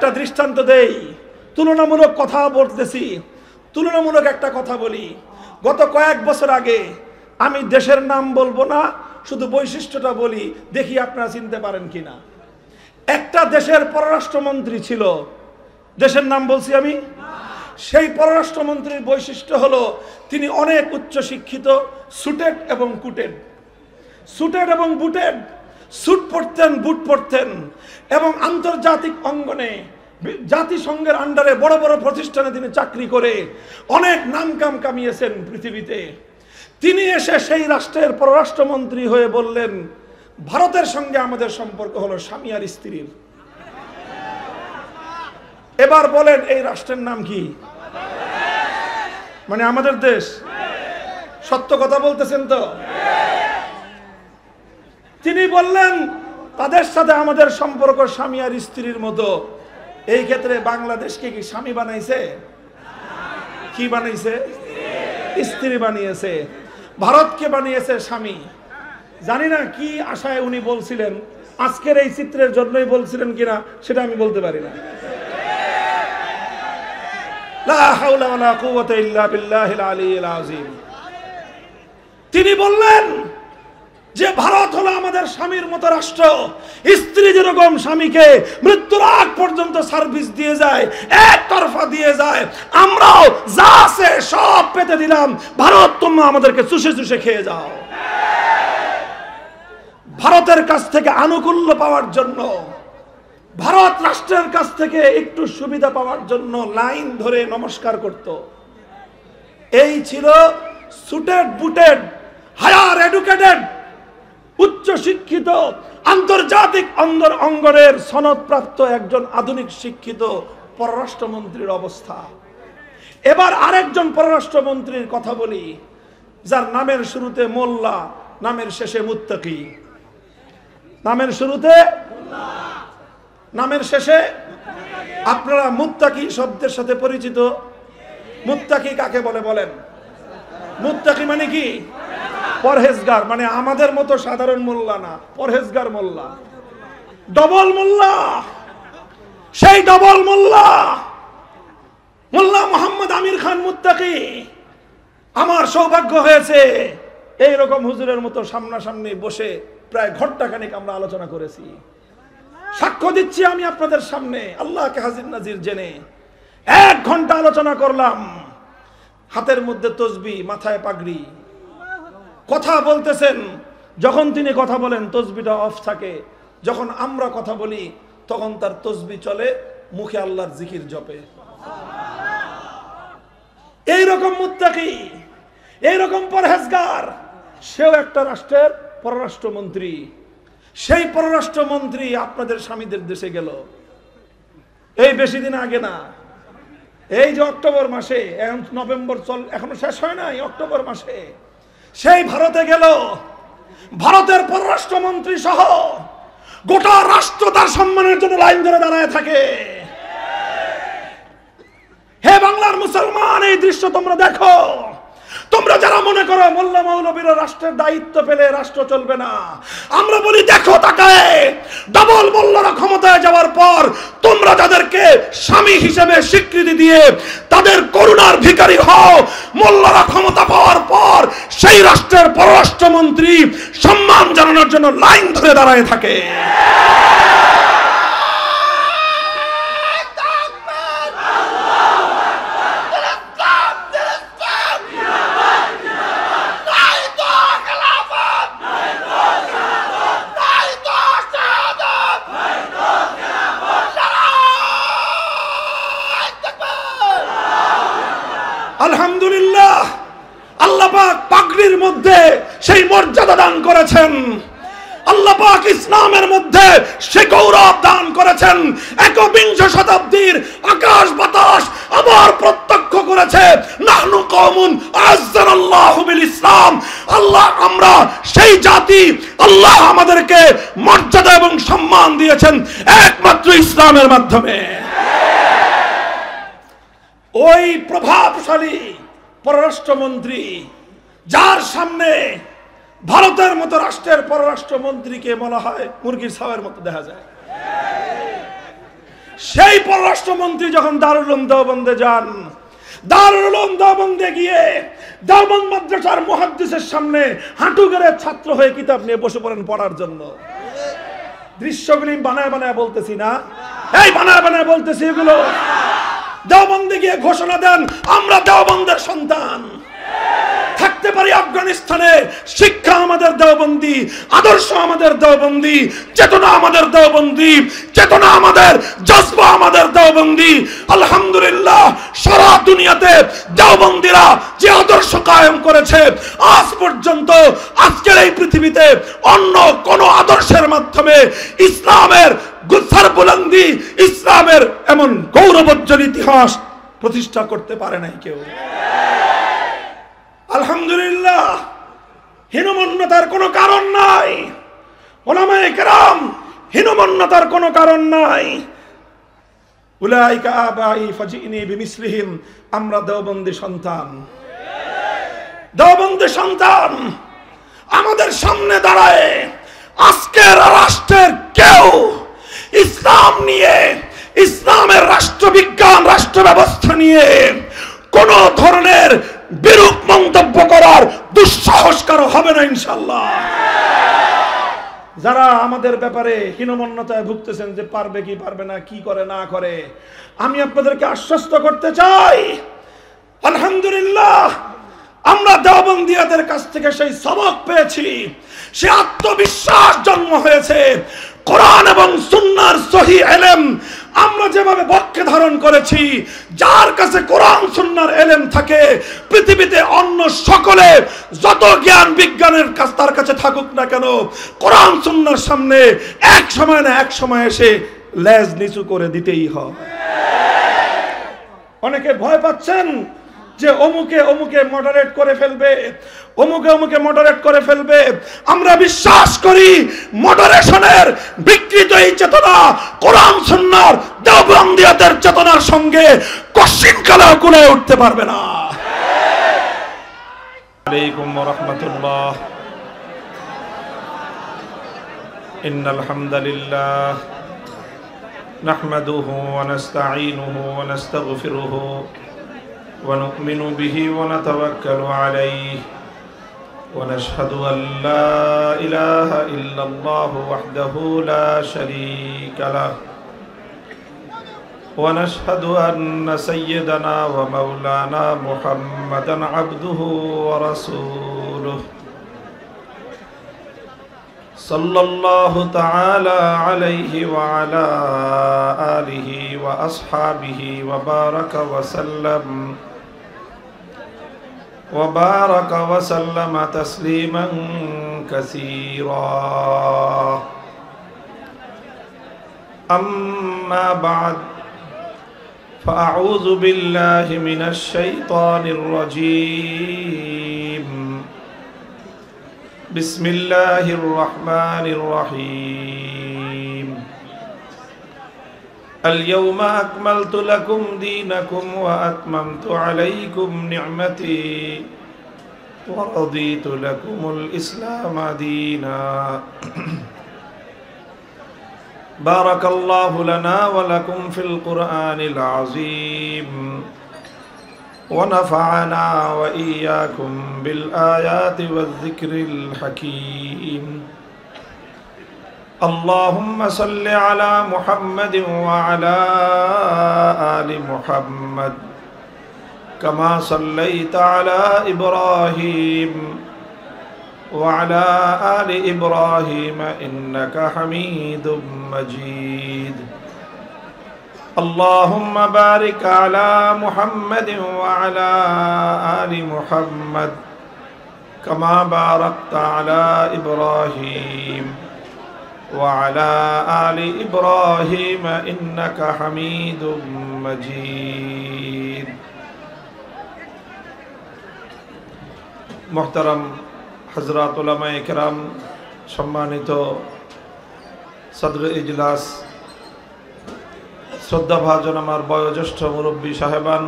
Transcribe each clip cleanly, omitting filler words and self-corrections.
একটা দৃষ্টান্ত দেই, তুলনামূলক কথা বলতেছি, তুলনামূলক একটা কথা বলি। গত কয়েক বছর আগে, আমি দেশের নাম বলবো না, শুধু বৈশিষ্ট্যটা বলি, দেখি আপনারা চিনতে পারেন কিনা। একটা দেশের পররাষ্ট্রমন্ত্রী ছিল, দেশের নাম বলছি আমি। সেই পররাষ্ট্রমন্ত্রীর বৈশিষ্ট্য হলো তিনি অনেক উচ্চ শিক্ষিত, সুটেড এবং কুটেড, সুটেড এবং বুটেড, স্যুট পরতেন, বুট পরতেন, এবং আন্তর্জাতিক অঙ্গনে জাতিসংঘের আন্ডারে বড় বড় প্রতিষ্ঠানে তিনি চাকরি করে অনেক নামকাম কামিয়েছেন পৃথিবীতে। তিনি এসে সেই রাষ্ট্রের পররাষ্ট্রমন্ত্রী হয়ে বললেন, ভারতের সঙ্গে আমাদের সম্পর্ক হলো স্বামী আর স্ত্রীর। এবার বলেন এই রাষ্ট্রের নাম কি? মানে আমাদের দেশ। সত্য কথা বলতেছেন তো? তিনি বললেন তাদের সাথে আমাদের সম্পর্ক স্বামী আর স্ত্রীর মতো। এই ক্ষেত্রে বাংলাদেশকে কি স্বামী বানাইছে? কি বানাইছে? স্ত্রী বানিয়েছে। ভারতকে বানিয়েছে স্বামী। জানি না কি আশায় উনি বলছিলেন, আজকের এই চিত্রের জন্যই বলছিলেন কিনা সেটা আমি বলতে পারি না। লা হাওলা ওয়ালা কুওয়াতা ইল্লা বিল্লাহিল আলিয়্যিল আযীম। তিনি বললেন যে ভারত হলো আমাদের স্বামীর মতো রাষ্ট্র। স্ত্রী যেরকম স্বামীকে মৃত্যুর আগ পর্যন্ত সার্ভিস দিয়ে যায়, একতরফা দিয়ে যায়, আমরাও যা আছে সব পেতে দিলাম, ভারত তোমরা আমাদেরকে চুষে চুষে খেয়ে যাও। ভারতের কাছ থেকে আনুকূল্য পাওয়ার জন্য, ভারত রাষ্ট্রের কাছ থেকে একটু সুবিধা পাওয়ার জন্য লাইন ধরে নমস্কার করত। এই ছিল সুটেড বুটেড, হায়ার এডুকেটেড, উচ্চ শিক্ষিত, আন্তর্জাতিক অঙ্গনের সনদপ্রাপ্ত একজন আধুনিক শিক্ষিত পররাষ্ট্রমন্ত্রীর অবস্থা। এবার আরেকজন পররাষ্ট্রমন্ত্রীর কথা বলি, যার নামের শুরুতে মোল্লা, নামের শেষে মুত্তাকি। নামের শুরুতে, নামের শেষে। আপনারা মুত্তাকি শব্দের সাথে পরিচিত? মুত্তাকি কাকে বলে বলেন? মুত্তাকি মানে কি? পরহেজগার। মানে আমাদের মতো সাধারণ মোল্লা না, পরহেজগার মোল্লা, ডবল মোল্লা। সেই ডবল মোল্লা, মোল্লা মোহাম্মদ আমির খান মুত্তাকি। আমার সৌভাগ্য হয়েছে এইরকম হুজুরের মতো সামনাসামনি বসে প্রায় ঘন্টাখানেক আমরা আলোচনা করেছি। সাক্ষ্য দিচ্ছি আমি আপনাদের সামনে, আল্লাহকে হাজির নাজির জেনে 1 ঘন্টা আলোচনা করলাম। হাতের মধ্যে তসবিহ, মাথায় পাগড়ি, কথা বলতেছেন। যখন তিনি কথা বলেন তসবিহটা অফ থাকে, যখন আমরা কথা বলি তখন তার তসবিহ চলে, মুখে আল্লাহর জিকির জপে। এইরকম মুত্তাকি, এইরকম পরহেজগার, সেও একটা রাষ্ট্রের পররাষ্ট্রমন্ত্রী। সেই পররাষ্ট্রমন্ত্রী আপনাদের স্বামীদের দেশে গেল এই বেশি দিন আগে না, এই যে অক্টোবর মাসে, নভেম্বর এখনো শেষ হয় নাই, অক্টোবর মাসে সেই ভারতে গেল। ভারতের পররাষ্ট্রমন্ত্রী সহ গোটা রাষ্ট্র তার সম্মানের জন্য লাইন ধরে দাঁড়ায় থাকে। হে বাংলার মুসলমান, এই দৃশ্য তোমরা দেখো। তোমরা যারা মনে করো মোল্লা মৌলবীরা রাষ্ট্রের দায়িত্ব পেলে রাষ্ট্র চলবে না, আমরা বলি দেখো তাকায়, ডাবল মোল্লারা ক্ষমতায় যাওয়ার পর তোমরা যাদেরকে স্বামী হিসেবে স্বীকৃতি দিয়ে তাদের করুণার ভিখারি হও, মোল্লারা ক্ষমতা পাওয়ার পর সেই রাষ্ট্রের পররাষ্ট্রমন্ত্রী সম্মান জানানোর জন্য লাইন ধরে দাঁড়ায় থাকে। আলহামদুলিল্লাহ, আল্লাহ পাক পাগড়ির মধ্যে সেই মর্যাদা দান করেছেন। আল্লাহ পাক ইসলামের মধ্যে সে গৌরব দান করেছেন। 21 শতাব্দীর আকাশ বাতাস আবার প্রত্যক্ষ করেছে, নাহনু কওমুন আ'আজ্জানাল্লাহু বিল ইসলাম। আল্লাহ, আমরা সেই জাতি, আল্লাহ আমাদেরকে মর্যাদা এবং সম্মান দিয়েছেন একমাত্র ইসলামের মাধ্যমে। ওই প্রভাবশালী পররাষ্ট্রমন্ত্রী, যার সামনে ভারতের মতো রাষ্ট্রের পররাষ্ট্রমন্ত্রীকে বলা হয় মুরগির ছাওয়ার মতো দেখা যায়। সেই পররাষ্ট্রমন্ত্রী যখন দারুল উলুম দেওবন্দে যান, দারুল উলুম দেওবন্দে গিয়ে দেওবন্দ মাদ্রাসার মুহাদ্দিসের সামনে হাঁটু গেড়ে ছাত্র হয়ে কিতাব নিয়ে বসে পড়েন পড়ার জন্য। দৃশ্যগুলি বানায় বানায় বলতেছি না, এই বানায় বানায় বলতেছি এগুলো। দেওবন্দে গিয়ে ঘোষণা দেন, আমরা দেওবন্দের সন্তান। থাকতে পারি আফগানিস্তানে, শিক্ষা আমাদের দেওবন্দি, আদর্শ আমাদের দেওবন্দি, চেতনা আমাদের দেওবন্দি, চেতনা আমাদের, জজবা আমাদের দেওবন্দি। আলহামদুলিল্লাহ, সারা দুনিয়াতে দেওবন্দিরা যে আদর্শ কায়েম করেছে, আজ পর্যন্ত আজকের এই পৃথিবীতে অন্য কোন আদর্শের মাধ্যমে ইসলামের গুলসার বুলন্দি, ইসলামের এমন গৌরবোজ্জ্বল ইতিহাস প্রতিষ্ঠা করতে পারে নাই কেউ। আলহামদুলিল্লাহ, হীনমন্যতার কোনো কারণ নাই। উলামায়ে কেরাম, হীনমন্যতার কোনো কারণ নাই। উলাইকা আবাই ফাজিনি বিমিসলিহিম, আমরা দেওবন্দি সন্তান, দেওবন্দি সন্তান। আমাদের সামনে দাঁড়ায় আজকের রাষ্ট্রের কেউ ইসলাম নিয়ে, ইসলামের রাষ্ট্রবিজ্ঞান, রাষ্ট্র ব্যবস্থা নিয়ে কোন ধরনের বিরূপ মন্তব্য করার দুঃসাহস কারো হবে না ইনশাআল্লাহ। যারা আমাদের ব্যাপারে হীনমন্যতায় ভুগতেছেন যে পারবে কি পারবে না, কি করে না করে, আমি আপনাদেরকে আশ্বস্ত করতে চাই, আলহামদুলিল্লাহ, আমরা দেওবন্দিয়াদের কাছ থেকে সেই সবক পেয়েছি, সে আত্মবিশ্বাস জন্ম হয়েছে। কোরআন এবং সুন্নাহর সহিহ ইলম আমরা যেভাবে বক্ষে ধারণ করেছি, যার কাছে কোরআন সুন্নাহর ইলম থাকে, পৃথিবীতে অন্য সকলে যত জ্ঞান বিজ্ঞানের কাছে তার কাছে থাকুক না কেন, কোরআন সুন্নাহর সামনে এক সময় না এক সময় এসে লেজ নিচু করে দিতেই হয়। অনেকে ভয় পাচ্ছেন যে অমুকে অমুকে মডারেট করে ফেলবে, অমুকে অমুকে মডারেট করে ফেলবে। আমরা বিশ্বাস করি মডারেশনের বিকৃত এই চেতনা কোরআন সুন্নাহর দেওবন্দিয়াতের চেতনার সঙ্গে কশিন কালেও কুলায় উঠতে পারবে না। আলাইকুম ওয়া রাহমাতুল্লাহ। ইন্নাল হামদালিল্লাহ নাহমাদুহু ওয়া নাস্তাঈনুহু ওয়া নাস্তাগফিরুহু ونؤمن به ونتوكل عليه ونشهد أن لا إله إلا الله وحده لا شريك له ونشهد أن سيدنا ومولانا محمدا عبده ورسوله صلى الله تعالى عليه وعلى آله وأصحابه وبارك وسلم تسليما كثيرا. أما بعد، فأعوذ بالله من الشيطان الرجيم. بسم الله الرحمن الرحيم. اليوم أكملت لكم دينكم وأتممت عليكم نعمتي ورضيت لكم الإسلام دينا. بارك الله لنا ولكم في القرآن العظيم ونفعنا وإياكم بالآيات والذكر الحكيم. اللهم صل على محمد وعلى آل محمد كما صليت على إبراهيم وعلى آل إبراهيم إنك حميد مجيد. اللهم بارك على محمد وعلى آل محمد كما باركت على إبراهيم وعلى آل إبراهيم إنك حميد مجيد. محترم حضرات উলামায়ে কেরাম, সম্মানিত সদর ইজলাস, শ্রদ্ধাভাজন আমার বয়োজ্যেষ্ঠ মুরব্বী সাহেবান,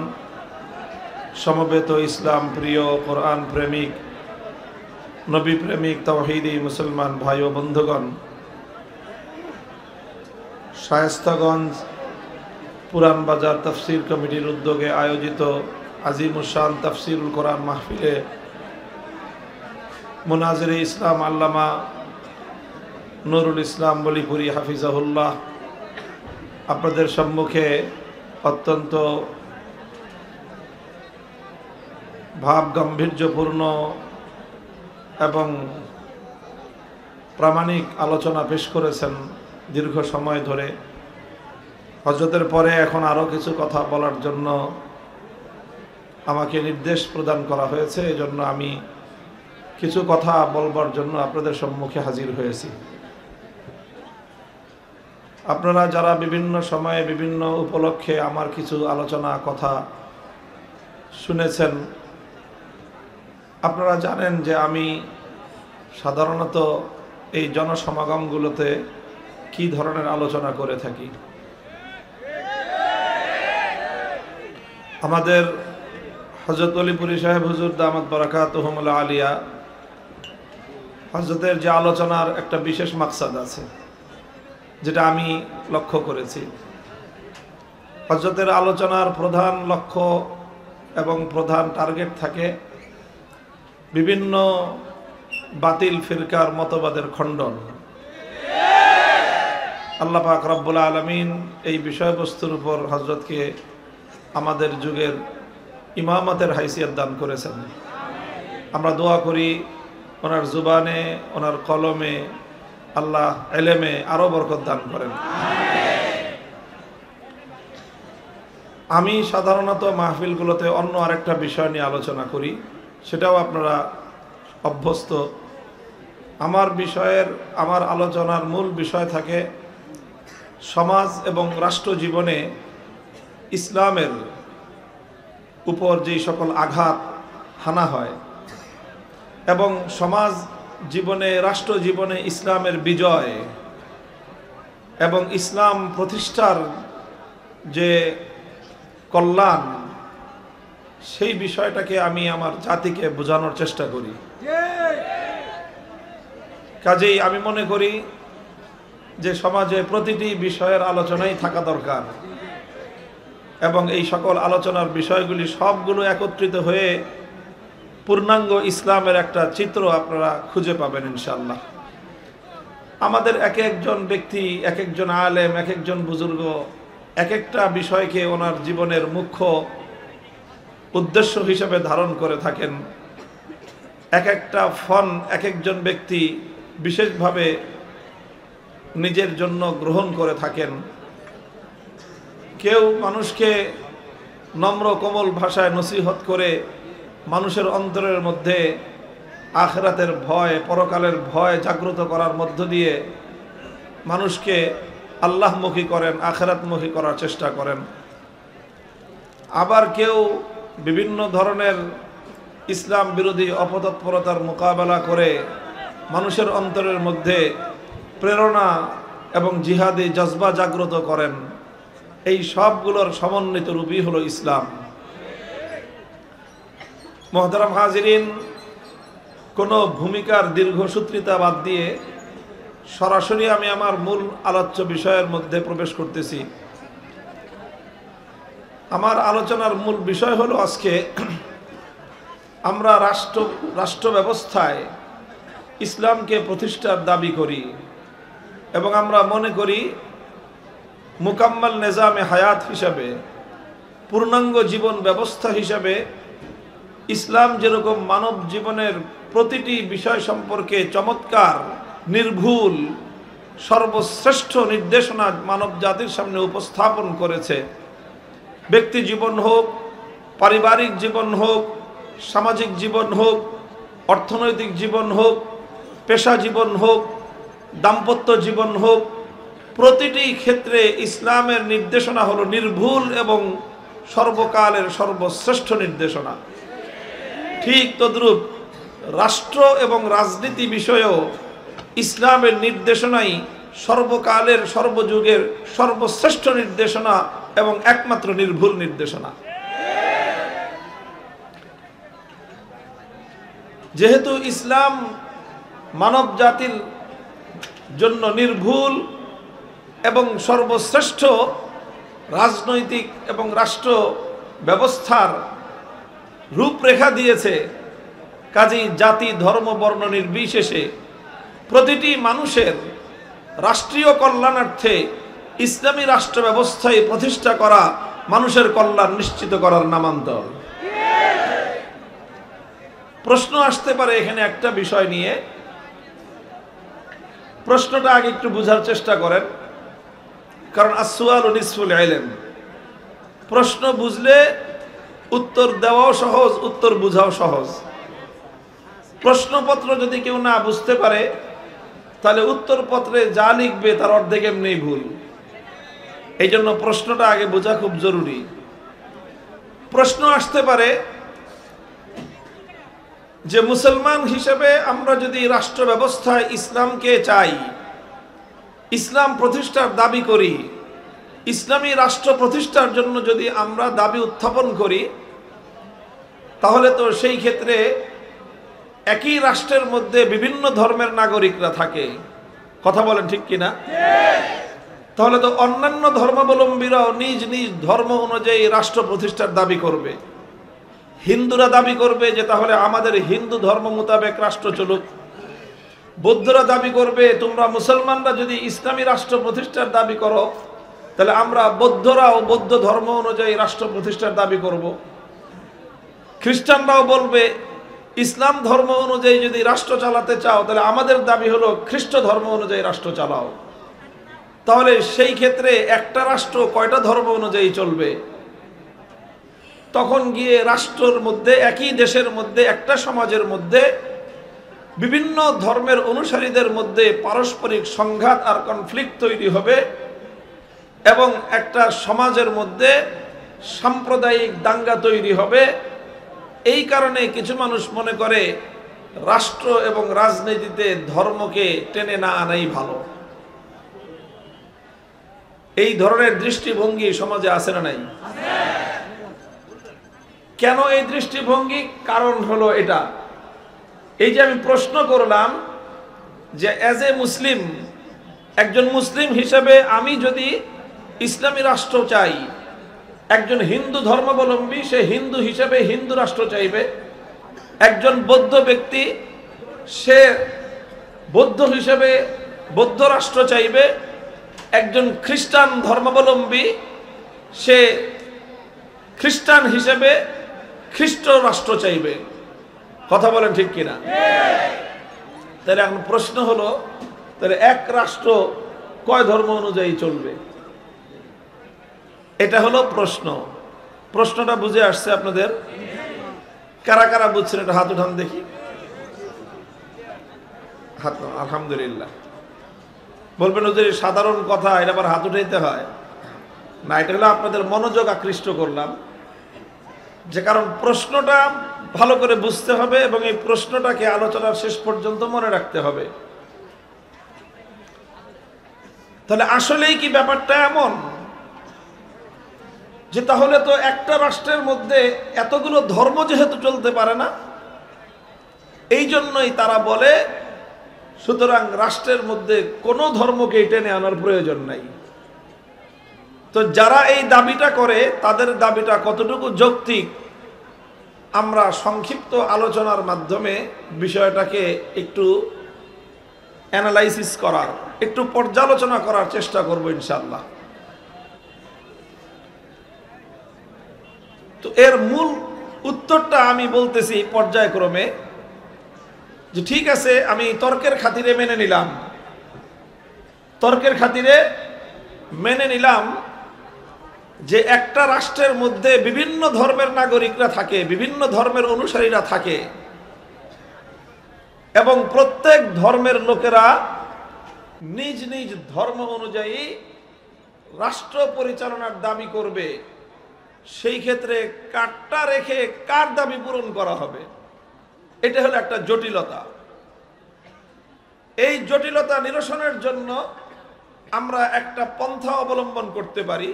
সমবেত ইসলাম প্রিয়, কোরআন প্রেমিক, নবী প্রেমিক, তাওহীদি মুসলমান ভাই ও বন্ধুগণ, শায়েস্তাগঞ্জ পুরান বাজার তাফসীর কমিটির উদ্যোগে আয়োজিত আজিমুশান তাফসীরুল কোরআন মাহফিলে মুনাজিরে ইসলাম আল্লামা নুরুল ইসলাম বলিপুরি হাফিজাহুল্লাহ আপনাদের সম্মুখে অত্যন্ত ভাব গাম্ভীর্যপূর্ণ এবং প্রামাণিক আলোচনা পেশ করেছেন দীর্ঘ সময় ধরে। হজরতের পরে এখন আরও কিছু কথা বলার জন্য আমাকে নির্দেশ প্রদান করা হয়েছে, এজন্য আমি কিছু কথা বলবার জন্য আপনাদের সম্মুখে হাজির হয়েছি। আপনারা যারা বিভিন্ন সময়ে বিভিন্ন উপলক্ষে আমার কিছু আলোচনা কথা শুনেছেন, আপনারা জানেন যে আমি সাধারণত এই জনসমাগমগুলোতে কি ধরনের আলোচনা করে থাকি। আমাদের হযরত অলিপুরি সাহেব হুজুর দামাত বারাকাতুহুমুল আলিয়া হযরতের যে আলোচনার একটা বিশেষ মাকসাদ আছে, যেটা আমি লক্ষ্য করেছি। হযরতের আলোচনার প্রধান লক্ষ্য এবং প্রধান টার্গেট থাকে বিভিন্ন বাতিল ফিরকার মতবাদের খণ্ডন। আল্লাহ পাক রব্বুল আলামিন এই বিষয়বস্তুর উপর হযরতকে আমাদের যুগের ইমামতের হাইসিয়ত দান করেছেন। আমরা দোয়া করি ওনার জুবানে, ওনার কলমে আল্লাহ এলেমে আরো বরকত দান করেন। আমি সাধারণত মাহফিলগুলোতে অন্য আরেকটা বিষয় নিয়ে আলোচনা করি, সেটাও আপনারা অভ্যস্ত। আমার আলোচনার মূল বিষয় থাকে সমাজ এবং রাষ্ট্র জীবনে ইসলামের উপর যে সকল আঘাত হানা হয় এবং সমাজ জীবনে, রাষ্ট্র জীবনে ইসলামের বিজয় এবং ইসলাম প্রতিষ্ঠার যে কল্যাণ, সেই বিষয়টাকে আমি আমার জাতিকে বোঝানোর চেষ্টা করি। কাজেই আমি মনে করি যে সমাজে প্রতিটি বিষয়ের আলোচনাই থাকা দরকার এবং এই সকল আলোচনার বিষয়গুলি সবগুলো একত্রিত হয়ে পূর্ণাঙ্গ ইসলামের একটা চিত্র আপনারা খুঁজে পাবেন ইনশাআল্লাহ। আমাদের এক একজন ব্যক্তি, এক একজন আলেম, এক একজন বুজুর্গ এক একটা বিষয়কে ওনার জীবনের মুখ্য উদ্দেশ্য হিসেবে ধারণ করে থাকেন। এক একটা ফন এক একজন ব্যক্তি বিশেষভাবে নিজের জন্য গ্রহণ করে থাকেন। কেউ মানুষকে নম্র কোমল ভাষায় নসিহত করে মানুষের অন্তরের মধ্যে আখিরাতের ভয়, পরকালের ভয় জাগ্রত করার মধ্য দিয়ে মানুষকে আল্লাহমুখী করেন, আখিরাতমুখী করার চেষ্টা করেন। আবার কেউ বিভিন্ন ধরনের ইসলাম বিরোধী অপতৎপরতার মোকাবেলা করে মানুষের অন্তরের মধ্যে প্রেরণা এবং জিহাদি জজবা জাগ্রত করেন। এই সবগুলোর সমন্বিত রূপই হলো ইসলাম। মুহতারাম হাজিরিন, কোনো ভূমিকার দীর্ঘসূত্রিতা বাদ দিয়ে সরাসরি আমি আমার মূল আলোচ্য বিষয়ের মধ্যে প্রবেশ করতেছি। আমার আলোচনার মূল বিষয় হলো আজকে আমরা রাষ্ট্র ব্যবস্থায় ইসলামকে প্রতিষ্ঠার দাবি করি এবং আমরা মনে করি মুকাম্মাল নিজামে হায়াত হিসাবে, পূর্ণাঙ্গ জীবন ব্যবস্থা হিসাবে ইসলাম যেরকম মানব জীবনের প্রতিটি বিষয় সম্পর্কে চমৎকার, নির্ভুল, সর্বশ্রেষ্ঠ নির্দেশনা মানব জাতির সামনে উপস্থাপন করেছে, ব্যক্তি জীবন হোক, পারিবারিক জীবন হোক, সামাজিক জীবন হোক, অর্থনৈতিক জীবন হোক, পেশা জীবন হোক, দাম্পত্য জীবন হোক, প্রতিটি ক্ষেত্রে ইসলামের নির্দেশনা হলো নির্ভুল এবং সর্বকালের সর্বশ্রেষ্ঠ নির্দেশনা। ঠিক তদ্রূপ রাষ্ট্র এবং রাজনীতি বিষয়েও ইসলামের নির্দেশনাই সর্বকালের, সর্বযুগের সর্বশ্রেষ্ঠ নির্দেশনা এবং একমাত্র নির্ভুল নির্দেশনা। যেহেতু ইসলাম মানব জাতির জন্য নির্ভুল এবং সর্বশ্রেষ্ঠ, রাজনৈতিক এবং রাষ্ট্র ব্যবস্থার রূপরেখা দিয়েছে। কাজেই জাতি ধর্ম বর্ণ নির্বিশেষে প্রতিটি মানুষের রাষ্ট্রীয় কল্যাণার্থে ইসলামী রাষ্ট্র ব্যবস্থায় প্রতিষ্ঠা করা মানুষের কল্যাণ নিশ্চিত করার নামান্তর। প্রশ্ন আসতে পারে এখানে একটা বিষয় নিয়ে, প্রশ্নটা আগে একটু বুঝার চেষ্টা করেন, কারণ আসসুয়ালু নিসফুল ইলম। প্রশ্ন বুঝলে উত্তর দেওয়াও সহজ, উত্তর বুঝাও সহজ। প্রশ্নপত্র যদি কেউ না বুঝতে পারে তাহলে উত্তরপত্রে যা লিখবে তার অর্ধেক এমনি ভুল। এই জন্য প্রশ্নটা আগে বোঝা খুব জরুরি। প্রশ্ন আসতে পারে যে মুসলমান হিসেবে আমরা যদি রাষ্ট্র ব্যবস্থায় ইসলামকে চাই, ইসলাম প্রতিষ্ঠার দাবি করি, ইসলামী রাষ্ট্র প্রতিষ্ঠার জন্য যদি আমরা দাবি উত্থাপন করি, তাহলে তো সেই ক্ষেত্রে একই রাষ্ট্রের মধ্যে বিভিন্ন ধর্মের নাগরিকরা থাকে। কথা বলেন ঠিক কিনা? তাহলে তো অন্যান্য ধর্মাবলম্বীরাও নিজ নিজ ধর্ম অনুযায়ী রাষ্ট্র প্রতিষ্ঠার দাবি করবে। হিন্দুরা দাবি করবে যে তাহলে আমাদের হিন্দু ধর্ম মোতাবেক রাষ্ট্র চলুক। বৌদ্ধরা দাবি করবে তোমরা মুসলমানরা যদি ইসলামী রাষ্ট্র প্রতিষ্ঠার দাবি করো তাহলে আমরা বৌদ্ধরাও বৌদ্ধ ধর্ম অনুযায়ী রাষ্ট্র প্রতিষ্ঠার দাবি করব। খ্রিস্টানরাও বলবে ইসলাম ধর্ম অনুযায়ী যদি রাষ্ট্র চালাতে চাও তাহলে আমাদের দাবি হলো খ্রিস্ট ধর্ম অনুযায়ী রাষ্ট্র চালাও। তাহলে সেই ক্ষেত্রে একটা রাষ্ট্র কয়টা ধর্ম অনুযায়ী চলবে? তখন গিয়ে রাষ্ট্রের মধ্যে, একই দেশের মধ্যে, একটা সমাজের মধ্যে বিভিন্ন ধর্মের অনুসারীদের মধ্যে পারস্পরিক সংঘাত আর কনফ্লিক্ট তৈরি হবে এবং একটা সমাজের মধ্যে সাম্প্রদায়িক দাঙ্গা তৈরি হবে। এই কারণে কিছু মানুষ মনে করে রাষ্ট্র এবং রাজনীতিতে ধর্মকে টেনে না আনাই ভালো। এই ধরনের দৃষ্টিভঙ্গি সমাজে আছে না নাই? কেন এই দৃষ্টিভঙ্গি? কারণ হলো এটা, এই যে আমি প্রশ্ন করলাম যে অ্যাজ এ মুসলিম, একজন মুসলিম হিসেবে আমি যদি ইসলামী রাষ্ট্র চাই, একজন হিন্দু ধর্মাবলম্বী সে হিন্দু হিসেবে হিন্দু রাষ্ট্র চাইবে, একজন বৌদ্ধ ব্যক্তি সে বৌদ্ধ হিসেবে বৌদ্ধ রাষ্ট্র চাইবে, একজন খ্রিস্টান ধর্মাবলম্বী সে খ্রিস্টান হিসেবে খ্রিস্ট রাষ্ট্র চাইবে। কথা বলেন ঠিক কিনা? তাহলে এখন প্রশ্ন হলো, তাহলে এক রাষ্ট্র কয় ধর্ম অনুযায়ী চলবে? এটা হলো প্রশ্ন। প্রশ্নটা বুঝে আসছে আপনাদের? কারা কারা বুঝছেন এটা হাত উঠান দেখি। হাত, আলহামদুলিল্লাহ। বলবেন যে সাধারণ কথা, এটা আবার হাত উঠাইতে হয় না। এটা হলো আপনাদের মনোযোগ আকৃষ্ট করলাম, যে কারণ প্রশ্নটা ভালো করে বুঝতে হবে এবং এই প্রশ্নটাকে আলোচনার শেষ পর্যন্ত মনে রাখতে হবে। তাহলে আসলেই কি ব্যাপারটা এমন যে তাহলে তো একটা রাষ্ট্রের মধ্যে এতগুলো ধর্ম যেহেতু চলতে পারে না, এই জন্যই তারা বলে সুতরাং রাষ্ট্রের মধ্যে কোনো ধর্মকে টেনে আনার প্রয়োজন নাই। তো যারা এই দাবিটা করে তাদের দাবিটা কতটুকু যৌক্তিক আমরা সংক্ষিপ্ত আলোচনার মাধ্যমে বিষয়টাকে একটু অ্যানালাইসিস করার, একটু পর্যালোচনা করার চেষ্টা করব ইনশাআল্লাহ। তো এর মূল উত্তরটা আমি বলতেছি পর্যায়ক্রমে, যে ঠিক আছে আমি তর্কের খাতিরে মেনে নিলাম, তর্কের খাতিরে মেনে নিলাম যে একটা রাষ্ট্রের মধ্যে বিভিন্ন ধর্মের নাগরিকরা থাকে, বিভিন্ন ধর্মের অনুসারীরা থাকে এবং প্রত্যেক ধর্মের লোকেরা নিজ নিজ ধর্ম অনুযায়ী রাষ্ট্র পরিচালনার দাবি করবে। সেই ক্ষেত্রে কাটটা রেখে কার দাবি পূরণ করা হবে, এটা হলো একটা জটিলতা। এই জটিলতা নিরসনের জন্য আমরা একটা পন্থা অবলম্বন করতে পারি,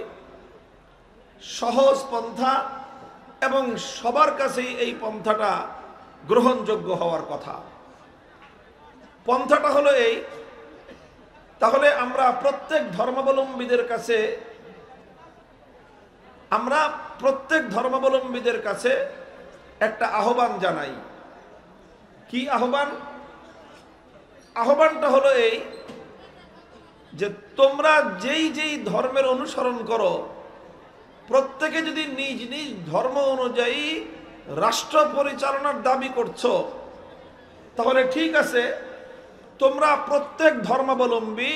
সহজ পন্থা, এবং সবার কাছেই এই পন্থাটা গ্রহণযোগ্য হওয়ার কথা। পন্থাটা হলো এই, তাহলে আমরা প্রত্যেক ধর্মাবলম্বীদের কাছে আমরা প্রত্যেক ধর্মাবলম্বীদের কাছে একটা আহ্বান জানাই। কি আহ্বান? আহ্বানটা হলো এই যে তোমরা যেই যেই ধর্মের অনুসরণ করো, প্রত্যেকে যদি নিজ নিজ ধর্ম অনুযায়ী রাষ্ট্র পরিচালনার দাবি করছো, তাহলে ঠিক আছে, তোমরা প্রত্যেক ধর্মাবলম্বী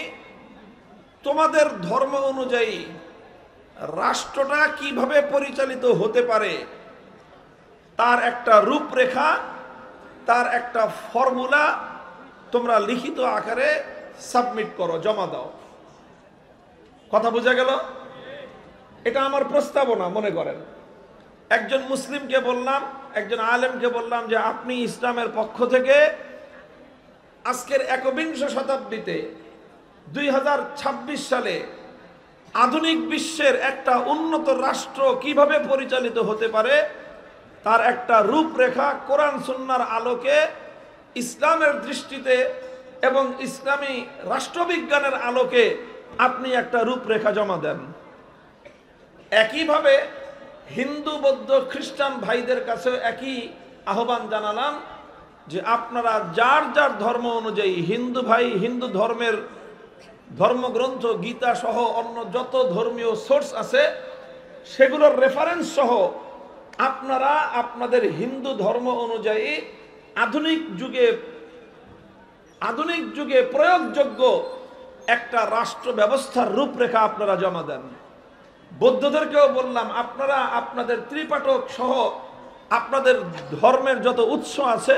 তোমাদের ধর্ম অনুযায়ী রাষ্ট্রটা কিভাবে পরিচালিত হতে পারে তার একটা রূপরেখা, তার একটা ফর্মুলা তোমরা লিখিত আকারে সাবমিট করো, জমা দাও। কথা বোঝা গেল? এটা আমার প্রস্তাবনা মনে করেন। একজন মুসলিমকে বললাম, একজন আলেমকে বললাম যে আপনি ইসলামের পক্ষ থেকে আজকের একবিংশ শতাব্দীতে 2026 সালে আধুনিক বিশ্বের একটা উন্নত রাষ্ট্র কিভাবে পরিচালিত হতে পারে তার একটা রূপরেখা কোরআন সুন্নাহর আলোকে, ইসলামের দৃষ্টিতে এবং ইসলামী রাষ্ট্রবিজ্ঞানের আলোকে আপনি একটা রূপরেখা জমা দেন। একইভাবে হিন্দু, বৌদ্ধ, খ্রিস্টান ভাইদের কাছে একই আহ্বান জানালাম যে আপনারা যার যার ধর্ম অনুযায়ী, হিন্দু ভাই হিন্দু ধর্মের ধর্মগ্রন্থ গীতা সহ অন্য যত ধর্মীয় সোর্স আছে সেগুলোর রেফারেন্স সহ আপনারা আপনাদের হিন্দু ধর্ম অনুযায়ী আধুনিক যুগে প্রয়োগযোগ্য একটা রাষ্ট্র ব্যবস্থার রূপরেখা আপনারা জমা দেন। বৌদ্ধদেরকেও বললাম আপনারা আপনাদের ত্রিপাঠক সহ আপনাদের ধর্মের যত উৎস আছে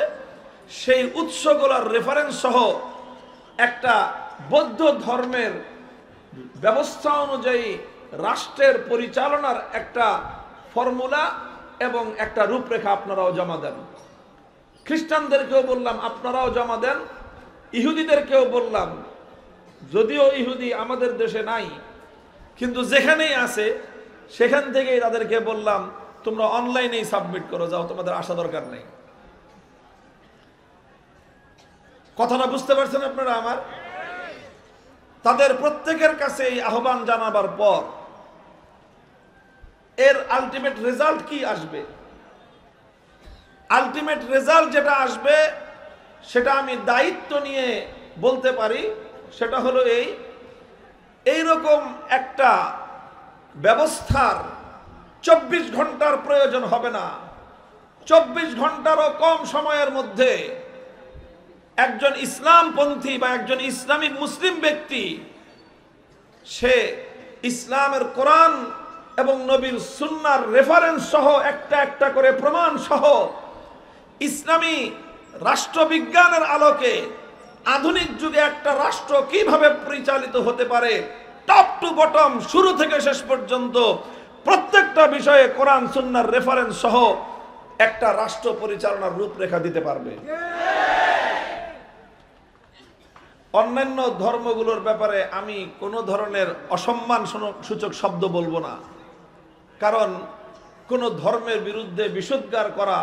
সেই উৎসগুলোর রেফারেন্স সহ একটা বৌদ্ধ ধর্মের ব্যবস্থা অনুযায়ী রাষ্ট্রের পরিচালনার একটা ফর্মুলা এবং একটা রূপরেখা আপনারাও জমা দেন। খ্রিস্টানদেরকেও বললাম আপনারাও জমা দেন। ইহুদিদেরকেও বললাম, যদিও ইহুদি আমাদের দেশে নাই, কিন্তু যেখানেই আছে সেখান থেকেই তাদেরকে বললাম তোমরা অনলাইনেই সাবমিট করো, যাও, তোমাদের আসা দরকার নেই। কথাটা বুঝতে পারছেন আপনারা আমার? তাদের প্রত্যেকের কাছে এই আহ্বান জানাবার পর এর আলটিমেট রেজাল্ট কি আসবে? আলটিমেট রেজাল্ট যেটা আসবে সেটা আমি দায়িত্ব নিয়ে বলতে পারি, সেটা হলো এইরকম একটা ব্যবস্থার 24 ঘন্টার প্রয়োজন হবে না। 24 ঘন্টারও কম সময়ের মধ্যে একজন ইসলামপন্থী বা একজন ইসলামিক মুসলিম ব্যক্তি সে ইসলামের কোরআন এবং নবীর সুন্নাহর রেফারেন্স সহ একটা একটা করে প্রমাণ সহ ইসলামী রাষ্ট্রবিজ্ঞানের আলোকে আধুনিক যুগে একটা রাষ্ট্র কিভাবে পরিচালিত হতে পারে টপ টু বটম, শুরু থেকে শেষ পর্যন্ত প্রত্যেকটা বিষয়ে কোরআন সুন্নাহর রেফারেন্স সহ একটা রাষ্ট্র পরিচালনার রূপরেখা দিতে পারবে। অন্যান্য ধর্মগুলোর ব্যাপারে আমি কোনো ধরনের অসম্মান সূচক শব্দ বলবো না, কারণ কোনো ধর্মের বিরুদ্ধে বিষোদ্গার করা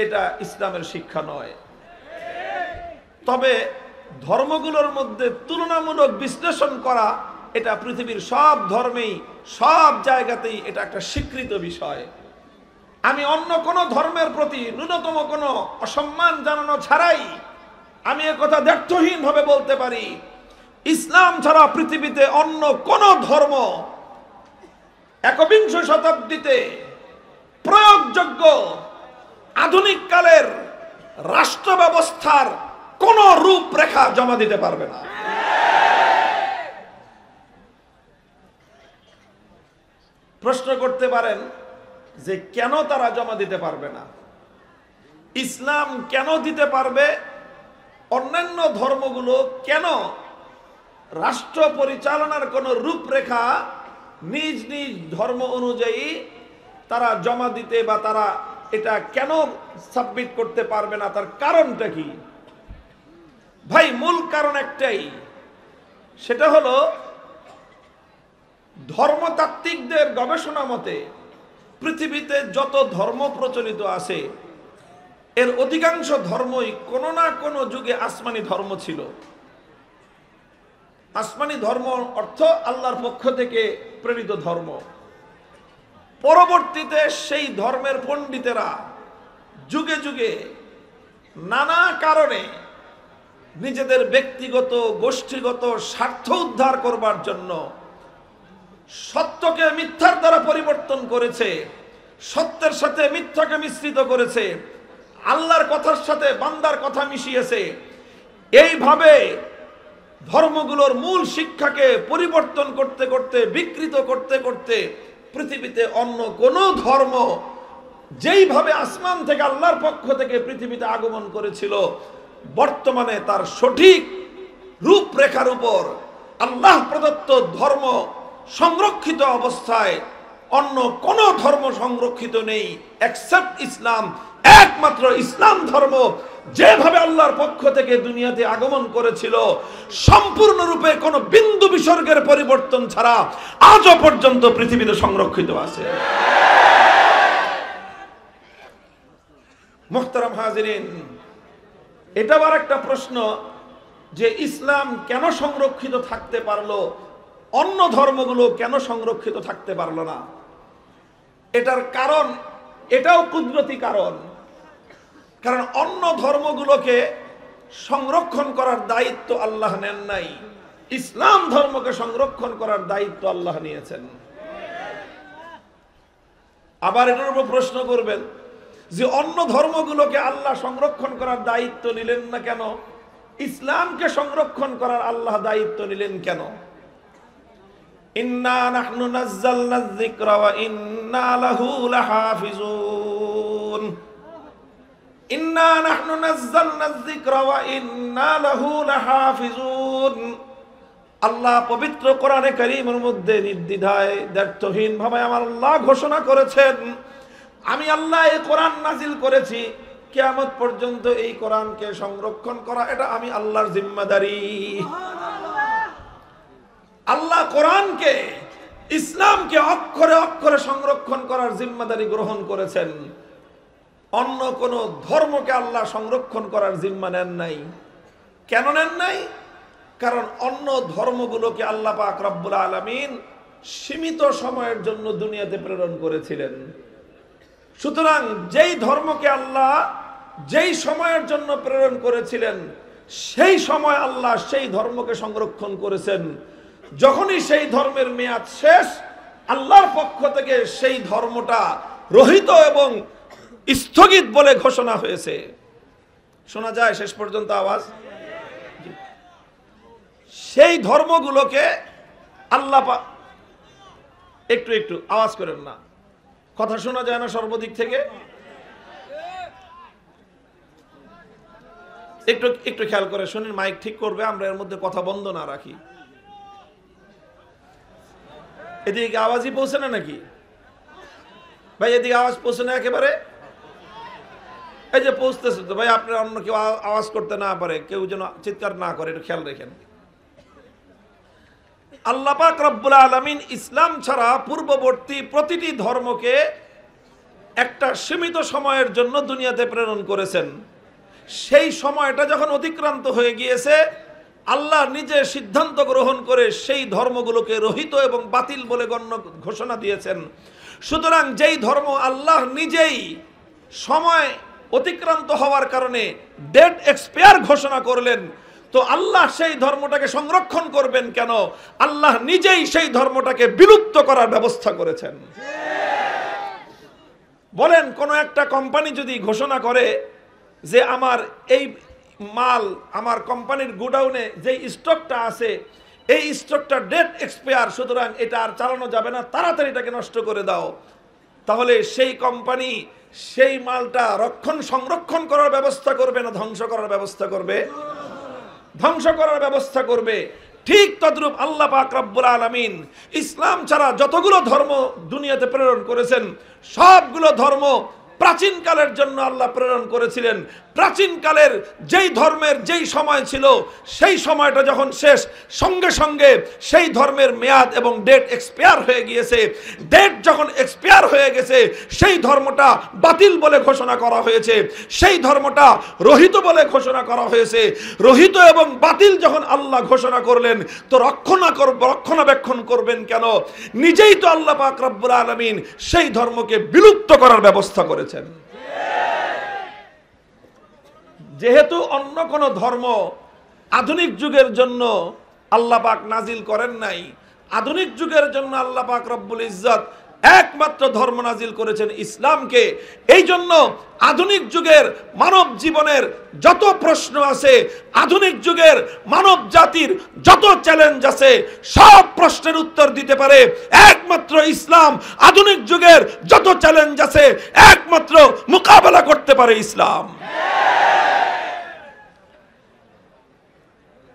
এটা ইসলামের শিক্ষা নয়। তবে ধর্মগুলোর মধ্যে তুলনামূলক বিশ্লেষণ করা এটা পৃথিবীর সব ধর্মেই সব জায়গাতেই এটা একটা স্বীকৃত বিষয়। আমি অন্য কোনো ধর্মের প্রতি ন্যূনতম কোনো অসম্মান জানানো ছাড়াই আমি একথা দ্ব্যর্থহীন ভাবে বলতে পারি, ইসলাম ছাড়া পৃথিবীতে অন্য কোন ধর্ম একবিংশ শতাব্দীতে প্রয়োগযোগ্য আধুনিক কালের রাষ্ট্র ব্যবস্থার কোন রূপরেখা জমা দিতে পারবে না। প্রশ্ন করতে পারেন যে কেন তারা জমা দিতে পারবে না? ইসলাম কেন দিতে পারবে? অন্যান্য ধর্মগুলো কেন রাষ্ট্র পরিচালনার কোন রূপরেখা নিজ নিজ ধর্ম অনুযায়ী তারা জমা দিতে বা তারা এটা কেন সাবমিট করতে পারবে না? তার কারণটা কি? ভাই, মূল কারণ একটাই, সেটা হলো ধর্মতাত্ত্বিকদের গবেষণা মতে পৃথিবীতে যত ধর্ম প্রচলিত আছে এর অধিকাংশ ধর্মই কোনো না কোনো যুগে আসমানি ধর্ম ছিল। আসমানি ধর্ম অর্থ আল্লাহর পক্ষ থেকে প্রেরিত ধর্ম। পরবর্তীতে সেই ধর্মের পণ্ডিতেরা যুগে যুগে নানা কারণে নিজেদের ব্যক্তিগত গোষ্ঠীগত স্বার্থ উদ্ধার করবার জন্য সত্যকে মিথ্যার দ্বারা পরিবর্তন করেছে, সত্যের সাথে মিথ্যাকে মিশ্রিত করেছে, আল্লাহর কথার সাথে বান্দার কথা মিশিয়েছে। এইভাবে ধর্মগুলোর মূল শিক্ষাকে পরিবর্তন করতে করতে, বিকৃত করতে করতে পৃথিবীতে অন্য কোন ধর্ম যেইভাবে আসমান থেকে আল্লাহর পক্ষ থেকে পৃথিবীতে আগমন করেছিল, বর্তমানে তার সঠিক রূপরেখার উপর আল্লাহ প্রদত্ত ধর্ম সংরক্ষিত অবস্থায় অন্য কোন ধর্ম সংরক্ষিত নেই এক্সেপ্ট ইসলাম। একমাত্র ইসলাম ধর্ম যেভাবে আল্লাহর পক্ষ থেকে দুনিয়াতে আগমন করেছিল, সম্পূর্ণরূপে কোনো বিন্দু বিসর্গের পরিবর্তন ছাড়া আজও পর্যন্ত পৃথিবীতে সংরক্ষিত আছে। মুহতারাম হাজিরিন, এটা আবার একটা প্রশ্ন যে ইসলাম কেন সংরক্ষিত থাকতে পারলো, অন্য ধর্মগুলো কেন সংরক্ষিত থাকতে পারলো না? এটার কারণ, এটাও কুদরতি কারণ। কারণ অন্য ধর্মগুলোকে সংরক্ষণ করার দায়িত্ব আল্লাহ নেন নাই, ইসলাম ধর্মকে সংরক্ষণ করার দায়িত্ব আল্লাহ নিয়েছেন। আবার এটার উপর প্রশ্ন করবেন যে অন্য ধর্মগুলোকে আল্লাহ সংরক্ষণ করার দায়িত্ব নিলেন না কেন, ইসলামকে সংরক্ষণ করার আল্লাহ দায়িত্ব নিলেন কেন? ইন্না নাহনু নাযালনায যিকরা ওয়া ইন্না লাহু লাহাফিজুন। ইন্না নাহনু নাযালনায যিকরা ওয়া ইন্না লাহু লাহাফিজুন। আল্লাহ পবিত্র কোরআনে কারীমের মধ্যে নির্দ্বিধায় দ্ব্যর্থহীন ভাবে আমার আল্লাহ ঘোষণা করেছেন, আমি আল্লাহ এই কোরআন নাজিল করেছি, কিয়ামত পর্যন্ত এই কোরআনকে সংরক্ষণ করা এটা আমি আল্লাহর জিম্মাদারি। আল্লাহ কোরআনকে, ইসলামকে অক্ষরে অক্ষরে সংরক্ষণ করার জিম্মাদারি গ্রহণ করেছেন। অন্য কোন ধর্মকে আল্লাহ সংরক্ষণ করার জিম্মা নেন নাই। কেন নেন নাই? কারণ অন্য ধর্মগুলোকে আল্লাহ পাক রব্বুল আলামিন সীমিত সময়ের জন্য দুনিয়াতে প্রেরণ করেছিলেন। সুতরাং যেই ধর্মকে আল্লাহ যেই সময়ের জন্য প্রেরণ করেছিলেন, সেই সময় আল্লাহ সেই ধর্মকে সংরক্ষণ করেছেন। যখনই সেই ধর্মের মেয়াদ শেষ, আল্লাহর পক্ষ থেকে সেই ধর্মটা রহিত এবং স্থগিত বলে ঘোষণা হয়েছে। শোনা যায় শেষ পর্যন্ত আওয়াজ? সেই ধর্মগুলোকে আল্লাহ একটু একটু আওয়াজ করেন না, কথা শোনা যায় না সর্বদিক থেকে। একটু একটু খেয়াল করে শুনেন, মাইক ঠিক করবে, আমরা এর মধ্যে কথা বন্ধ না রাখি। এদিকে আওয়াজই পৌঁছে না নাকি ভাই? এদিকে আওয়াজ পৌঁছে না একেবারে? এই যে পৌঁছতেছে তো ভাই, আপনার অন্য কেউ আওয়াজ করতে না পারে, কেউ যেন চিৎকার না করে, একটু খেয়াল রেখেন। আল্লাহ পাক রব্বুল আলামিন ইসলাম ছাড়া পূর্ববর্তী প্রতিটি ধর্মকে একটা সীমিত সময়ের জন্য দুনিয়াতে প্রেরণ করেছেন। সেই সময়টা যখন অতিক্রান্ত হয়ে গিয়েছে, আল্লাহ নিজে সিদ্ধান্ত গ্রহণ করে সেই ধর্মগুলোকে রহিত এবং বাতিল বলে গণ্য ঘোষণা দিয়েছেন। সুতরাং যেই ধর্ম আল্লাহ নিজেই সময় অতিক্রান্ত হওয়ার কারণে ডেট এক্সপায়ার ঘোষণা করলেন, তো আল্লাহ সেই ধর্মটাকে সংরক্ষণ করবেন কেন? আল্লাহ নিজেই সেই ধর্মটাকে বিলুপ্ত করার ব্যবস্থা করেছেন। বলেন, কোন একটা কোম্পানি যদি ঘোষণা করে যে আমার এই মাল, আমার কোম্পানির গোডাউনে যে স্টকটা আছে, এই স্টকটা ডেট এক্সপায়ার, সুতরাং এটা আর চালানো যাবে না, তাড়াতাড়ি এটাকে নষ্ট করে দাও, তাহলে সেই কোম্পানি সেই মালটা সংরক্ষণ করার ব্যবস্থা করবে না ধ্বংস করার ব্যবস্থা করবে? ধ্বংস করার ব্যবস্থা করবে। ঠিক তদ্রূপ আল্লাহ পাক রব্বুল আলামিন ইসলাম ছাড়া যতগুলো ধর্ম দুনিয়াতে প্রেরণ করেছেন, সবগুলো ধর্ম প্রাচীন কালের জন্য আল্লাহ প্রেরণ করেছিলেন। প্রাচীন কালের যেই ধর্মের যেই সময় ছিল, সেই সময়টা যখন শেষ, সঙ্গে সঙ্গে সেই ধর্মের মেয়াদ এবং ডেট এক্সপায়ার হয়ে গিয়েছে। ডেট যখন এক্সপায়ার এক্সপায়ার হয়ে গেছে, সেই ধর্মটা বাতিল বলে ঘোষণা করা হয়েছে, সেই ধর্মটা রহিত বলে ঘোষণা করা হয়েছে। রহিত এবং বাতিল যখন আল্লাহ ঘোষণা করলেন, তো রক্ষণাবেক্ষণ করবেন কেন? নিজেই তো আল্লাহ পাক রব্বুল আলামিন সেই ধর্মকে বিলুপ্ত করার ব্যবস্থা করেছেন। যেহেতু অন্য কোন ধর্ম আধুনিক যুগের জন্য আল্লাহ পাক নাজিল করেন নাই, আধুনিক যুগের জন্য আল্লাহ পাক রব্বুল ইজ্জত একমাত্র ধর্ম নাজিল করেছেন ইসলামকে। এই জন্য আধুনিক যুগের মানব জীবনের যত প্রশ্ন আছে, আধুনিক যুগের মানব জাতির যত চ্যালেঞ্জ আছে, সব প্রশ্নের উত্তর দিতে পারে একমাত্র ইসলাম। আধুনিক যুগের যত চ্যালেঞ্জ আছে একমাত্র মোকাবেলা করতে পারে ইসলাম।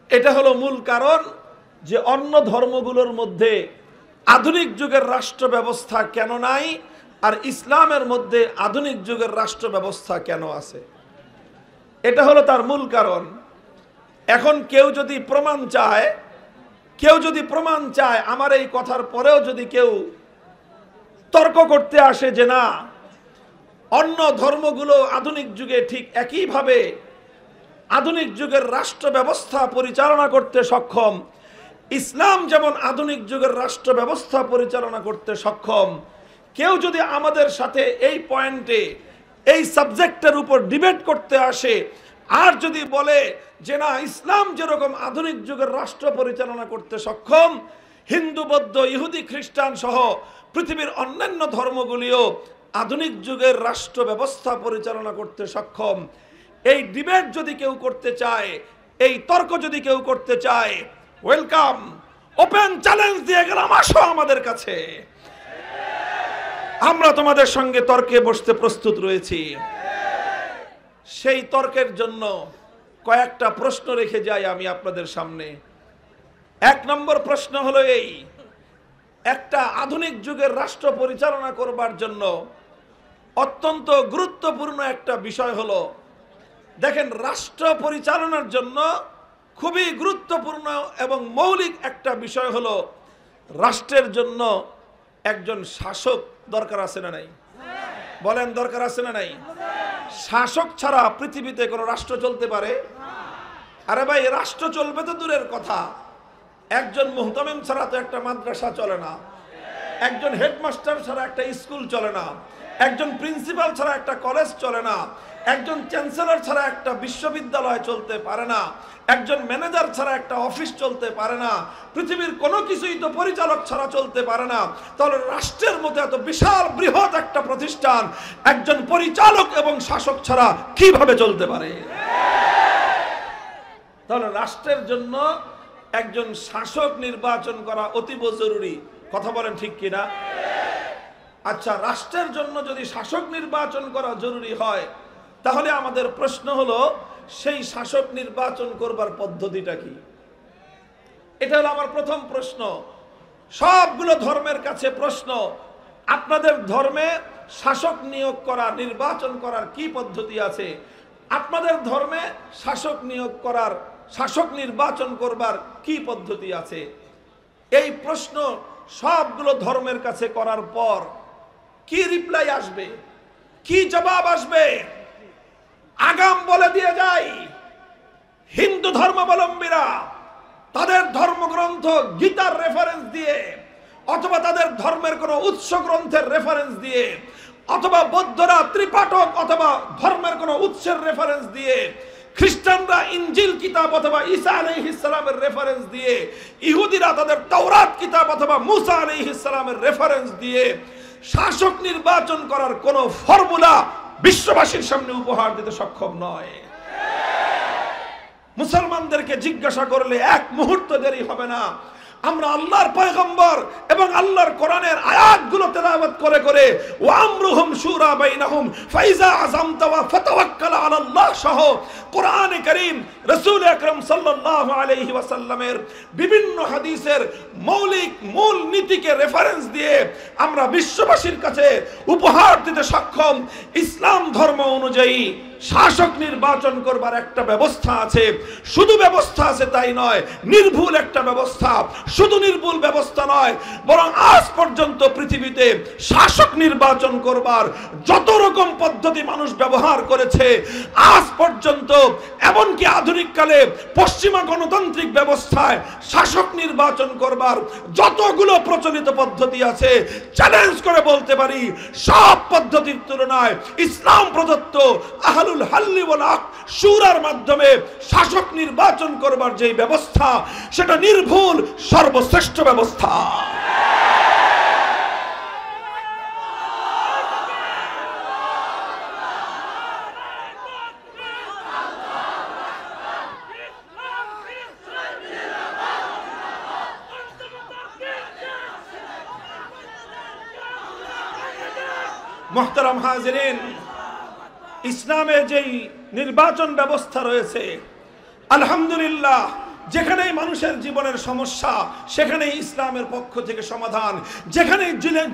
এটা হলো মূল কারণ যে অন্য ধর্মগুলোর মধ্যে আধুনিক যুগের রাষ্ট্র ব্যবস্থা কেন নাই, আর ইসলামের মধ্যে আধুনিক যুগের রাষ্ট্র ব্যবস্থা কেন আছে। এটা হলো তার মূল কারণ। এখন কেউ যদি প্রমাণ চায়, আমার এই কথার পরেও যদি কেউ তর্ক করতে আসে যে না, অন্য ধর্মগুলো আধুনিক যুগে ঠিক একইভাবে আধুনিক যুগের রাষ্ট্র ব্যবস্থা পরিচালনা করতে সক্ষম, ইসলাম যেমন আধুনিক যুগের রাষ্ট্র ব্যবস্থা পরিচালনা করতে সক্ষম, কেউ যদি আমাদের সাথে এই পয়েন্টে, এই সাবজেক্টের উপর ডিবেট করতে আসে, আর যদি বলে যে না, ইসলাম যেরকম আধুনিক যুগের রাষ্ট্র পরিচালনা করতে সক্ষম, হিন্দু, বৌদ্ধ, ইহুদি, খ্রিস্টান সহ পৃথিবীর অন্যান্য ধর্মগুলিও আধুনিক যুগের রাষ্ট্র ব্যবস্থা পরিচালনা করতে সক্ষম, এই ডিবেট যদি কেউ করতে চায়, এই তর্ক যদি কেউ করতে চায়, ওয়েলকাম, ওপেন চ্যালেঞ্জ দিয়ে গেলাম, আসো আমাদের কাছে, আমরা তোমাদের সঙ্গে তর্কে বসতে প্রস্তুত রয়েছি। সেই তর্কের জন্য কয়েকটা প্রশ্ন রেখে যাই আমি আপনাদের সামনে। এক নম্বর প্রশ্ন হলো এই, একটা আধুনিক যুগের রাষ্ট্র পরিচালনা করবার জন্য অত্যন্ত গুরুত্বপূর্ণ একটা বিষয় হলো, দেখেন, রাষ্ট্র পরিচালনার জন্য খুবই গুরুত্বপূর্ণ এবং মৌলিক একটা বিষয় হলো, রাষ্ট্রের জন্য একজন শাসক দরকার আছে না নাই? বলেন, দরকার আছে না নাই? শাসক ছাড়া পৃথিবীতে কোনো রাষ্ট্র চলতে পারে? আরে ভাই, রাষ্ট্র চলবে তো দূরের কথা, একজন মুহতামিম ছাড়া তো একটা মাদ্রাসা চলে না, একজন হেডমাস্টার ছাড়া একটা স্কুল চলে না, একজন প্রিন্সিপাল ছাড়া একটা কলেজ চলে না, একজন চ্যান্সেলর ছাড়া একটা বিশ্ববিদ্যালয় চলতে পারে না, একজন ম্যানেজার ছাড়া একটা অফিস চলতে পারে না, পৃথিবীর কোনো কিছুই তো পরিচালক ছাড়া চলতে পারে না। তাহলে রাষ্ট্রের মধ্যে এত বিশাল বৃহৎ একটা প্রতিষ্ঠান একজন পরিচালক এবং শাসক ছাড়া কিভাবে চলতে পারে? তাহলে রাষ্ট্রের জন্য একজন শাসক নির্বাচন করা অতীব জরুরি। কথা বলেন ঠিক কিনা? আচ্ছা, রাষ্ট্রের জন্য যদি শাসক নির্বাচন করা জরুরি হয়, তাহলে আমাদের প্রশ্ন হলো, সেই শাসক নির্বাচন করবার পদ্ধতিটা কি? এটা হলো আমার প্রথম প্রশ্ন। সবগুলো ধর্মের কাছে প্রশ্ন, আপনাদের ধর্মে শাসক নিয়োগ করা, নির্বাচন করার কি পদ্ধতি আছে? আপনাদের ধর্মে শাসক নিয়োগ করার, শাসক নির্বাচন করবার কি পদ্ধতি আছে? এই প্রশ্ন সবগুলো ধর্মের কাছে করার পর কি রিপ্লাই আসবে, কি জবাব আসবে? আগাম বলে দিয়ে যায়, হিন্দু ধর্মাবলম্বীরা তাদের ধর্মগ্রন্থ গীতার রেফারেন্স দিয়ে, অথবা তাদের ধর্মের কোন উৎস গ্রন্থের রেফারেন্স দিয়ে, অথবা বৌদ্ধরা ত্রিপাঠক অথবা ধর্মের কোন উৎসের রেফারেন্স দিয়ে, খ্রিস্টানরা ইনজিল কিতাব অথবা ঈসা আলাইহিস সালামের রেফারেন্স দিয়ে, ইহুদিরা তাদের তাওরাত কিতাব অথবা মুসা আলাইহিস সালামের রেফারেন্স দিয়ে শাসক নির্বাচন করার কোন ফর্মুলা বিশ্ববাসীর সামনে উপহার দিতে সক্ষম নয়। মুসলমানদেরকে জিজ্ঞাসা করলে এক মুহূর্ত দেরি হবে না। আমরা আল্লাহর পয়গম্বর এবং আল্লাহর কোরআনের আয়াতগুলো তেলাওয়াত করে করে ওয়া আমরুহুম শুরা বাইনাহুম ফাইজা আযামতা ওয়া ফাতাওয়াক্কাল আলাল্লাহ সহ কোরআনে কারীম, রাসূল আকরাম সাল্লাল্লাহু আলাইহি ওয়াসাল্লামের বিভিন্ন হাদিসের মৌলিক মূল নীতিকে রেফারেন্স দিয়ে আমরা বিশ্ববাসীর কাছে উপহার দিতে সক্ষম ইসলাম ধর্ম অনুযায়ী শাসক নির্বাচন করবার একটা ব্যবস্থা আছে। শুধু ব্যবস্থা আছে তাই নয়, নির্ভুল একটা ব্যবস্থা। শুধু নির্ভুল ব্যবস্থা নয়, বরং আজ পর্যন্ত পৃথিবীতে শাসক নির্বাচন করবার যত রকম পদ্ধতি মানুষ ব্যবহার করেছে আজ পর্যন্ত, এমনকি আধুনিক কালে পশ্চিমা গণতান্ত্রিক ব্যবস্থায় শাসক নির্বাচন করবার যতগুলো প্রচলিত পদ্ধতি আছে, চ্যালেঞ্জ করে বলতে পারি সব পদ্ধতির তুলনায় ইসলাম প্রদত্ত আহলুল হাল্লি ওয়াল আকদ শুরার মাধ্যমে শাসক নির্বাচন করবার যে ব্যবস্থা, সেটা নির্ভুল সর্বশ্রেষ্ঠ ব্যবস্থা। মুহতারাম হাজিরিন, ইসলামের যেই নির্বাচন ব্যবস্থা রয়েছে, আলহামদুলিল্লাহ, যেখানেই মানুষের জীবনের সমস্যা সেখানেই ইসলামের পক্ষ থেকে সমাধান, যেখানেই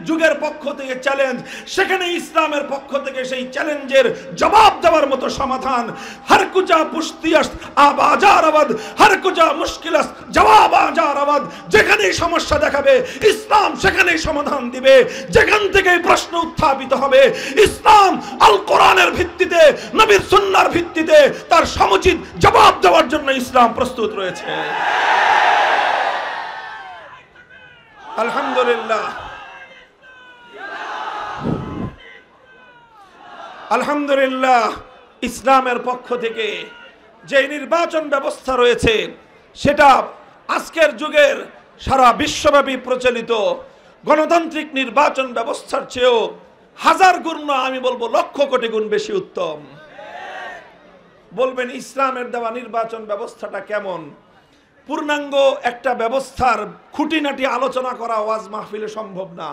যুগের পক্ষ থেকে চ্যালেঞ্জ সেখানেই ইসলামের পক্ষ থেকে সেই চ্যালেঞ্জের জবাব দেওয়ার মতো সমাধান। হর কুজা পুশতিয়াস আবাজার আবাদ, হর কুজা মুশকিলাস জবাব আজার আবাদ। যেখানেই সমস্যা দেখাবে ইসলাম সেখানেই সমাধান দিবে। যেখান থেকে প্রশ্ন উত্থাপিত হবে ইসলাম আল কোরআনের ভিত্তিতে, নবীর সুন্নাহর ভিত্তিতে তার সমুচিত জবাব দেওয়ার জন্য ইসলাম প্রস্তুত রয়েছে। আলহামদুলিল্লাহ, আলহামদুলিল্লাহ, ইসলামের পক্ষ থেকে যে নির্বাচন ব্যবস্থা রয়েছে সেটা আজকের যুগের সারা বিশ্বব্যাপী প্রচলিত গণতান্ত্রিক নির্বাচন ব্যবস্থার চেয়েও হাজার গুণ না, আমি বলবো লক্ষ কোটি গুণ বেশি উত্তম। বলবেন ইসলামের দেওয়া নির্বাচন ব্যবস্থাটা কেমন? পূর্ণাঙ্গ একটা ব্যবস্থার খুঁটিনাটি আলোচনা করা ওয়াজ মাহফিলে সম্ভব না।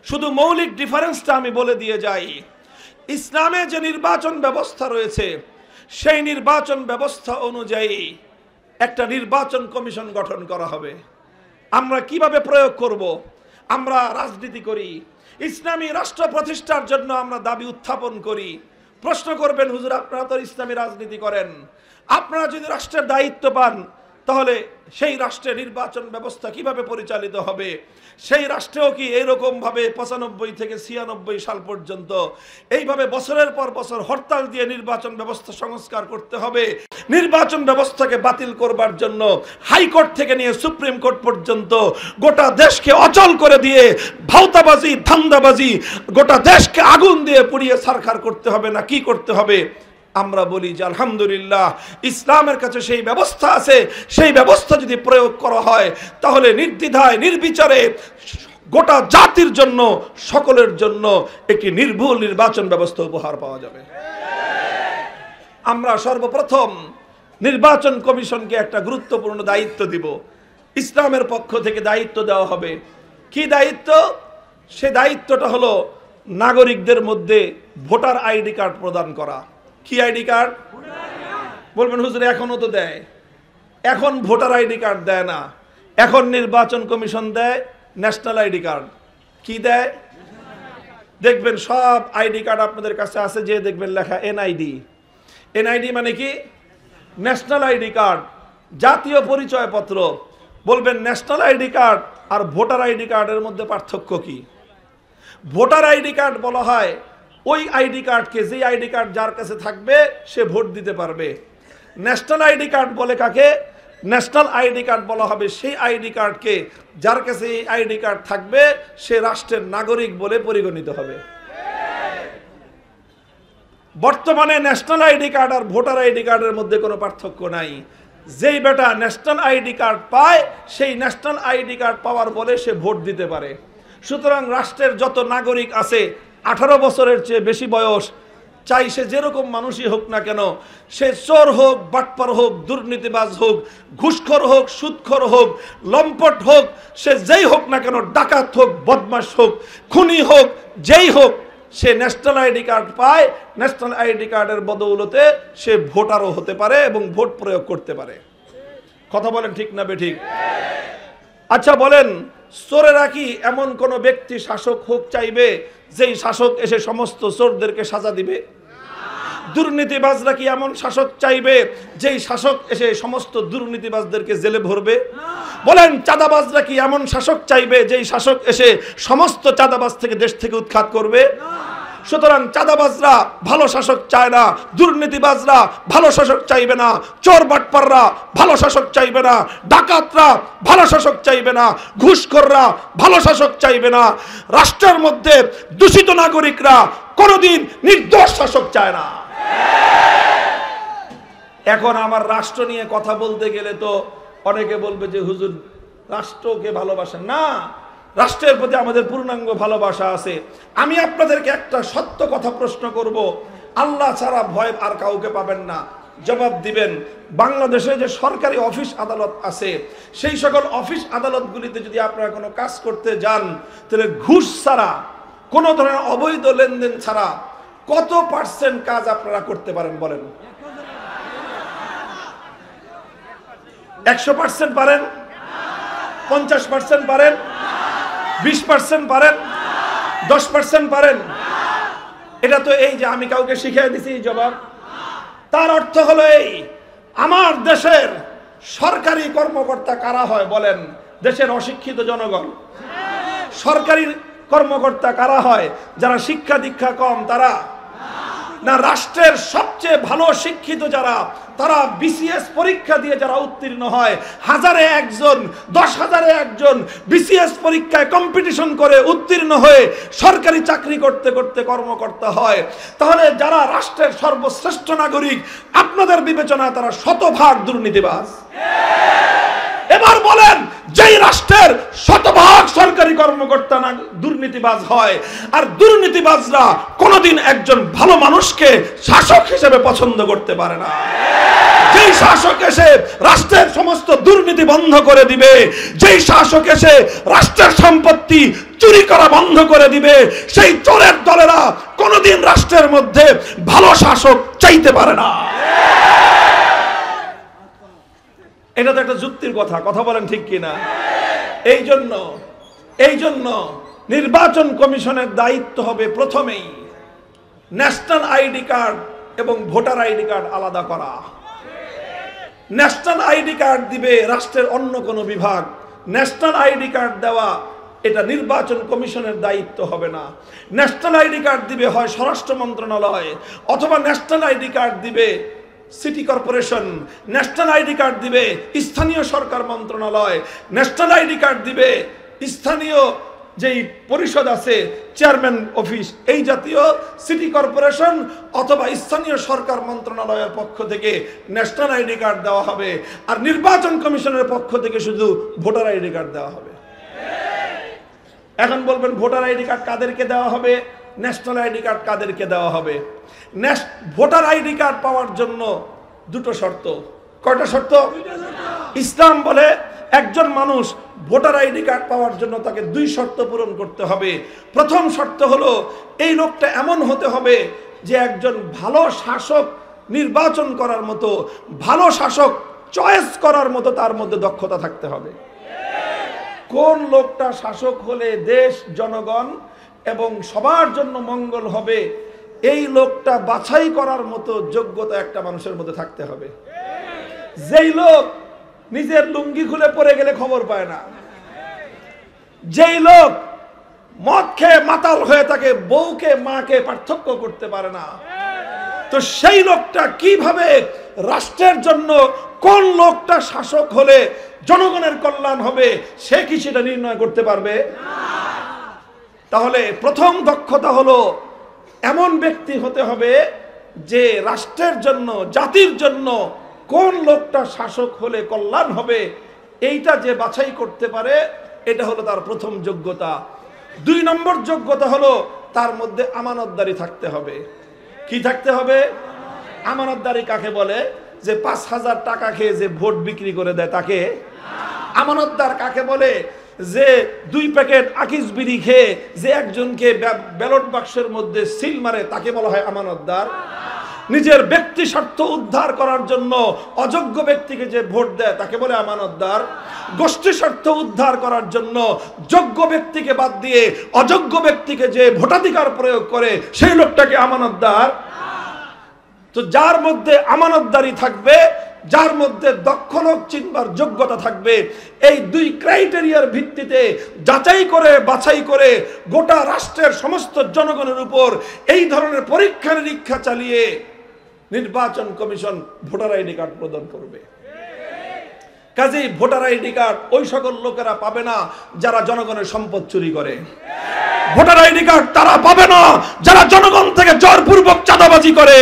শুধু মৌলিক ডিফারেন্সটা আমি বলে দিয়ে যাই। ইসলামে যে নির্বাচন ব্যবস্থা রয়েছে সেই নির্বাচন ব্যবস্থা অনুযায়ী একটা নির্বাচন কমিশন গঠন করা হবে। আমরা কিভাবে প্রয়োগ করব? আমরা রাজনীতি করি, ইসলামী রাষ্ট্র প্রতিষ্ঠার জন্য আমরা দাবি উত্থাপন করি। প্রশ্ন করবেন, হুজুর আপনারা তো ইসলামী রাজনীতি করেন, আপনারা যদি রাষ্ট্রের দায়িত্ব পান তাহলে সেই রাষ্ট্রের নির্বাচন ব্যবস্থা কিভাবে পরিচালিত হবে? সেই রাষ্ট্রেও কি এইরকম ভাবে 95 থেকে 96 সাল পর্যন্ত এইভাবে বছরের পর বছর হরতাল দিয়ে নির্বাচন ব্যবস্থা সংস্কার করতে হবে? নির্বাচন ব্যবস্থাকে বাতিল করবার জন্য হাইকোর্ট থেকে নিয়ে সুপ্রিম কোর্ট পর্যন্ত গোটা দেশকে অচল করে দিয়ে ভাওতাবাজি, ধান্দাবাজি, গোটা দেশকে আগুন দিয়ে পুড়িয়ে ছারখার করতে হবে না কি করতে হবে? আমরা বলি যে আলহামদুলিল্লাহ, ইসলামের কাছে সেই ব্যবস্থা আছে। সেই ব্যবস্থা যদি প্রয়োগ করা হয় তাহলে নির্দ্বিধায় নির্বিচারে গোটা জাতির জন্য, সকলের জন্য একটি নির্ভুল নির্বাচন ব্যবস্থা উপহার পাওয়া যাবে। আমরা সর্বপ্রথম নির্বাচন কমিশনকে একটা গুরুত্বপূর্ণ দায়িত্ব দিব। ইসলামের পক্ষ থেকে দায়িত্ব দেওয়া হবে। কি দায়িত্ব? সে দায়িত্বটা হলো নাগরিকদের মধ্যে ভোটার আইডি কার্ড প্রদান করা। কি আইডি কার্ড? বলবেন হুজুর এখনো তো দেয়। এখন ভোটার আইডি কার্ড দেয় না, এখন নির্বাচন কমিশন দেয় ন্যাশনাল আইডি কার্ড। কি দেয়? দেখবেন সব আইডি কার্ড আপনাদের কাছে আছে, যে দেখবেন লেখা এনআইডি। এনআইডি মানে কি? ন্যাশনাল আইডি কার্ড, জাতীয় পরিচয় পত্র। বলবেন ন্যাশনাল আইডি কার্ড আর ভোটার আইডি কার্ডের মধ্যে পার্থক্য কি? ভোটার আইডি কার্ড বলা হয় ওই আইডি কার্ডকে, যে আইডি কার্ড যার কাছে থাকবে সে ভোট দিতে পারবে। ন্যাশনাল আইডি কার্ড বলে কাকে? ন্যাশনাল আইডি কার্ড বলা হবে সেই আইডি কার্ডকে যার কাছে এই আইডি কার্ড থাকবে সে রাষ্ট্রের নাগরিক বলে পরিগণিত হবে। বর্তমানে ন্যাশনাল আইডি কার্ড আর ভোটার আইডি কার্ডের মধ্যে কোনো পার্থক্য নাই। যেই বেটা ন্যাশনাল আইডি কার্ড পায় সেই ন্যাশনাল আইডি কার্ড পাওয়ার বলে সে ভোট দিতে পারে। সুতরাং রাষ্ট্রের যত নাগরিক আছে 18 বছরের চেয়ে বেশি বয়স, চাই সে যেরকম মানুষই হোক না কেন, সে চোর হোক, বাটপার হোক, দুর্নীতিবাজ হোক, ঘুষখোর হোক, সুদখোর হোক, লম্পট হোক, সে যেই হোক না কেন, ডাকাত হোক, বদমাশ হোক, খুনি হোক, যেই হোক, সে ন্যাশনাল আইডি কার্ড পায়। ন্যাশনাল আইডি কার্ডের বদৌলতে সে ভোটারও হতে পারে এবং ভোট প্রয়োগ করতে পারে। কথা বলেন ঠিক না বেঠিক? আচ্ছা বলেন, চোরেরা কি এমন কোন ব্যক্তি শাসক হোক চাইবে যেই শাসক এসে সমস্ত চোরদেরকে সাজা দিবে? দুর্নীতিবাজরা কি এমন শাসক চাইবে যেই শাসক এসে সমস্ত দুর্নীতিবাজদেরকে জেলে ভরবে? বলেন, চাঁদাবাজরা কি এমন শাসক চাইবে যেই শাসক এসে সমস্ত চাঁদাবাজ থেকে দেশ থেকে উৎখাত করবে? সুতরাং চাঁদাবাজরা ভালো শাসক চায় না, দুর্নীতিবাজরা ভালো শাসক চাইবে না, চোর বাটপাররা ভালো শাসক চাইবে না, ডাকাতরা ভালো শাসক চাইবে না, ঘুষখোররা ভালো শাসক চাইবে না, রাষ্ট্রের মধ্যে দূষিত নাগরিকরা কোনোদিন নির্দোষ শাসক চায় না। এখন আমার রাষ্ট্র নিয়ে কথা বলতে গেলে তো অনেকে বলবে যে হুজুর রাষ্ট্রকে ভালোবাসেন না, রাষ্ট্রের প্রতি আমাদের পূর্ণাঙ্গ ভালোবাসা আছে। আমি আপনাদেরকে একটা সত্য কথা প্রশ্ন করব, আল্লাহ ছাড়া ভয় আর কাউকে পাবেন না, জবাব দিবেন। বাংলাদেশে যে সরকারি অফিস আদালত আছে, সেই সকল অফিস আদালতগুলিতে যদি আপনারা কোনো কাজ করতে যান, তাহলে ঘুষ ছাড়া, কোনো ধরনের অবৈধ লেনদেন ছাড়া কত পার্সেন্ট কাজ আপনারা করতে পারেন বলেন? 100% পারেন? 50% পারেন? 20% পারেন? 10% পারেন? এটা তো এই যে আমি কাউকে শিখিয়ে দিছি জবাব। তার অর্থ হলো এই, আমার দেশের সরকারি কর্মকর্তা কারা হয় বলেন? দেশের অশিক্ষিত জনগণ। সরকারি কর্মকর্তা কারা হয়? যারা শিক্ষা দীক্ষা কম তারা না, রাষ্ট্রের সবচেয়ে ভালো শিক্ষিত যারা, তারা বিসিএস পরীক্ষা দিয়ে যারা উত্তীর্ণ হয়, 1000-এ একজন, 10,000-এ একজন বিসিএস পরীক্ষায় কম্পিটিশন করে উত্তীর্ণ হয়ে সরকারি চাকরি করতে করতে কর্মকর্তা হয়। তাহলে যারা রাষ্ট্রের সর্বশ্রেষ্ঠ নাগরিক, আপনাদের বিবেচনায় তারা শতভাগ দুর্নীতিবাজ। এবার বলেন, যেই রাষ্ট্রের শতভাগ সরকারি কর্মকর্তা না দুর্নীতিবাজ হয়, আর দুর্নীতিবাজরা কোনোদিন একজন ভালো মানুষকে শাসক হিসেবে পছন্দ করতে পারে না। যেই শাসক এসে রাষ্ট্রের সমস্ত দুর্নীতি বন্ধ করে দিবে, যেই শাসক এসে রাষ্ট্রের সম্পত্তি চুরি করা বন্ধ করে দিবে, সেই চোরের দলেরা কোনোদিন রাষ্ট্রের মধ্যে ভালো শাসক চাইতে পারে না। এটা তো একটা যুক্তির কথা, কথা বলেন ঠিক কিনা? এই জন্য নির্বাচন কমিশনের দায়িত্ব হবে প্রথমেই ন্যাশনাল আইডি কার্ড এবং ভোটার আইডি কার্ড আলাদা করা। ন্যাশনাল আইডি কার্ড দিবে রাষ্ট্রের অন্য কোনো বিভাগ, ন্যাশনাল আইডি কার্ড দেওয়া এটা নির্বাচন কমিশনের দায়িত্ব হবে না। ন্যাশনাল আইডি কার্ড দিবে হয় স্বরাষ্ট্র মন্ত্রণালয়, অথবা ন্যাশনাল আইডি কার্ড দিবে city corporation, national ID card দিবে স্থানীয় সরকার মন্ত্রণালয়, ন্যাশনাল আইডি কার্ড দিবে স্থানীয় যেই পরিষদ আছে, চেয়ারম্যান অফিস, এই জাতীয় সিটি কর্পোরেশন অথবা স্থানীয় সরকার মন্ত্রণালয়ের পক্ষ থেকে ন্যাশনাল আইডি কার্ড দেওয়া হবে। আর নির্বাচন কমিশনের পক্ষ থেকে শুধু ভোটার আইডি কার্ড দেওয়া হবে। এখন বলবেন ভোটার আইডি কার্ড কাদেরকে দেওয়া হবে, ন্যাশনাল আইডি কার্ড কাদেরকে দেওয়া হবে? ভোটার আইডি কার্ড পাওয়ার জন্য দুটো শর্ত। কয়টা শর্ত? ইসলাম বলে একজন মানুষ ভোটার আইডি কার্ড পাওয়ার জন্য তাকে 2 শর্ত পূরণ করতে হবে। প্রথম শর্ত হলো এই লোকটা এমন হতে হবে যে একজন ভালো শাসক নির্বাচন করার মতো, ভালো শাসক চয়েস করার মতো তার মধ্যে দক্ষতা থাকতে হবে। কোন লোকটা শাসক হলে দেশ, জনগণ এবং সবার জন্য মঙ্গল হবে, এই লোকটা বাছাই করার মতো যোগ্যতা একটা মানুষের মধ্যে থাকতে হবে। যেই লোক নিজের লুঙ্গি খুলে পড়ে গেলে খবর পায় না, যেই লোক মদ খেয়ে মাতাল হয়ে থাকে, বউকে মাকে পার্থক্য করতে পারে না, তো সেই লোকটা কিভাবে রাষ্ট্রের জন্য, কোন লোকটা শাসক হলে জনগণের কল্যাণ হবে, সে কি সেটা নির্ণয় করতে পারবে? তাহলে প্রথম দক্ষতা হলো এমন ব্যক্তি হতে হবে যে রাষ্ট্রের জন্য, জাতির জন্য কোন লোকটা শাসক হলে কল্যাণ হবে, এইটা যে বাছাই করতে পারে, এটা হলো তার প্রথম যোগ্যতা। 2 নম্বর যোগ্যতা হলো তার মধ্যে আমানতদারি থাকতে হবে। কি থাকতে হবে? আমানতদারি কাকে বলে? যে 5,000 টাকা খেয়ে যে ভোট বিক্রি করে দেয় তাকে আমানতদার। কাকে বলে? যে 2 প্যাকেট আকিস বিড়ি খেয়ে যে একজনকে ব্যালট বাক্সের মধ্যে সিল মারে তাকে বলা হয় আমানতদার। নিজের ব্যক্তি স্বার্থ উদ্ধার করার জন্য অযোগ্য ব্যক্তিকে যে ভোট দেয় তাকে বলে আমানতদার। গোষ্ঠী স্বার্থ উদ্ধার করার জন্য যোগ্য ব্যক্তিকে বাদ দিয়ে অযোগ্য ব্যক্তিকে যে ভোটাধিকার প্রয়োগ করে সেই লোকটাকে আমানতদার। তো যার মধ্যে আমানতদারি থাকবে, যার মধ্যে দক্ষ লোক চিনবার যোগ্যতা থাকবে, এই দুই ক্রাইটেরিয়ার ভিত্তিতে যাচাই করে বাছাই করে গোটা রাষ্ট্রের সমস্ত জনগণের উপর এই ধরনের পরীক্ষা নিরীক্ষা চালিয়ে নির্বাচন কমিশন ভোটার আইডি কার্ড প্রদান করবে। কাজেই ভোটার আইডি কার্ড ওই সকল লোকেরা পাবে না যারা জনগণের সম্পদ চুরি করে। ভোটার আইডি কার্ড তারা পাবে না যারা জনগণ থেকে জোরপূর্বক চাঁদাবাজি করে।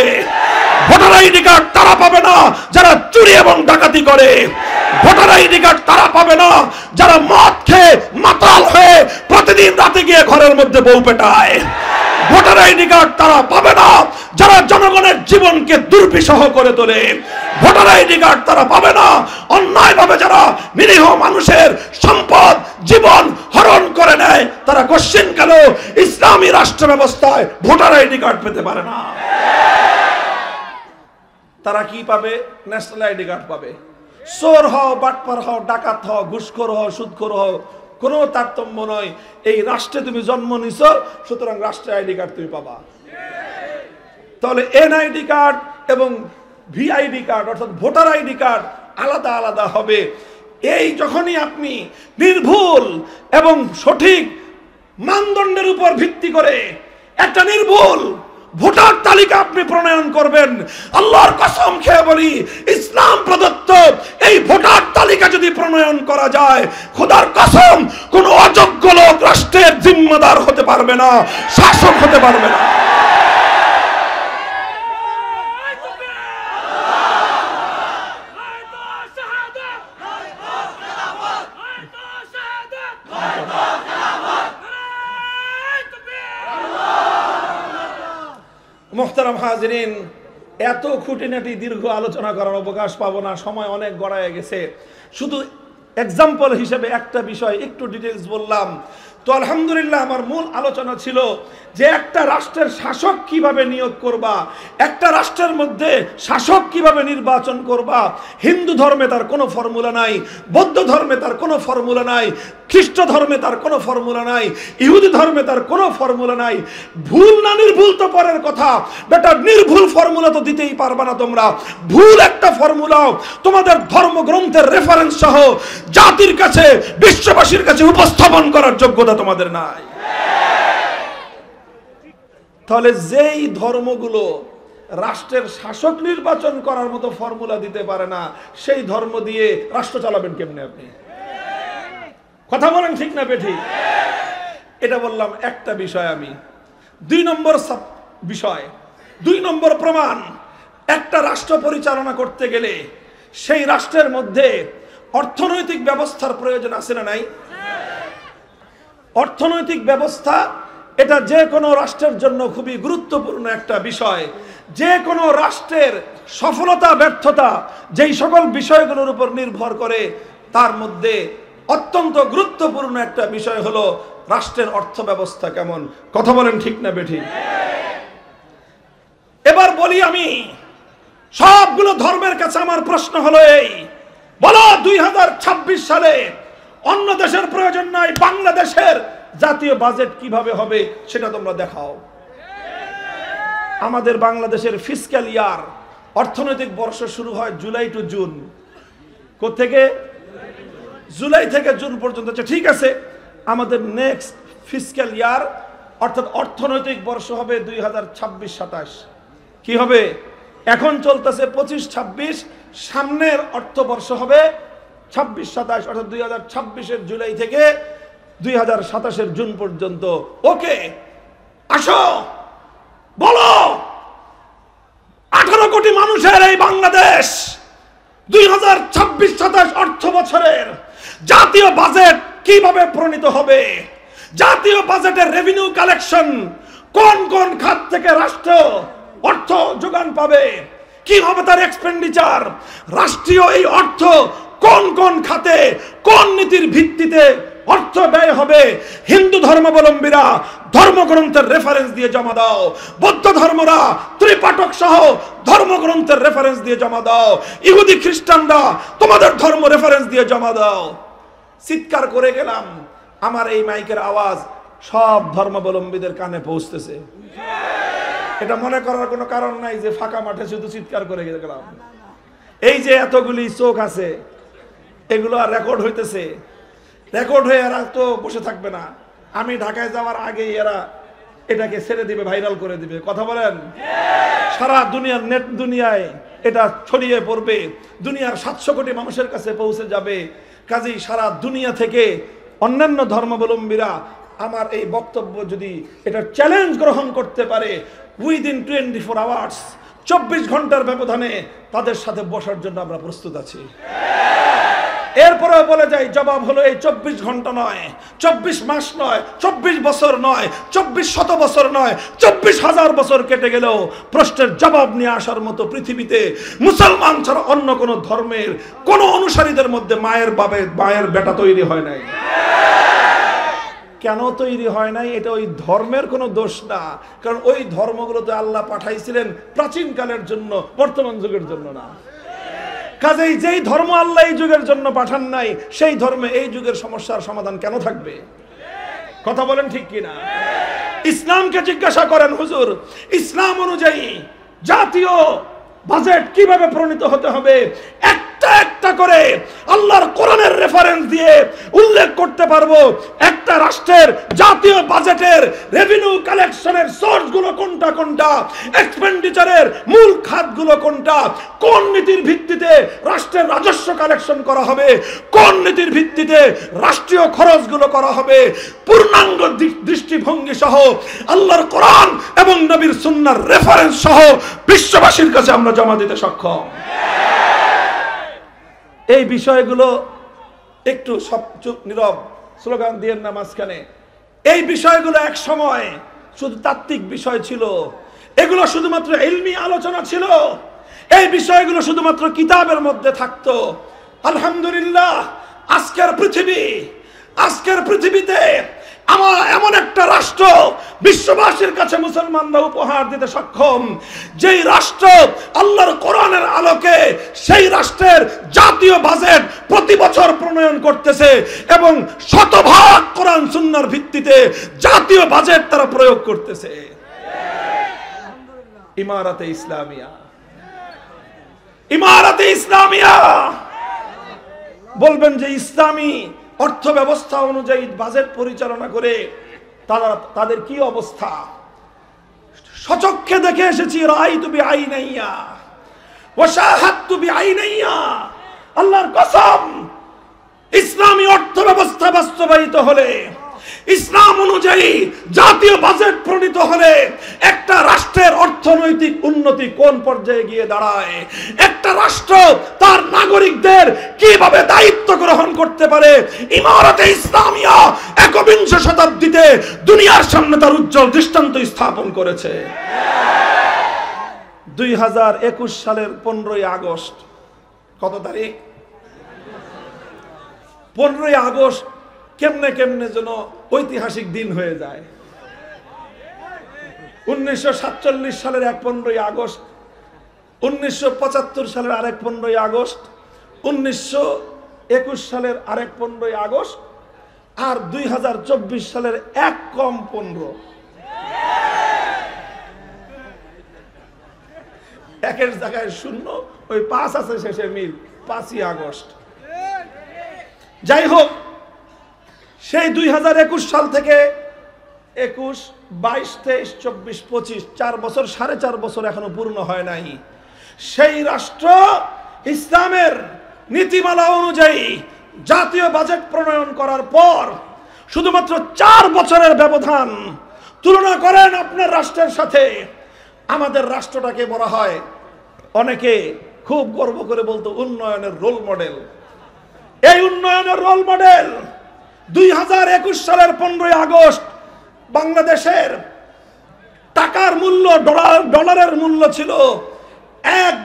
ভোটার আইডি কার্ড তারা পাবে না যারা চুরি এবং ডাকাতি করে। ভোটার আইডি কার্ড তারা পাবে না যারা মদ খেয়ে মাতাল হয়ে প্রতিদিন রাতে গিয়ে ঘরের মধ্যে বউ পেটায়। ভোটার আইডি কার্ড তারা পাবে না যারা জনগণের জীবনকে দুর্বিষহ করে তোলে। ভোটার আইডি কার্ড তারা পাবে না অন্যায়ভাবে যারা নিরীহ মানুষের সম্পদ জীবন হরণ করে নেয়। তারা কোশ্চিনকালেও ইসলামী রাষ্ট্র ব্যবস্থায় ভোটার আইডি কার্ড পেতে পারে না। তারা কি পাবে? ন্যাশনাল আইডি কার্ড পাবে। চোর হও, বাটপার হও, ডাকাত হও, ঘুষখোর হও, সুদখোর হও, কোনো তারতম্য নয়। এই রাষ্ট্রে তুমি জন্ম নিছ, সুতরাং রাষ্ট্রের আইডি কার্ড তুমি পাবা। তাহলে এনআইডি কার্ড এবং ভিআইডি কার্ড অর্থাৎ ভোটার আইডি কার্ড আলাদা আলাদা হবে। এই যখনই আপনি নির্ভুল এবং সঠিক মানদণ্ডের উপর ভিত্তি করে একটা নির্ভুল ভোটার তালিকা আপনি প্রণয়ন করবেন, আল্লাহর কসম খেয়ে বলি ইসলাম প্রদত্ত এই ভোটার তালিকা যদি প্রণয়ন করা যায়, খোদার কসম কোন অযোগ্য লোক রাষ্ট্রের জিম্মাদার হতে পারবে না, শাসক হতে পারবে না। মোহতারাম হাজিরিন, এত খুঁটিনাটি দীর্ঘ আলোচনা করার অবকাশ পাবো না, সময় অনেক গড়ায় গেছে। শুধু এক্সাম্পল হিসেবে একটা বিষয় একটু ডিটেলস বললাম। তো আলহামদুলিল্লাহ আমার মূল আলোচনা ছিল যে একটা রাষ্ট্রের শাসক কিভাবে নিয়োগ করবা, একটা রাষ্ট্রের মধ্যে শাসক কিভাবে নির্বাচন করবা। হিন্দু ধর্মে তার কোনো ফর্মুলা নাই, বৌদ্ধ ধর্মে তার কোনো ফর্মুলা নাই, খ্রিস্ট ধর্মে তার কোনো ফর্মুলা নাই, ইহুদি ধর্মে তার কোনো ফর্মুলা নাই। ভুল না নির্ভুল তো পরের কথা, বেটা নির্ভুল ফর্মুলা তো দিতেই পারবা না তোমরা। ভুল একটা ফর্মুলাও তোমাদের ধর্মগ্রন্থের রেফারেন্স সহ জাতির কাছে বিশ্ববাসীর কাছে উপস্থাপন করার যোগ্যতা তোমাদের নাই। তাহলে যেই ধর্মগুলো রাষ্ট্রের শাসক নির্বাচন করার মতো ফর্মুলা দিতে পারে না, সেই ধর্ম দিয়ে রাষ্ট্র চালাবেন কেমনে আপনি? কথা বলেন ঠিক না বেঠি? এটা বললাম একটা বিষয়। আমি 2 নম্বর বিষয়, 2 নম্বর প্রমাণ, একটা রাষ্ট্র পরিচালনা করতে গেলে সেই রাষ্ট্রের মধ্যে অর্থনৈতিক ব্যবস্থার প্রয়োজন আছে না নাই? অর্থনৈতিক ব্যবস্থা এটা যে কোনো রাষ্ট্রের জন্য খুবই গুরুত্বপূর্ণ একটা বিষয়। যে কোনো রাষ্ট্রের সফলতা ব্যর্থতা যেই সকল বিষয়গুলোর উপর নির্ভর করে, তার মধ্যে অত্যন্ত গুরুত্বপূর্ণ একটা বিষয় হলো রাষ্ট্রের অর্থ ব্যবস্থা কেমন। কথা বলেন ঠিক না বেঠিক? এবার বলি আমি, সবগুলো ধর্মের কাছে আমার প্রশ্ন হলো এই, বলো 2026 সালে অন্য দেশের প্রয়োজন নাই, বাংলাদেশের জাতীয় বাজেট কিভাবে হবে সেটা তোমরা দেখাও। আমাদের বাংলাদেশের ফিসক্যাল ইয়ার অর্থনৈতিক বর্ষ শুরু হয় জুলাই টু জুন। কোত্থেকে? জুলাই থেকে জুন পর্যন্ত। ঠিক আছে, আমাদের নেক্সট ফিসক্যাল ইয়ার অর্থাৎ অর্থনৈতিক বর্ষ হবে 2026-27। কি হবে? এখন চলতেছে 25-26, সামনের অর্থবর্ষ হবে 26-27, অর্থাৎ 2026-এর জুলাই থেকে 2027-এর জুন পর্যন্ত। ওকে, আসো বলো 18 কোটি মানুষের এই বাংলাদেশ 2026-27 অর্থ বছরের জাতীয় বাজেট কিভাবে প্রণীত হবে? জাতীয় বাজেটের রেভিনিউ কালেকশন কোন কোন খাত থেকে রাষ্ট্র অর্থ যোগান পাবে, কি হবে তার এক্সপেন্ডিচার, রাষ্ট্রীয় এই অর্থ কোন কোন খাতে কোন নীতির ভিত্তিতে অর্থ ব্যয় হবে। হিন্দু ধর্মাবলম্বীরা ধর্মগ্রন্থের রেফারেন্স দিয়ে জমা দাও, বৌদ্ধ ধর্মরা ত্রিপাঠক সহ ধর্মগ্রন্থের রেফারেন্স দিয়ে জমা দাও, ইহুদি খ্রিস্টানরা তোমাদের ধর্ম রেফারেন্স দিয়ে জমা দাও। চিৎকার করে গেলাম, আমার এই মাইকের আওয়াজ সব ধর্মাবলম্বীদের কানে পৌঁছতেছে। এটা মনে করার কোনো কারণ নাই যে ফাঁকা মাঠে শুধু চিৎকার করে গেলাম। এই যে এতগুলি চোখ আছে, এগুলো আর রেকর্ড হইতেছে, রেকর্ড হয়ে এরা তো বসে থাকবে না। আমি ঢাকায় যাওয়ার আগেই এরা এটাকে ছেড়ে দিবে, ভাইরাল করে দিবে। কথা বলেন, সারা দুনিয়ার নেট দুনিয়ায় এটা ছড়িয়ে পড়বে, দুনিয়ার 700 কোটি মানুষের কাছে পৌঁছে যাবে। কাজেই সারা দুনিয়া থেকে অন্যান্য ধর্মাবলম্বীরা আমার এই বক্তব্য যদি এটা চ্যালেঞ্জ গ্রহণ করতে পারে, উইদিন 24 আওয়ার্স, 24 ঘন্টার ব্যবধানে তাদের সাথে বসার জন্য আমরা প্রস্তুত আছি। এরপরেও বলে যাই, জবাব হলো এই 24 ঘন্টা নয়, 24 মাস নয়, 24 বছর নয়, 24 শত বছর নয়, 24,000 বছর কেটে গেলেও প্রশ্নের জবাব নিয়ে আসার মতো পৃথিবীতে মুসলমান ছাড়া অন্য কোনো ধর্মের কোনো অনুসারীদের মধ্যে মায়ের বেটা তৈরি হয় নাই। কেন তৈরি হয় নাই? এটা ওই ধর্মের কোনো দোষ না, কারণ ওই ধর্মগুলোতে আল্লাহ পাঠাইছিলেন প্রাচীন কালের জন্য, বর্তমান যুগের জন্য না। কাজেই যেই ধর্ম আল্লাহ এই যুগের জন্য পাঠান নাই, সেই ধর্মে এই যুগের সমস্যার সমাধান কেন থাকবে? কথা বলেন ঠিক কিনা? ইসলামকে জিজ্ঞাসা করেন, হুজুর ইসলাম অনুযায়ী জাতীয় বাজেট কিভাবে প্রণীত হতে হবে, একটা একটা করে আল্লাহর কোরআনের রেফারেন্স দিয়ে উল্লেখ করতে পারবো একটা রাষ্ট্রের জাতীয় বাজেটের রেভিনিউ কালেকশনের সোর্স গুলো কোনটা কোনটা, এক্সপেন্ডিচারের মূল খাতগুলো কোনটা, কোন নীতির ভিত্তিতে রাষ্ট্রের রাজস্ব কালেকশন করা হবে, কোন নীতির ভিত্তিতে রাষ্ট্রীয় খরচগুলো করা হবে, পূর্ণাঙ্গ দৃষ্টিভঙ্গি সহ আল্লাহর কোরআন এবং নবীর সুন্নাহর রেফারেন্স সহ বিশ্ববাসীর কাছে আমরা জমা দিতে সক্ষম। এই বিষয়গুলো একটু সব চুপ নীরব, স্লোগান দিয়েন না মাঝখানে। এই বিষয়গুলো এক সময় শুধু তাত্ত্বিক বিষয় ছিল, এগুলো শুধুমাত্র ইলমি আলোচনা ছিল, এই বিষয়গুলো শুধুমাত্র কিতাবের মধ্যে থাকতো। আলহামদুলিল্লাহ, আজকের পৃথিবীতে আমার এমন একটা রাষ্ট্র বিশ্ববাসীর কাছে মুসলমানরা উপহার দিতে সক্ষম, যেই রাষ্ট্র আল্লাহর কোরআনের আলোকে সেই রাষ্ট্রের জাতীয় বাজেট প্রতি বছর প্রণয়ন করতেছে এবং শতভাগ কোরআন সুন্নাহর ভিত্তিতে জাতীয় বাজেট তারা প্রয়োগ করতেছে। ইমারতে ইসলামিয়া বলবেন যে ইসলামী অর্থ ব্যবস্থা অনুযায়ী বাজেট পরিচালনা করে তাদের কি অবস্থা? সচক্ষে দেখে এসেছি, রাআইতু বিআইনাইয়া ওয়া শাহাদতু বিআইনাইয়া। আল্লাহর কসম, ইসলামী অর্থ ব্যবস্থা বাস্তবায়িত হলে, ইসলাম অনুযায়ী জাতীয় বাজেট প্রণীত হলে একটা রাষ্ট্রের অর্থনৈতিক উন্নতি কোন পর্যায়ে গিয়ে দাঁড়ায়, একটা রাষ্ট্র তার নাগরিকদের কিভাবে দায়িত্ব গ্রহণ করতে পারে, ইমারতে ইসলামিয়া একবিংশ শতাব্দীতে দুনিয়ার সামনে তার উজ্জ্বল দৃষ্টান্ত স্থাপন করেছে। 2021 সালের 15ই আগস্ট, কত তারিখ? 15ই আগস্ট কেমনে যেন ঐতিহাসিক দিন হয়ে যায়। 1947 সালের 15ই আগস্ট, 1975 সালের আরেক 15ই আগস্ট, 1921 সালের আরেক 15ই আগস্ট, আর 2024 সালের এক কম 15। একের জায়গায় শূন্য, ওই 5 আছে শেষে মিল, 5ই আগস্ট। যাই হোক, সেই 2021 সাল থেকে 21, 22, 23, 24, 25, 4 বছর, 4.5 বছর এখনো পূর্ণ হয় নাই। সেই রাষ্ট্র ইসলামের নীতিমালা অনুযায়ী জাতীয় বাজেট প্রণয়ন করার পর শুধুমাত্র 4 বছরের ব্যবধান। তুলনা করেন আপনার রাষ্ট্রের সাথে। আমাদের রাষ্ট্রটাকে বলা হয়, অনেকে খুব গর্ব করে বলতো, উন্নয়নের রোল মডেল। এই উন্নয়নের রোল মডেল 2021 সালের 15ই আগস্ট বাংলাদেশের টাকার মূল্য, ডলারের মূল্য ছিল $1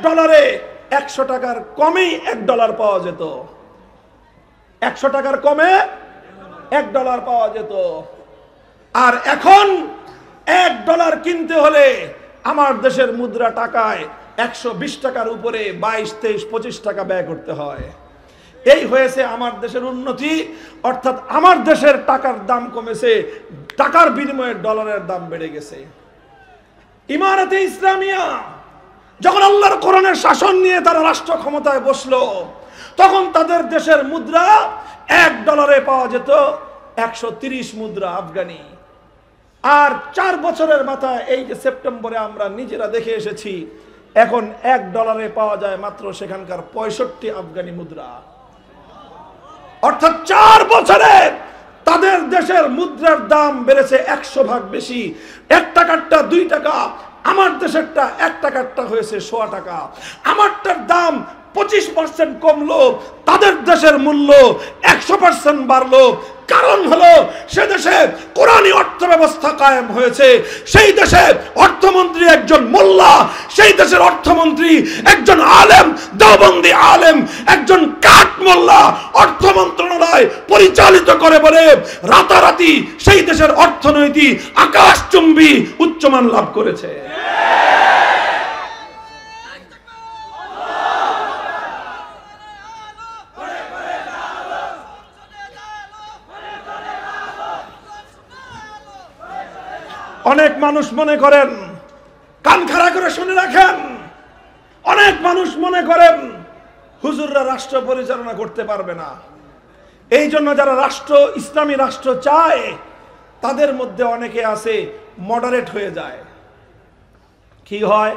100 টাকার কমেই $1 পাওয়া যেত। 100 টাকার কমে $1 পাওয়া যেত। আর এখন $1 কিনতে হলে আমার দেশের মুদ্রা টাকায় 120 টাকার উপরে 22, 23, 25 টাকা ব্যয় করতে হয়। এই হয়েছে আমার দেশের উন্নতি, অর্থাৎ আমার দেশের টাকার দাম কমেছে, টাকার বিনিময়ে ডলারের দাম বেড়ে গেছে। ইমারতে ইসলামিয়া যখন আল্লাহর কোরআনের শাসন নিয়ে তারা রাষ্ট্র ক্ষমতায় বসলো, তখন তাদের দেশের মুদ্রা $1 পাওয়া যেত 130 মুদ্রা আফগানি। আর 4 বছরের মাথায় এই যে সেপ্টেম্বরে আমরা নিজেরা দেখে এসেছি, এখন $1 পাওয়া যায় মাত্র সেখানকার 65 আফগানি মুদ্রা। অর্থাৎ 4 বছরে তাদের দেশের মুদ্রার দাম বেড়েছে 100 ভাগ বেশি। 1 টাকারটা 2 টাকা, আমার দেশেরটা 1 টাকারটা হয়েছে 100 টাকা। আমারটার দাম 25% কমলো, তাদের দেশের মূল্য 100% বাড়লো। কারণ হলো সে দেশে কোরআনী অর্থ ব্যবস্থা কায়েম হয়েছে, সেই দেশে অর্থমন্ত্রী একজন মোল্লা, সেই দেশের অর্থমন্ত্রী একজন আলেম, দেওবন্দি আলেম, একজন কাঠ মোল্লা অর্থ মন্ত্রণালয় পরিচালিত করে বলে রাতারাতি সেই দেশের অর্থনীতি আকাশচুম্বী উচ্চমান লাভ করেছে। অনেক মানুষ মনে করেন, কান খাড়া করে শুনে রাখেন, অনেক মানুষ মনে করেন হুজুররা রাষ্ট্র পরিচালনা করতে পারবে না। এই জন্য যারা রাষ্ট্র, ইসলামী রাষ্ট্র চায়, তাদের মধ্যে অনেকে আছে মডারেট হয়ে যায়। কি হয়?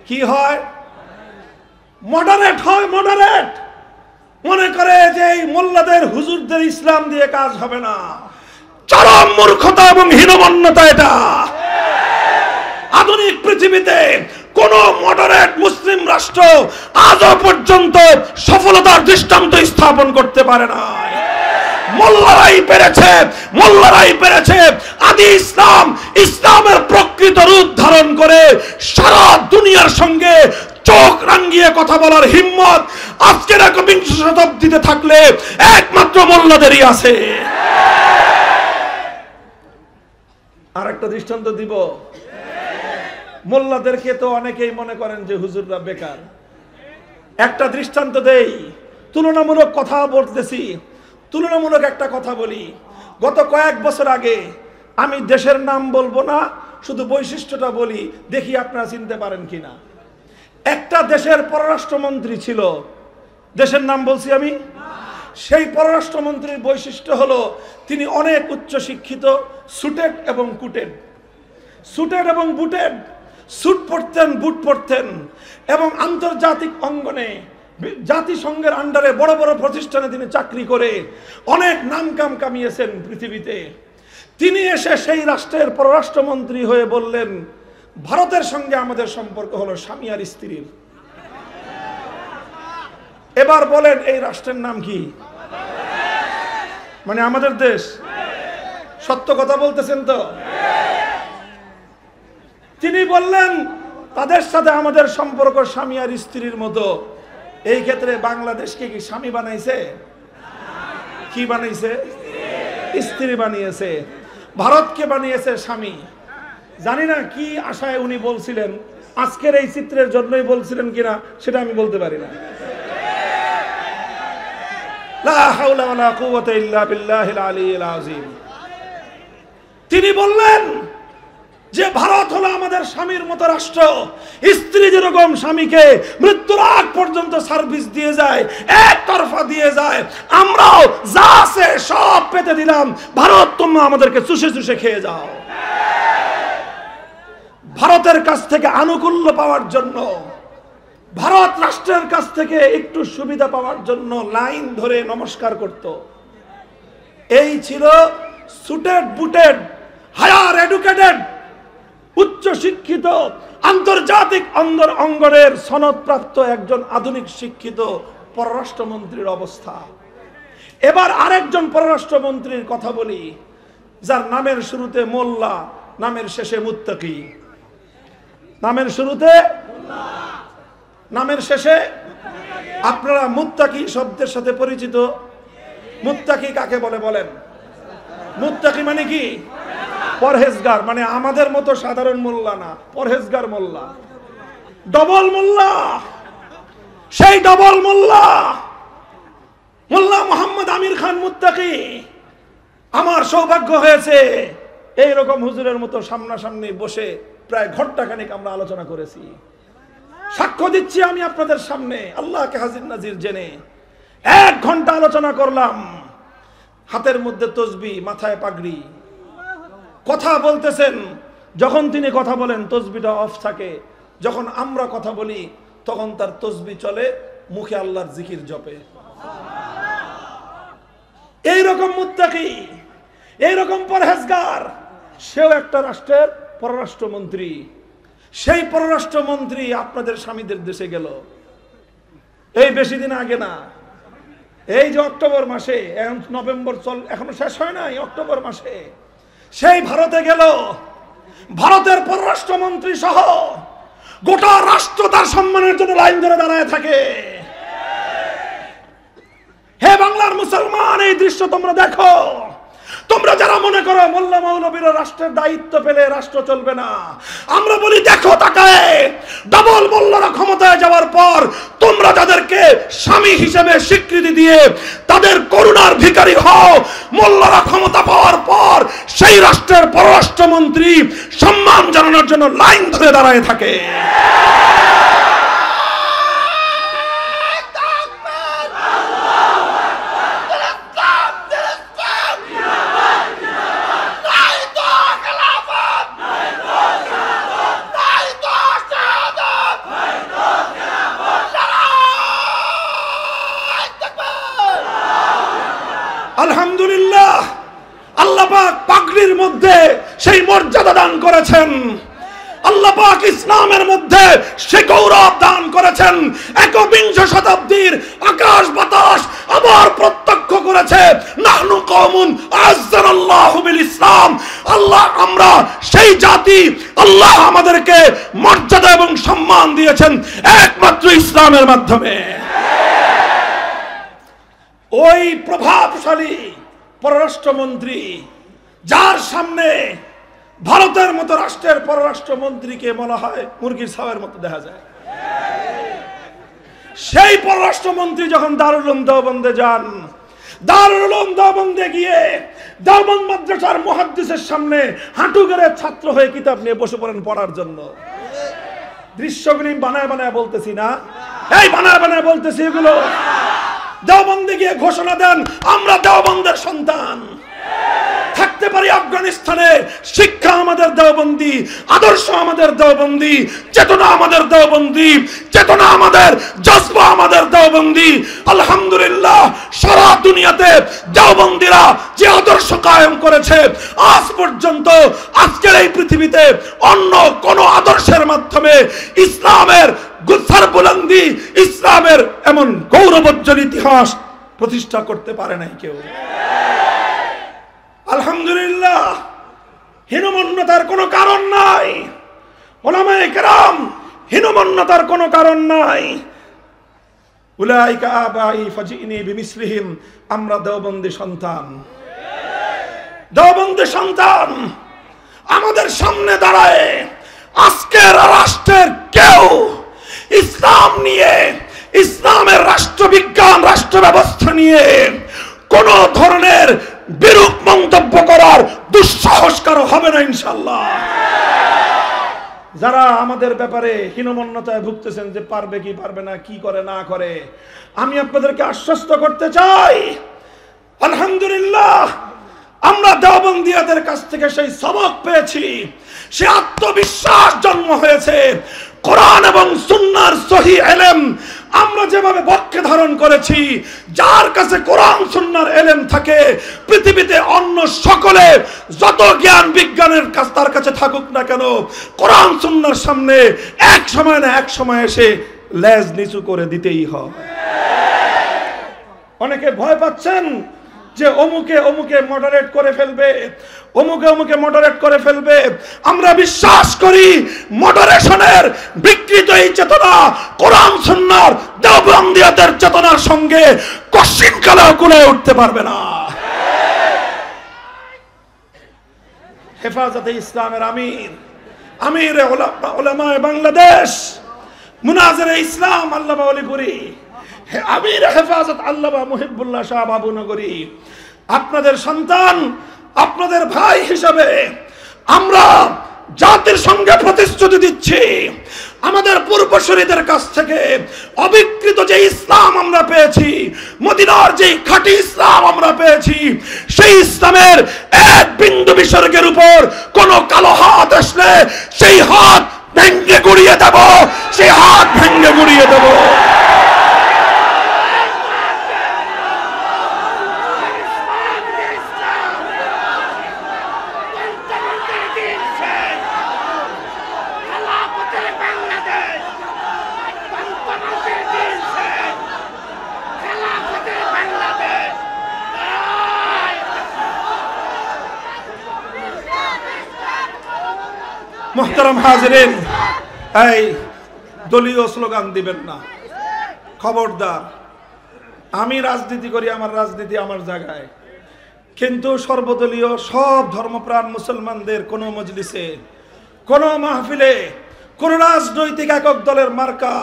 কি হয়? মডারেট হয়। মডারেট মনে করে যে এই মোল্লাদের, হুজুরদের ইসলাম দিয়ে কাজ হবে না। চরম মূর্খতা এবং হীনমন্যতা এটা। আধুনিক পৃথিবীতে কোন মডারেট মুসলিম রাষ্ট্র আজও পর্যন্ত সফলতার দৃষ্টান্ত স্থাপন করতে পারে না। মোল্লারাই পেরেছে, মোল্লারাই পেরেছে আদি ইসলাম, ইসলামের প্রকৃত রূপ ধারণ করে সারা দুনিয়ার সঙ্গে চোখ রাঙিয়ে কথা বলার হিম্মত আজকের 21শ শতাব্দীতে থাকলে একমাত্র মোল্লাদেরই আছে। আর একটা দৃষ্টান্ত দিব। মোল্লাদেরকে তো অনেকেই মনে করেন যে হুজুররা বেকার। একটা দৃষ্টান্ত দেই, তুলনামূলক কথা বলতেছি, তুলনামূলক একটা কথা বলি। গত কয়েক বছর আগে, আমি দেশের নাম বলবো না, শুধু বৈশিষ্ট্যটা বলি, দেখি আপনারা চিনতে পারেন কিনা। একটা দেশের পররাষ্ট্রমন্ত্রী ছিল, দেশের নাম বলছি আমি। সেই পররাষ্ট্রমন্ত্রীর বৈশিষ্ট্য হলো তিনি অনেক উচ্চ শিক্ষিত, সুটেড এবং কুটেড। সুটেড এবং বুটেড, স্যুট পরতেন, বুট পরতেন, এবং আন্তর্জাতিক অঙ্গনে জাতিসংঘের আন্ডারে বড় বড় প্রতিষ্ঠানে তিনি চাকরি করে অনেক নামকাম কামিয়েছেন পৃথিবীতে। তিনি এসে সেই রাষ্ট্রের পররাষ্ট্রমন্ত্রী হয়ে বললেন, ভারতের সঙ্গে আমাদের সম্পর্ক হলো স্বামী আর স্ত্রীর। এবার বলেন এই রাষ্ট্রের নাম কি? মানে আমাদের দেশ। সত্য কথা বলতেছেন তো? তিনি বললেন তাদের সাথে আমাদের সম্পর্ক স্বামী আর স্ত্রীর মতো। এই ক্ষেত্রে বাংলাদেশকে কি স্বামী বানাইছে? কি বানাইছে? স্ত্রী বানিয়েছে। ভারতকে বানিয়েছে স্বামী। জানি না কি আশায় উনি বলছিলেন, আজকের এই চিত্রের জন্যই বলছিলেন কিনা সেটা আমি বলতে পারি না। লা হাওলা ওয়ালা কুওয়াতা ইল্লা বিল্লাহিল আলিয়্যিল আযীম। তিনি বললেন যে ভারত হলো আমাদের স্বামীর মতো রাষ্ট্র। স্ত্রী যেরকম স্বামীকে মৃত্যুর আগ পর্যন্ত সার্ভিস দিয়ে যায়, একতরফা দিয়ে যায়, আমরাও যা আছে সব পেতে দিলাম, ভারত তোমরা আমাদেরকে চুষে চুষে খেয়ে যাও। ভারতের কাছ থেকে আনুকূল্য পাওয়ার জন্য, ভারত রাষ্ট্রের কাছ থেকে একটু সুবিধা পাওয়ার জন্য লাইন ধরে নমস্কার করত। এই ছিল সুটেড বুটেড, হায়ার এডুকেটেড, উচ্চ শিক্ষিত, আন্তর্জাতিক অঙ্গনের সনদপ্রাপ্ত একজন আধুনিক শিক্ষিত পররাষ্ট্রমন্ত্রীর অবস্থা। এবার আরেকজন পররাষ্ট্রমন্ত্রীর কথা বলি, যার নামের শুরুতে মোল্লা, নামের শেষে মুত্তাকি। নামের শুরুতে, নামের শেষে। আপনারা মুত্তাকি শব্দের সাথে পরিচিত? মুত্তাকি কাকে বলে বলেন? মুত্তাকি মানে কি? পরহেজগার। মানে আমাদের মতো সাধারণ মোল্লা না, পরহেজগার মোল্লা, ডবল মোল্লা। সেই ডবল মোল্লা, মোল্লা মোহাম্মদ আমির খান মুত্তাকি। আমার সৌভাগ্য হয়েছে এইরকম হুজুরের মতো সামনাসামনি বসে প্রায় ঘন্টাখানেক আমরা আলোচনা করেছি। সাক্ষ্য দিচ্ছি আমি আপনাদের সামনে, আল্লাহকে হাজির নাজির জেনে 1 ঘন্টা আলোচনা করলাম। হাতের মধ্যে তসবিহ, মাথায় পাগড়ি, কথা বলতেছেন। যখন তিনি কথা বলেন তসবিহটা অফ থাকে, যখন আমরা কথা বলি তখন তার তসবিহ চলে, মুখে আল্লাহর জিকির জপে। এইরকম মুত্তাকি, এইরকম পরহেজগার, সেও একটা রাষ্ট্রের পররাষ্ট্রমন্ত্রী। সেই পররাষ্ট্রমন্ত্রী আপনাদের স্বামীদের দেশে গেল এই বেশি দিন আগে না, এই যে অক্টোবর মাসে, নভেম্বর এখনো শেষ হয় নাই, অক্টোবর মাসে সেই ভারতে গেল। ভারতের পররাষ্ট্রমন্ত্রী সহ গোটা রাষ্ট্র তার সম্মানের জন্য লাইন ধরে দাঁড়ায় থাকে। হে বাংলার মুসলমান, এই দৃশ্য তোমরা দেখো। তোমরা যারা মনে করো মোল্লা মৌলবীরা রাষ্ট্রের দায়িত্ব পেলে রাষ্ট্র চলবে না, আমরা বলি দেখো তাকায়, ডাবল মোল্লারা ক্ষমতায় যাওয়ার পর তোমরা যাদেরকে স্বামী হিসেবে স্বীকৃতি দিয়ে তাদের করুণার ভিখারি হও, মোল্লারা ক্ষমতা পাওয়ার পর সেই রাষ্ট্রের পররাষ্ট্রমন্ত্রী সম্মান জানানোর জন্য লাইন ধরে দাঁড়ায় থাকে। আলহামদুলিল্লাহ, আল্লাহ পাক পাগড়ির মধ্যে সেই মর্যাদা দান করেছেন। আল্লাহ পাক ইসলামের মধ্যে সে গৌরব দান করেছেন। 21 শতাব্দীর আকাশ বাতাস আবার প্রত্যক্ষ করেছে, নাহনু কওমুন আ'আজ্জানাল্লাহু বিল ইসলাম। আল্লাহ, আমরা সেই জাতি, আল্লাহ আমাদেরকে মর্যাদা এবং সম্মান দিয়েছেন একমাত্র ইসলামের মাধ্যমে। ওই প্রভাবশালী পররাষ্ট্রমন্ত্রী, যার সামনে ভারতের মতো রাষ্ট্রের পররাষ্ট্রমন্ত্রীকে বলা হয় মুরগির ছাওয়ের মতো দেখা যায়, সেই পররাষ্ট্রমন্ত্রী যখন দারুল উলুম দেওবন্দে যান, দারুল উলুম দেওবন্দে গিয়ে দেওবন্দ মাদ্রাসার মুহাদ্দিসের সামনে হাঁটু গেড়ে ছাত্র হয়ে কিতাব নিয়ে বসে পড়েন পড়ার জন্য। দৃশ্যগুলি বানায় বানায় বলতেছি না, এই বানায় বানায় বলতেছি এগুলো। দেওবন্দে গিয়ে ঘোষণা দেন, আমরা দেওবন্দের সন্তান, থাকতে পারি আফগানিস্তানে, শিক্ষা আমাদের দেওবন্দি, আদর্শ আমাদের দেওবন্দি, চেতনা আমাদের দেওবন্দি, চেতনা আমাদের, জজবা আমাদের দেওবন্দি। আলহামদুলিল্লাহ, সারা দুনিয়াতে দেওবন্দিরা যে আদর্শ কায়েম করেছে, আজ পর্যন্ত আজকের এই পৃথিবীতে অন্য কোন আদর্শের মাধ্যমে ইসলামের গুলসার বুলন্দি, ইসলামের এমন গৌরবোজ্জ্বল ইতিহাস প্রতিষ্ঠা করতে পারে নাই কেউ। আলহামদুলিল্লাহ, হীনমন্যতার কোনো কারণ নাই। উলামায়ে কেরাম, হীনমন্যতার কোনো কারণ নাই। উলাইকা আবাই ফাজিনি বিমিসলিহিম, আমরা দেওবন্দি সন্তান, দেওবন্দি সন্তান। আমাদের সামনে দাঁড়ায় আজকের রাষ্ট্রের কেউ ইসলাম নিয়ে, ইসলামের রাষ্ট্রবিজ্ঞান, রাষ্ট্র ব্যবস্থা নিয়ে কোন ধরনের বিরূপ মন্তব্য করার দুঃসাহস কারো হবে না ইনশাআল্লাহ। যারা আমাদের ব্যাপারে হীনমন্যতায় ভুগতেছেন যে পারবে কি পারবে না, কি করে না করে, আমি আপনাদেরকে আশ্বস্ত করতে চাই, আলহামদুলিল্লাহ, আমরা দেওবন্দিয়াদের কাছ থেকে সেই সবক পেয়েছি, সে আত্মবিশ্বাস জন্ম হয়েছে। কোরআন এবং সুন্নাহর সহিহ ইলম আমরা যেভাবে বক্ষে ধারণ করেছি, যার কাছে কোরআন সুন্নাহর ইলম থাকে, পৃথিবীতে অন্য সকলে যত জ্ঞান বিজ্ঞানের কাছ তার কাছে থাকুক না কেন, কোরআন সুন্নাহর সামনে এক সময় না এক সময় এসে লেজ নিচু করে দিতেই হয়। অনেকে ভয় পাচ্ছেন যে অমুকে অমুকে মডারেট করে ফেলবে, অমুকে অমুকে মডারেট করে ফেলবে। আমরা বিশ্বাস করি মডারেশনের বিকৃত এই চেতনা কোরআন সুন্নাহর দেওবন্দিয়াদের চেতনার সঙ্গে কশিন কালেও কুলায় উঠতে পারবে না। হেফাজতে ইসলামের আমির, আমির উলামায়ে বাংলাদেশ, মুনাজিরে ইসলাম আল্লামা ওলিপুরি, আমির হেফাজত আল্লামা মুহিবুল্লাহ শাহ বাবুনগরী, আপনাদের সন্তান, আপনাদের ভাই হিসাবে আমরা জাতির সঙ্গে প্রতিশ্রুতি দিচ্ছি, আমাদের পূর্বসূরীদের কাছ থেকে অবিকৃত যে ইসলাম আমরা পেয়েছি, মদিনার যে খাঁটি ইসলাম আমরা পেয়েছি, সেই ইসলামের এক বিন্দু বিসর্গের উপর কোন কালো হাত আসলে সেই হাত ভেঙ্গে গুড়িয়ে দেব, সেই হাত ভেঙ্গে গুড়িয়ে দেব। মুহতারাম হাজিরিন, এই দলীয় স্লোগান দিবেন না, খবরদার। আমি রাজনীতি করি, আমার রাজনীতি আমার জায়গায়, কিন্তু সর্বদলীয় সব ধর্মপ্রাণ মুসলমানদের কোন মজলিসে, কোন মাহফিলে, কোন রাজনৈতিক একক দলের মার্কা,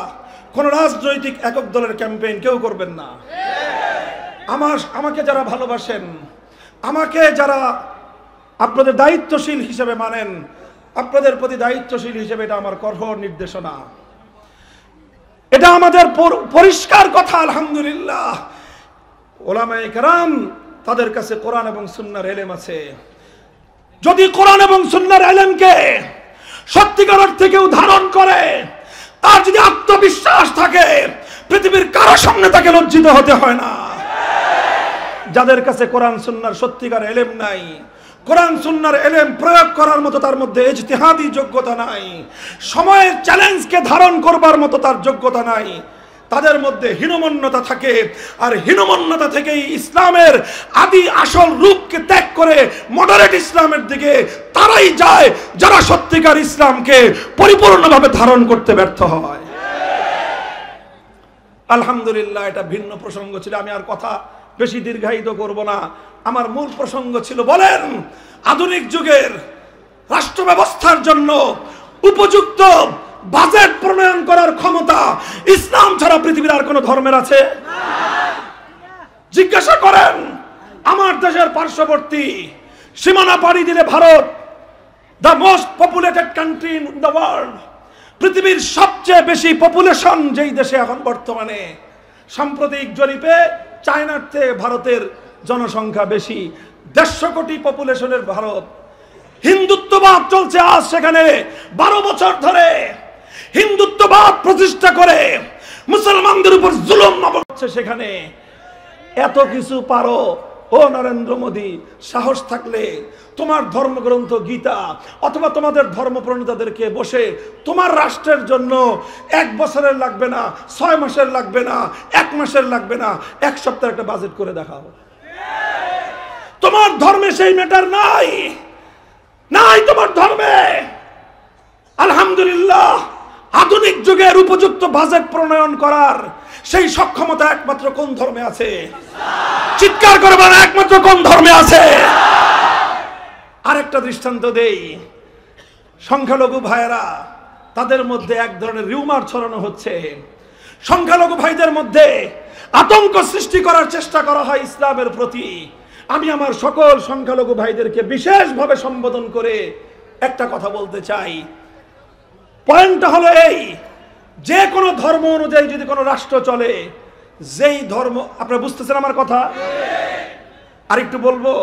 কোন রাজনৈতিক একক দলের ক্যাম্পেইন কেউ করবেন না। আমাকে যারা ভালোবাসেন, আমাকে যারা আপনাদের দায়িত্বশীল হিসেবে মানেন, আপনাদের প্রতি দায়িত্বশীল হিসেবে এটা আমার কঠোর নির্দেশনা, এটা আমাদের পরিষ্কার কথা। আলহামদুলিল্লাহ, ওলামায়ে কেরাম তাদের কাছে কোরআন এবং সুন্নাহর ইলম আছে। যদি কোরআন এবং সুন্নাহর ইলমকে সত্যিকার অর্থে কেউ ধারণ করে, তার যদি আত্মবিশ্বাস থাকে, পৃথিবীর কারো সামনে তাকে লজ্জিত হতে হয় না। যাদের কাছে কোরআন সুন্নাহর সত্যিকার ইলম নাই, কোরআন সুন্নাহর ইলম প্রয়োগ করার মতো তার মধ্যে ইজতিহাদি যোগ্যতা নাই, সময়ের চ্যালেঞ্জকে ধারণ করবার মতো তার যোগ্যতা নাই, তাদের মধ্যে হীনমন্যতা থাকে। আর হীনমন্যতা থেকেই ইসলামের আদি আসল রূপকে ত্যাগ করে মডারেট ইসলামের দিকে তারাই যায় যারা সত্যিকার ইসলামকে পরিপূর্ণভাবে ধারণ করতে ব্যর্থ হয়। আলহামদুলিল্লাহ, এটা ভিন্ন প্রসঙ্গ ছিল, আমি আর কথা বেশি দীর্ঘায়িত করব না। আমার মূল প্রসঙ্গ ছিল, বলেন আধুনিক যুগের রাষ্ট্র ব্যবস্থার জন্য উপযুক্ত বাজেট প্রণয়ন করার ক্ষমতা ইসলাম ছাড়া পৃথিবীর আর কোন ধর্মের আছে? জিজ্ঞাসা করেন আমার দেশের পার্শ্ববর্তী সীমানা পাড়ি দিলে Bharat, the most populated country in the world, পৃথিবীর সবচেয়ে বেশি পপুলেশন যেই দেশে এখন বর্তমানে, সাম্প্রতিক জরিপে চায়নার চেয়ে ভারতের জনসংখ্যা বেশি, 150 কোটি পপুলেশনের ভারত। হিন্দুত্ববাদ চলছে আজ সেখানে 12 বছর ধরে, হিন্দুত্ববাদ প্রতিষ্ঠা করে মুসলমানদের উপর জুলুম হচ্ছে সেখানে। এত কিছু পারো, ও নরেন্দ্র মোদী, সাহস থাকলে তোমার ধর্মগ্রন্থ গীতা অথবা তোমাদের ধর্মপ্রণেতাদেরকে বসে তোমার রাষ্ট্রের জন্য 1 বছরের লাগবে না, 6 মাসের লাগবে না, 1 মাসের লাগবে না, 1 সপ্তাহের একটা বাজেট করে দেখাও। তোমার ধর্মে সেই ম্যাটার নাই, নাই তোমার ধর্মে। আলহামদুলিল্লাহ, আধুনিক যুগের উপযুক্ত বাজেট প্রণয়ন করার সেই সক্ষমতা একমাত্র কোন ধর্মে আছে? চিৎকার করে বলেন, একমাত্র কোন ধর্মে আছে? আরেকটা দৃষ্টান্ত দেই, সংখ্যালঘু ভাইয়েরা, তাদের মধ্যে এক ধরনের রিউমার ছড়ানো হচ্ছে, সংখ্যালঘু ভাইদের মধ্যে আতঙ্ক সৃষ্টি করার চেষ্টা করা হয় ইসলামের প্রতি। আমি আমার সকল সংখ্যালঘু ভাইদেরকে বিশেষভাবে সম্বোধন করে একটা কথা বলতে চাই। পয়েন্টটা হলো এই, যে কোনো ধর্ম অনুযায়ী যদি কোনো রাষ্ট্র চলে, যেই ধর্ম, আপনারা বুঝতেছেন আমার কথা? আরেকটু বলবো,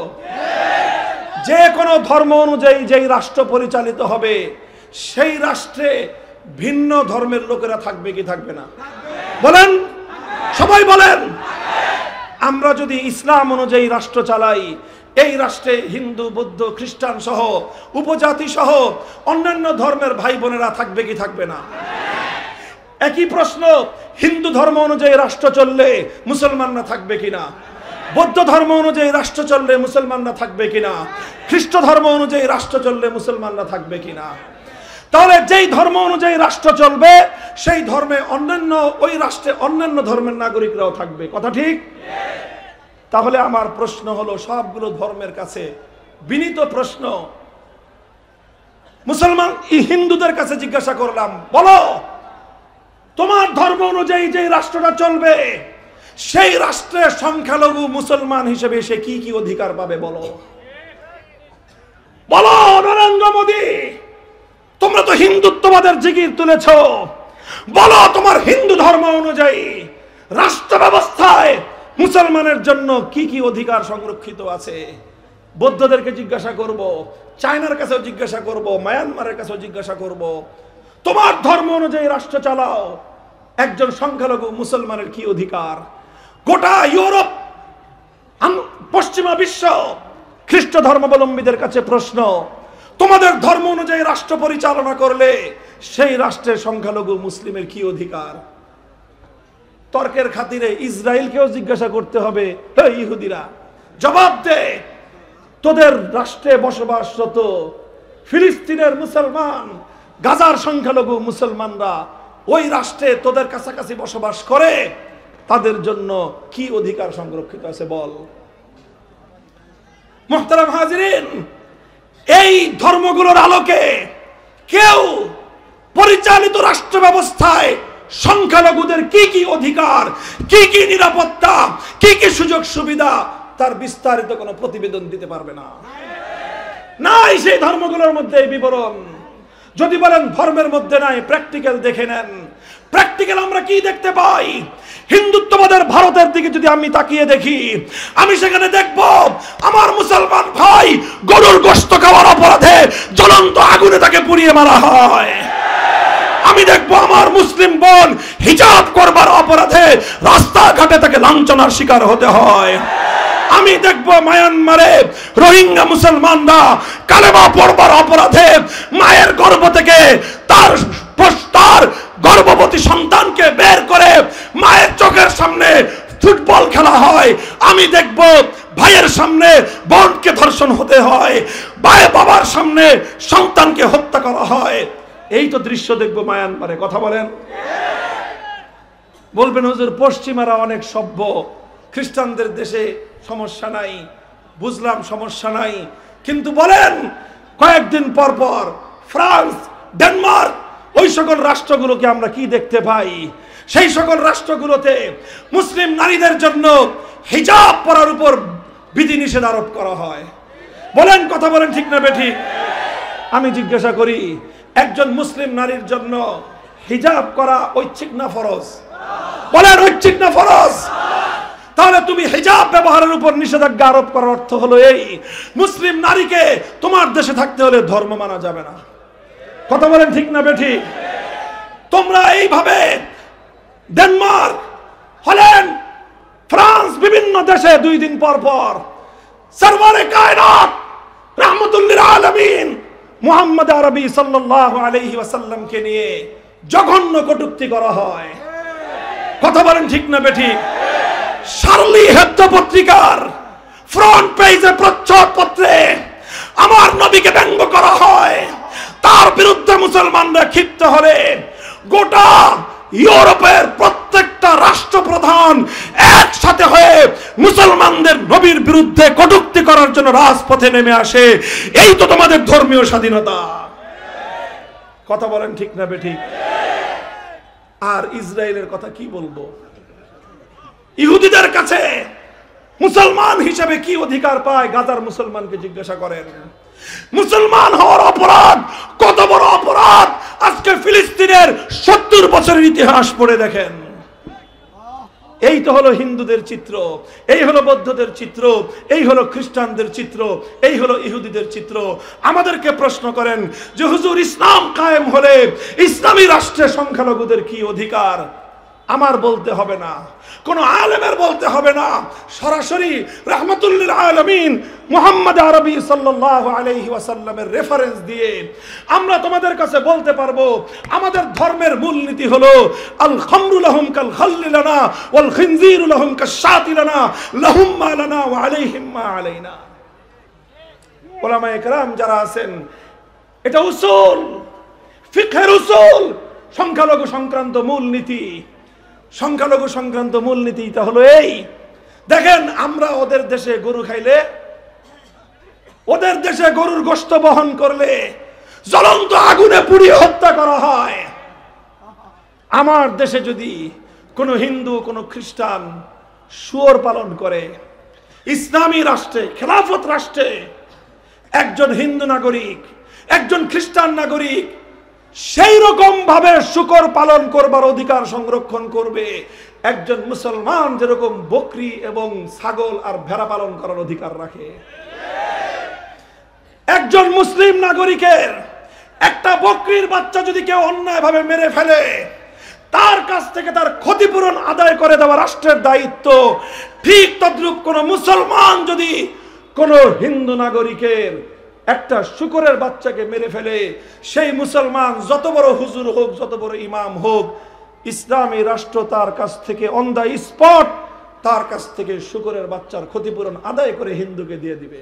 যে কোনো ধর্ম অনুযায়ী যেই রাষ্ট্র পরিচালিত হবে, সেই রাষ্ট্রে ভিন্ন ধর্মের লোকেরা থাকবে কি থাকবে না? বলেন, সবাই বলেন। আমরা যদি ইসলাম অনুযায়ী রাষ্ট্র চালাই, এই রাষ্ট্রে হিন্দু, বৌদ্ধ, খ্রিস্টান সহ উপজাতি সহ অন্যান্য ধর্মের ভাই বোনেরা থাকবে কি থাকবে না? একই প্রশ্ন, হিন্দু ধর্ম অনুযায়ী রাষ্ট্র চললে মুসলমানরা থাকবে কিনা? বৌদ্ধ ধর্ম অনুযায়ী রাষ্ট্র চললে মুসলমানরা থাকবে কিনা? খ্রিস্ট ধর্ম অনুযায়ী রাষ্ট্র চললে মুসলমানরা থাকবে কিনা? তাহলে যেই ধর্ম অনুযায়ী রাষ্ট্র চলবে, সেই ধর্মে অন্যান্য, ওই রাষ্ট্রে অন্যান্য ধর্মের নাগরিকরাও থাকবে, কথা ঠিক? তাহলে আমার প্রশ্ন হলো, সবগুলো ধর্মের কাছে বিনীত প্রশ্ন, মুসলমান হিন্দুদের কাছে জিজ্ঞাসা করলাম, বলো তোমার ধর্ম অনুযায়ী যে রাষ্ট্রটা চলবে, সেই রাষ্ট্রের সংখ্যালঘু মুসলমান হিসেবে সে কি কি অধিকার পাবে? বলো, বলো নরেন্দ্র মোদী, তোমরা তো হিন্দুত্ববাদের জিগির তুলেছ, বলো তোমার হিন্দু ধর্ম অনুযায়ী রাষ্ট্র ব্যবস্থায় মুসলমানের জন্য কি কি অধিকার সংরক্ষিত আছে। বৌদ্ধদেরকে জিজ্ঞাসা করব, চায়নার কাছেও জিজ্ঞাসা করব, মায়ানমারের কাছেও জিজ্ঞাসা করব, তোমার ধর্ম অনুযায়ী রাষ্ট্র চালাও, একজন সংখ্যালঘু মুসলমানের কি অধিকার। গোটা ইউরোপ, পশ্চিমা বিশ্ব খ্রিস্ট ধর্মাবলম্বীদের কাছে প্রশ্ন, তোমাদের ধর্ম অনুযায়ী রাষ্ট্র পরিচালনা করলে সেই রাষ্ট্রের সংখ্যালঘু মুসলিমের কি অধিকার। তর্কের খাতিরে ইসরায়েলকেও জিজ্ঞাসা করতে হবে, হে ইহুদিরা জবাব দে, তোদের রাষ্ট্রে বসবাসরত ফিলিস্তিনের মুসলমান, গাজার সংখ্যালঘু মুসলমানরা ওই রাষ্ট্রে তোদের কাছাকাছি বসবাস করে, তাদের জন্য কি অধিকার সংরক্ষিত আছে বল। মুহতারাম হাজিরিন, এই ধর্মগুলোর আলোকে কেউ পরিচালিত রাষ্ট্র ব্যবস্থায় সংখ্যালঘুদের কি কি অধিকার, কি কি নিরাপত্তা, কি কি সুযোগ সুবিধা, তার বিস্তারিত কোনো প্রতিবেদন দিতে পারবে না। নাই সেই ধর্মগুলোর মধ্যে এই বিবরণ। যদি বলেন ধর্মের মধ্যে নাই, প্র্যাকটিক্যাল দেখে নেন। প্র্যাকটিক্যাল আমরা কি দেখতে পাই? হিন্দুত্ববাদের ভারতের দিকে যদি আমি তাকিয়ে দেখি, আমি সেখানে দেখব আমার মুসলমান ভাই গরুর গোশত খাওয়ার অপরাধে জ্বলন্ত আগুনে তাকে পুড়িয়ে মারা হয়। আমি দেখব আমার মুসলিম বোন হিজাব করবার অপরাধে রাস্তাঘাটে তাকে লাঞ্ছনার শিকার হতে হয়। আমি দেখব মায়ানমারে রোহিঙ্গা মুসলমানরা কালেমা পড়বার অপরাধে মায়ের গর্ভ থেকে তার গর্ভবতী সন্তানকে বের করে মায়ের চোখের সামনে ফুটবল খেলা হয়। আমি দেখব ভাইয়ের সামনে বোনকে ধর্ষণ হতে হয়, বাবার সামনে সন্তানকে হত্যা করা হয়। এই তো দৃশ্য দেখব মায়ানমারে। কথা বলেন। বলবেন হুজুর পশ্চিমারা অনেক সভ্য, খ্রিস্টানদের দেশে সমস্যা নাই। বুঝলাম সমস্যা নাই, কিন্তু বলেন কয়েকদিন পর পর ফ্রান্স, ডেনমার্ক, ওই সকল রাষ্ট্রগুলোকে আমরা কি দেখতে পাই? সেই সকল রাষ্ট্রগুলোতে মুসলিম নারীদের জন্য হিজাব পরার উপর বিধিনিষেধ আরোপ করা হয়। বলেন, কথা বলেন, ঠিক না বেঠিক? আমি জিজ্ঞাসা করি, একজন মুসলিম নারীর জন্য হিজাব করা ঐচ্ছিক না ফরজ? বলেন, ঐচ্ছিক না ফরজ? তাহলে তুমি হিজাব ব্যবহারের উপর নিষেধাজ্ঞা আরোপ করার অর্থ হলো এই, মুসলিম নারীকে তোমার দেশে থাকতে হলে ধর্ম মানা যাবে না। কথা বলেন, ঠিক না বেঠিক? তোমরা এইভাবে ডেনমার্ক, হল্যান্ড, ফ্রান্স, বিভিন্ন দেশে 2 দিন পর পর সরওয়ারে কায়নাত রাহমাতুল লিল আলামিন মুহাম্মদ আরবি সাল্লাল্লাহু আলাইহি ওয়াসাল্লামকে নিয়ে জঘন্য কটূক্তি করা হয়। কথা বলেন, ঠিক না বেঠিক? শার্লি হেবদো পত্রিকার ফ্রন্ট পেজে প্রচ্ছদ পত্রে আমার নবীকে ব্যঙ্গ করা হয়। তার বিরুদ্ধে মুসলমানরা ক্ষিপ্ত হলে গোটা ইউরোপের প্রত্যেকটা রাষ্ট্রপ্রধান একসাথে হয়ে মুসলমানদের নবীর বিরুদ্ধে কটূক্তি করার জন্য রাজপথে নেমে আসে। এই তো তোমাদের ধর্মীয় স্বাধীনতা। কথা বলেন, ঠিক না বেঠিক? আর ইসরায়েলের কথা কি বলবো? ইহুদিদের কাছে মুসলমান হিসেবে কি অধিকার পায়? গাজার মুসলমানকে জিজ্ঞাসা করেন। মুসলমান হওয়ার অপরাধ কত বড় অপরাধ, আজকে ফিলিস্তিনের 70 বছরের ইতিহাস পড়ে দেখেন। এই তো হলো হিন্দুদের চিত্র, এই হলো বৌদ্ধদের চিত্র, এই হলো খ্রিস্টানদের চিত্র, এই হলো ইহুদিদের চিত্র। আমাদেরকে প্রশ্ন করেন যে হুজুর ইসলাম কায়েম হলে ইসলামী রাষ্ট্রে সংখ্যালঘুদের কি অধিকার? আমার বলতে হবে না, কোন আলেমের বলতে হবে না, সরাসরি রাহমাতুল লিল আলামিন মুহাম্মদ আরবি সাল্লাল্লাহু আলাইহি ওয়াসাল্লামের রেফারেন্স দিয়ে আমরা তোমাদের কাছে বলতে পারবো আমাদের ধর্মের মূলনীতি হলো আল খামরু লাহুম কাল খাল্লি লানা ওয়াল খিনজিরু লাহুম কাশশাতি লানা লাহুম মা লানা ওয়া আলাইহিম মা আলাইনা। উলামায়ে কেরাম যারা আছেন, এটা উসুল, ফিকহের উসুল, সংখ্যালঘু সংক্রান্ত মূলনীতি। সংখ্যালঘু সংক্রান্ত মূলনীতিটা হলো এই, দেখেন আমরা ওদের দেশে গরু খাইলে, ওদের দেশে গরুর গোশত বহন করলে জ্বলন্ত আগুনে পুড়িয়ে হত্যা করা হয়। আমার দেশে যদি কোনো হিন্দু, কোনো খ্রিস্টান শুয়োর পালন করে, ইসলামী রাষ্ট্রে, খেলাফত রাষ্ট্রে একজন হিন্দু নাগরিক, একজন খ্রিস্টান নাগরিক সেই রকম ভাবে শুকর পালন করবার অধিকার সংরক্ষণ করবে একজন মুসলমান যেরকম বকরি এবং ছাগল আর ভেড়া পালন করার অধিকার রাখে। একজন মুসলিম নাগরিকের একটা বকরির বাচ্চা যদি কেউ অন্যায়ভাবে মেরে ফেলে, তার কাছ থেকে তার ক্ষতিপূরণ আদায় করে দেওয়া রাষ্ট্রের দায়িত্ব। ঠিক তদ্রূপ কোন মুসলমান যদি কোন হিন্দু নাগরিকের একটা শুকরের বাচ্চাকে মেরে ফেলে, সেই মুসলমান যত বড় হুজুর হোক, যত বড় ইমাম হোক, ইসলামী রাষ্ট্র তার কাছ থেকে অন দ্য স্পট তার কাছ থেকে শুকরের বাচ্চার ক্ষতিপূরণ আদায় করে হিন্দুকে দিয়ে দিবে।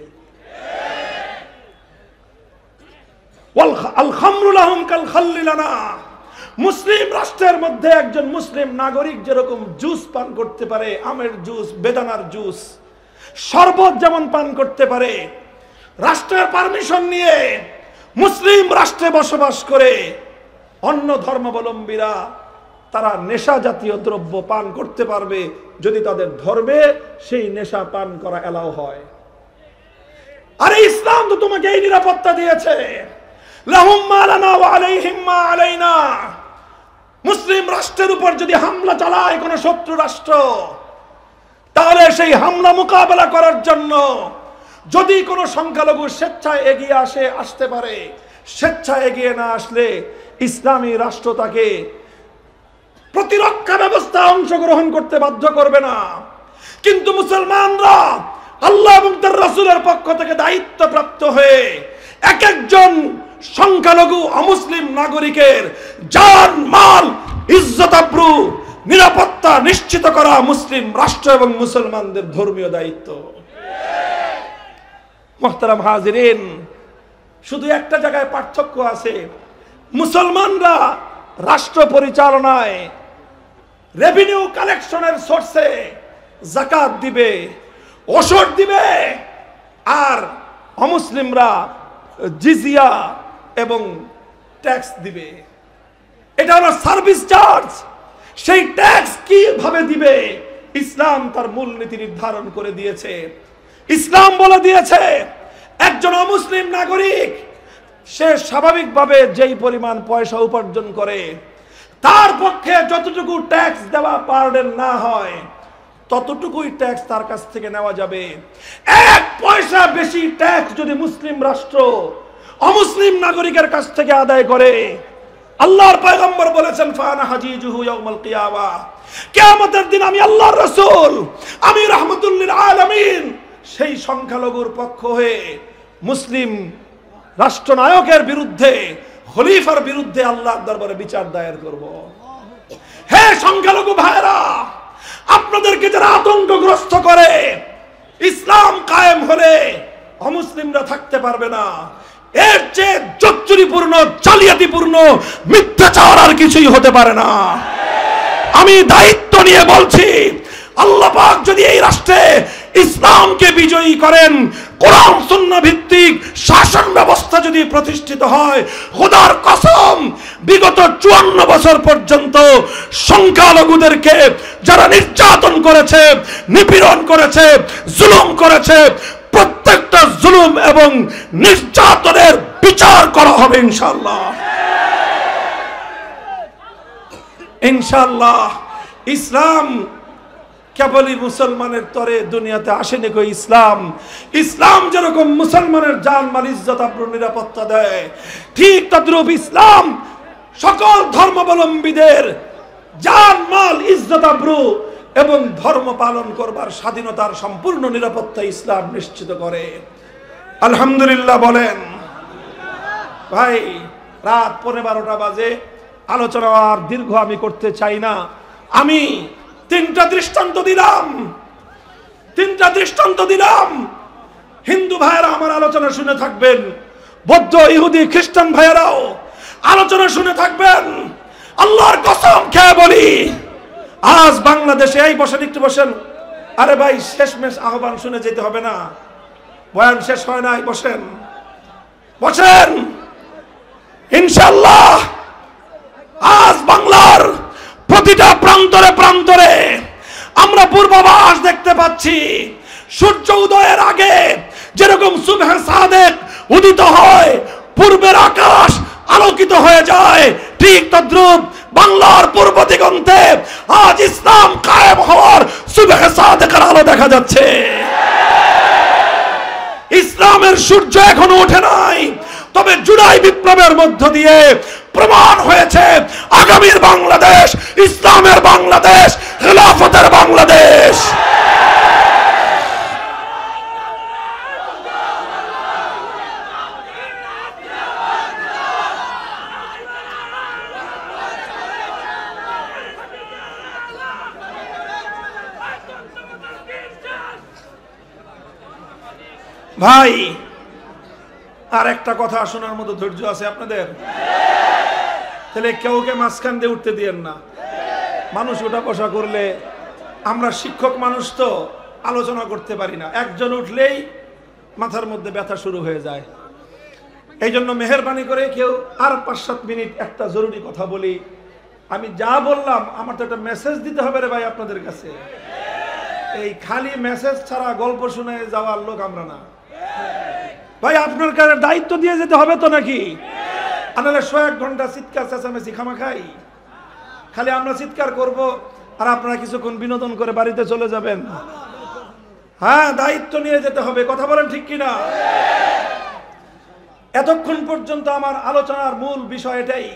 মুসলিম রাষ্ট্রের মধ্যে একজন মুসলিম নাগরিক যেরকম জুস পান করতে পারে, আমের জুস, বেদানার জুস, শরবত যেমন পান করতে পারে, রাষ্ট্রের পারমিশন নিয়ে মুসলিম রাষ্ট্রে বসবাস করে অন্য ধর্মাবলম্বীরা তারা নেশা জাতীয় দ্রব্য পান করতে পারবে যদি তাদের ধর্মে সেই নেশা পান করা এলাও হয়। আরে ইসলাম তো তোমাকে এই নিরাপত্তা দিয়েছে, লাহুম মা লানা ওয়া আলাইহিম মা আলাইনা। মুসলিম রাষ্ট্রের উপর যদি হামলা চালায় কোন শত্রু রাষ্ট্র, তাহলে সেই হামলা মোকাবেলা করার জন্য যদি কোনো সংখ্যালঘু স্বেচ্ছায় এগিয়ে আসতে পারে, স্বেচ্ছায় এগিয়ে না আসলে ইসলামী রাষ্ট্র তাকে প্রতিরক্ষা ব্যবস্থা অংশগ্রহণ করতে বাধ্য করবে না। কিন্তু মুসলমানরা আল্লাহ এবং তার রাসূলের পক্ষ থেকে দায়িত্বপ্রাপ্ত হয়ে এক একজন সংখ্যালঘু অমুসলিম নাগরিকের জান, মাল, ইজ্জত, আবরু, নিরাপত্তা নিশ্চিত করা মুসলিম রাষ্ট্র এবং মুসলমানদের ধর্মীয় দায়িত্ব। মুহতারাম হাজিরিন, শুধু একটা জায়গায় পার্থক্য আছে। মুসলমানরা রাষ্ট্র পরিচালনায় রেভিনিউ কালেকশনের সোর্সে যাকাত দিবে, ওশর দিবে, আর অমুসলিমরা জিজিয়া এবং ট্যাক্স দিবে। এটা হলো সার্ভিস চার্জ। সেই ট্যাক্স কিভাবে দিবে ইসলাম তার মূলনীতি নির্ধারণ করে দিয়েছে। ইসলাম বলে দিয়েছে একজন অমুসলিম নাগরিক সে স্বাভাবিকভাবে যেই পরিমাণ পয়সা উপার্জন করে তার পক্ষে যতটুকু ট্যাক্স দেওয়া বার্ডেন না হয় ততটুকুই ট্যাক্স তার কাছ থেকে নেওয়া যাবে। এক পয়সা বেশি ট্যাক্স যদি মুসলিম রাষ্ট্র অমুসলিম নাগরিকের কাছ থেকে আদায় করে, আল্লাহর পয়গম্বর বলেছেন ফানা হাজিজুহু ইয়াউমাল কিয়ামা, কিয়ামতের দিন আমি আল্লাহর রাসূল, আমি রাহমাতুল লিল আলামিন সেই সংখ্যালঘুর পক্ষ হয়ে মুসলিম রাষ্ট্রনায়কের বিরুদ্ধে, খলিফার বিরুদ্ধে আল্লাহর দরবারে বিচার দায়ের করব। হে সংখ্যালঘু ভাইরা, আপনাদেরকে যারা আতঙ্কগ্রস্ত করে, ইসলাম কায়েম হলে অমুসলিমরা থাকতে পারবে না, এর চেয়ে জচ্চুরিপূর্ণ, জালিয়াতিপূর্ণ, মিথ্যাচার আর কিছুই হতে পারে না। আমি দায়িত্ব নিয়ে বলছি, আল্লাহ পাক যদি এই রাষ্ট্রে ইসলামকে বিজয়ী করেন, কোরআন সুন্নাহ ভিত্তিক শাসন ব্যবস্থা যদি প্রতিষ্ঠিত হয়, খোদার কসম বিগত 54 বছর পর্যন্ত সংখ্যালঘুদেরকে যারা নির্যাতন করেছে, নিপীড়ন করেছে, জুলুম করেছে, প্রত্যেকটা জুলুম এবং নির্যাতনের বিচার করা হবে ইনশাআল্লাহ। ইনশাআল্লাহ। ইসলাম কেবলই মুসলমানের তরে দুনিয়াতে আসেনি কই। ইসলাম যেরকম মুসলমানের জান, মাল, ইজ্জত, আবরু, নিরাপত্তা দেয়, ঠিক তদ্রূপ ইসলাম সকল ধর্মাবলম্বীদের জান, মাল, ইজ্জত, আবরু এবং ধর্ম পালন করবার স্বাধীনতার সম্পূর্ণ নিরাপত্তা ইসলাম নিশ্চিত করে। আলহামদুলিল্লাহ বলেন। ভাই, রাত 12:15 বাজে, আলোচনা আর দীর্ঘ আমি করতে চাই না। আমি তিনটা দৃষ্টান্ত দিলাম। হিন্দু ভাইয়েরা আমার আলোচনা শুনে থাকবেন, বৌদ্ধ, ইহুদি, খ্রিস্টান ভাইয়েরাও আলোচনা শুনে থাকবেন। আল্লাহর কসম খেয়ে বলি, আজ বাংলাদেশে, এই বসেন, একটু বসেন। আরে ভাই, শেষমেশ আহ্বান শুনে যেতে হবে না, বয়ান শেষ হয় নাই, বসেন। ইনশাআল্লাহ আজ বাংলার প্রতিটা প্রান্তরে আমরা পূর্বাভাস দেখতে পাচ্ছি। সূর্য উদয়ের আগে যেরকম সুবহে সাদেক উদিত হয়, পূর্বের আকাশ আলোকিত হয়ে যায়, ঠিক তদ্রূপ বাংলার পূর্ব দিগন্তে আজ ইসলাম কায়েম হওয়ার সুবহ সাদেকের আলো দেখা যাচ্ছে। ইসলামের সূর্য এখনো ওঠে নাই, তবে জুলাই বিপ্লবের মধ্য দিয়ে প্রমাণ হয়েছে আগামীর বাংলাদেশ ইসলামের বাংলাদেশ, খেলাফতের বাংলাদেশ। ভাই, আর একটা কথা শোনার মতো ধৈর্য আছে আপনাদের? তাহলে কেউকে মাঝখান দিয়ে উঠতে দিয়েন না। মানুষ ওঠা বসা করলে, আমরা শিক্ষক মানুষ তো আলোচনা করতে পারি না, একজন উঠলেই মাথার মধ্যে ব্যথা শুরু হয়ে যায়। এই জন্য মেহেরবানি করে কেউ আর 5-7 মিনিট একটা জরুরি কথা বলি। আমি যা বললাম আমার তো একটা মেসেজ দিতে হবে রে ভাই আপনাদের কাছে। এই খালি মেসেজ ছাড়া গল্প শুনে যাওয়ার লোক আমরা না ভাই। আপনার কাছে দায়িত্ব দিয়ে যেতে হবে তো নাকি? আনালে 100 ঘন্টা চিৎকার চেঁচামেচি খামা খাই, খালি আমরা চিৎকার করব আর আপনারা কিছুক্ষণ বিনোদন করে বাড়িতে চলে যাবেন। হ্যাঁ, দায়িত্ব নিয়ে যেতে হবে, কথা বলেন ঠিক কিনা? এতক্ষণ পর্যন্ত আমার আলোচনার মূল বিষয় এটাই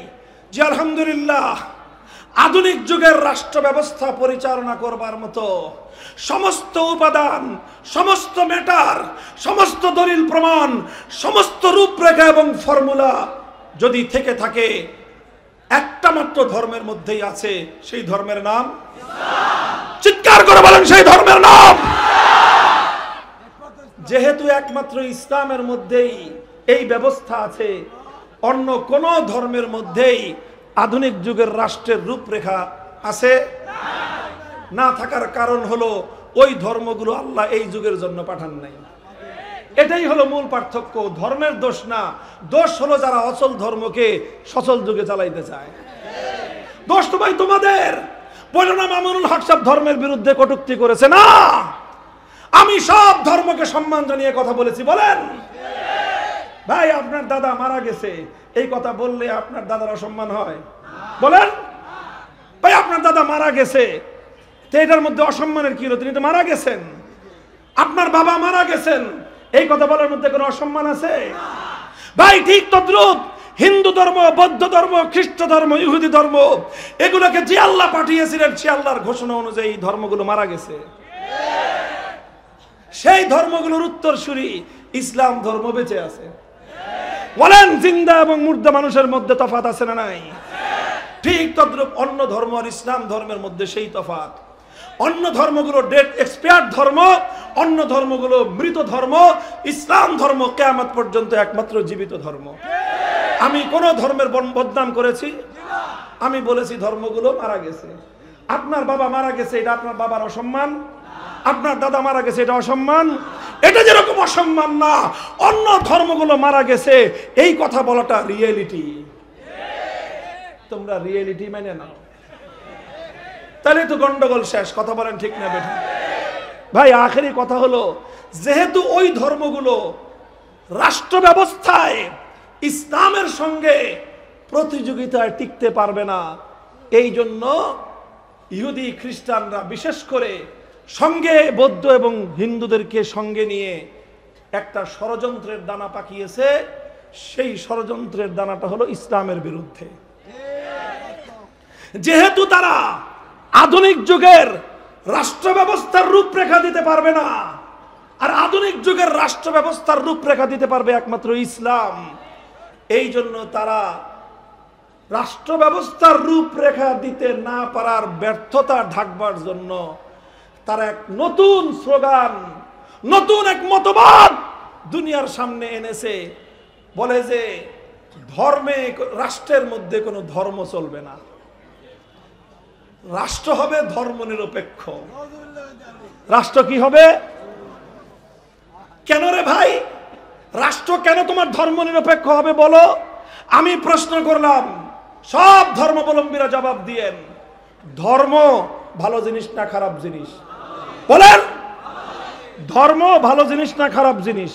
যে আলহামদুলিল্লাহ আধুনিক যুগের রাষ্ট্র ব্যবস্থা পরিচালনা করবার মতো সমস্ত উপাদান, সমস্ত ম্যাটার, সমস্ত দলিল প্রমাণ, সমস্ত রূপরেখা এবং ফর্মুলা যদি থেকে থাকে একটা মাত্র ধর্মের মধ্যেই আছে, সেই ধর্মের নাম ইসলাম। চিৎকার করে বলেন সেই ধর্মের নাম। যেহেতু একমাত্র ইসলামের মধ্যেই এই ব্যবস্থা আছে, অন্য কোন ধর্মের মধ্যেই আধুনিক যুগের রাষ্ট্রের রূপরেখা আছে না। থাকার কারণ হলো ওই ধর্মগুলো আল্লাহ এই যুগের জন্য পাঠান নাই। এটাই হলো মূল পার্থক্য। ধর্মের দোষ না, দোষ হলো যারা অচল ধর্মকে সচল যুগে চালাইতে চায়। দোষ তো ভাই তোমাদের। বলো না মামুনুল হক সাহেব ধর্মের বিরুদ্ধে কটূক্তি করেছে? না, আমি সব ধর্মকে সম্মান জানিয়ে কথা বলেছি। বলেন ভাই, আপনার দাদা মারা গেছে, এই কথা বললে আপনার দাদার অসম্মান হয়? বলেন ভাই, আপনার দাদা মারা গেছে, তো এটার মধ্যে অসম্মানের কি হলো? তিনি তো মারা গেছেন। আপনার বাবা মারা গেছেন, এই কথা বলার মধ্যে কোনো অসম্মান আছে? ভাই ঠিক তদ্রূপ হিন্দু ধর্ম, বৌদ্ধ ধর্ম, খ্রিস্ট ধর্ম, ইহুদি ধর্ম, এগুলোকে যে আল্লাহ পাঠিয়েছিলেন সে আল্লাহর ঘোষণা অনুযায়ী ধর্মগুলো মারা গেছে। সেই ধর্মগুলোর উত্তরসূরি ইসলাম ধর্ম বেঁচে আছে। বলেন জিন্দা এবং মুর্দা মানুষের মধ্যে তফাৎ আছে না নাই? ঠিক তদ্রূপ অন্য ধর্ম আর ইসলাম ধর্মের মধ্যে সেই তফাৎ। অন্য ধর্মগুলো ডেট এক্সপায়ার্ড ধর্ম, অন্য ধর্মগুলো মৃত ধর্ম। ইসলাম ধর্ম কিয়ামত পর্যন্ত একমাত্র জীবিত ধর্ম। আমি কোন ধর্মের বদনাম করেছি? আমি বলেছি ধর্মগুলো মারা গেছে। আপনার বাবা মারা গেছে, এটা আপনার বাবার অসম্মান? আপনার দাদা মারা গেছে, এটা অসম্মান? এটা যেরকম অসম্মান না, অন্য ধর্মগুলো মারা গেছে এই কথা বলাটা রিয়েলিটি। তোমরা রিয়েলিটি মেনে নাও, তাহলে তো গন্ডগোল শেষ। কথা বলেন ঠিক না বেটা? ভাই আখেরি কথা হলো, যেহেতু ওই ধর্মগুলো রাষ্ট্র ব্যবস্থায় ইসলামের সঙ্গে প্রতিযোগিতায় টিকতে পারবে না, এই জন্য ইহুদি খ্রিস্টানরা বিশেষ করে সঙ্গে বৌদ্ধ এবং হিন্দুদেরকে সঙ্গে নিয়ে একটা ষড়যন্ত্রের দানা পাকিয়েছে। সেই ষড়যন্ত্রের দানাটা হলো ইসলামের বিরুদ্ধে। যেহেতু তারা আধুনিক যুগের রাষ্ট্র ব্যবস্থার রূপরেখা দিতে পারবে না, আর আধুনিক যুগের রাষ্ট্র ব্যবস্থার রূপরেখা দিতে পারবে একমাত্র ইসলাম, এই জন্য তারা রাষ্ট্র ব্যবস্থার রূপরেখা দিতে না পারার ব্যর্থতা ঢাকবার জন্য তারা এক নতুন স্লোগান, নতুন এক মতবাদ দুনিয়ার সামনে এনেছে। বলে যে ধর্মে, রাষ্ট্রের মধ্যে কোনো ধর্ম চলবে না, রাষ্ট্র হবে ধর্ম নিরপেক্ষ। রাষ্ট্র কি হবে? কেন রে ভাই, রাষ্ট্র কেন তোমার ধর্ম নিরপেক্ষ হবে বলো? আমি প্রশ্ন করলাম, সব ধর্মাবলম্বীরা জবাব দিয়েন। ধর্ম ভালো জিনিস না খারাপ জিনিস? বলেন, ধর্ম ভালো জিনিস না খারাপ জিনিস?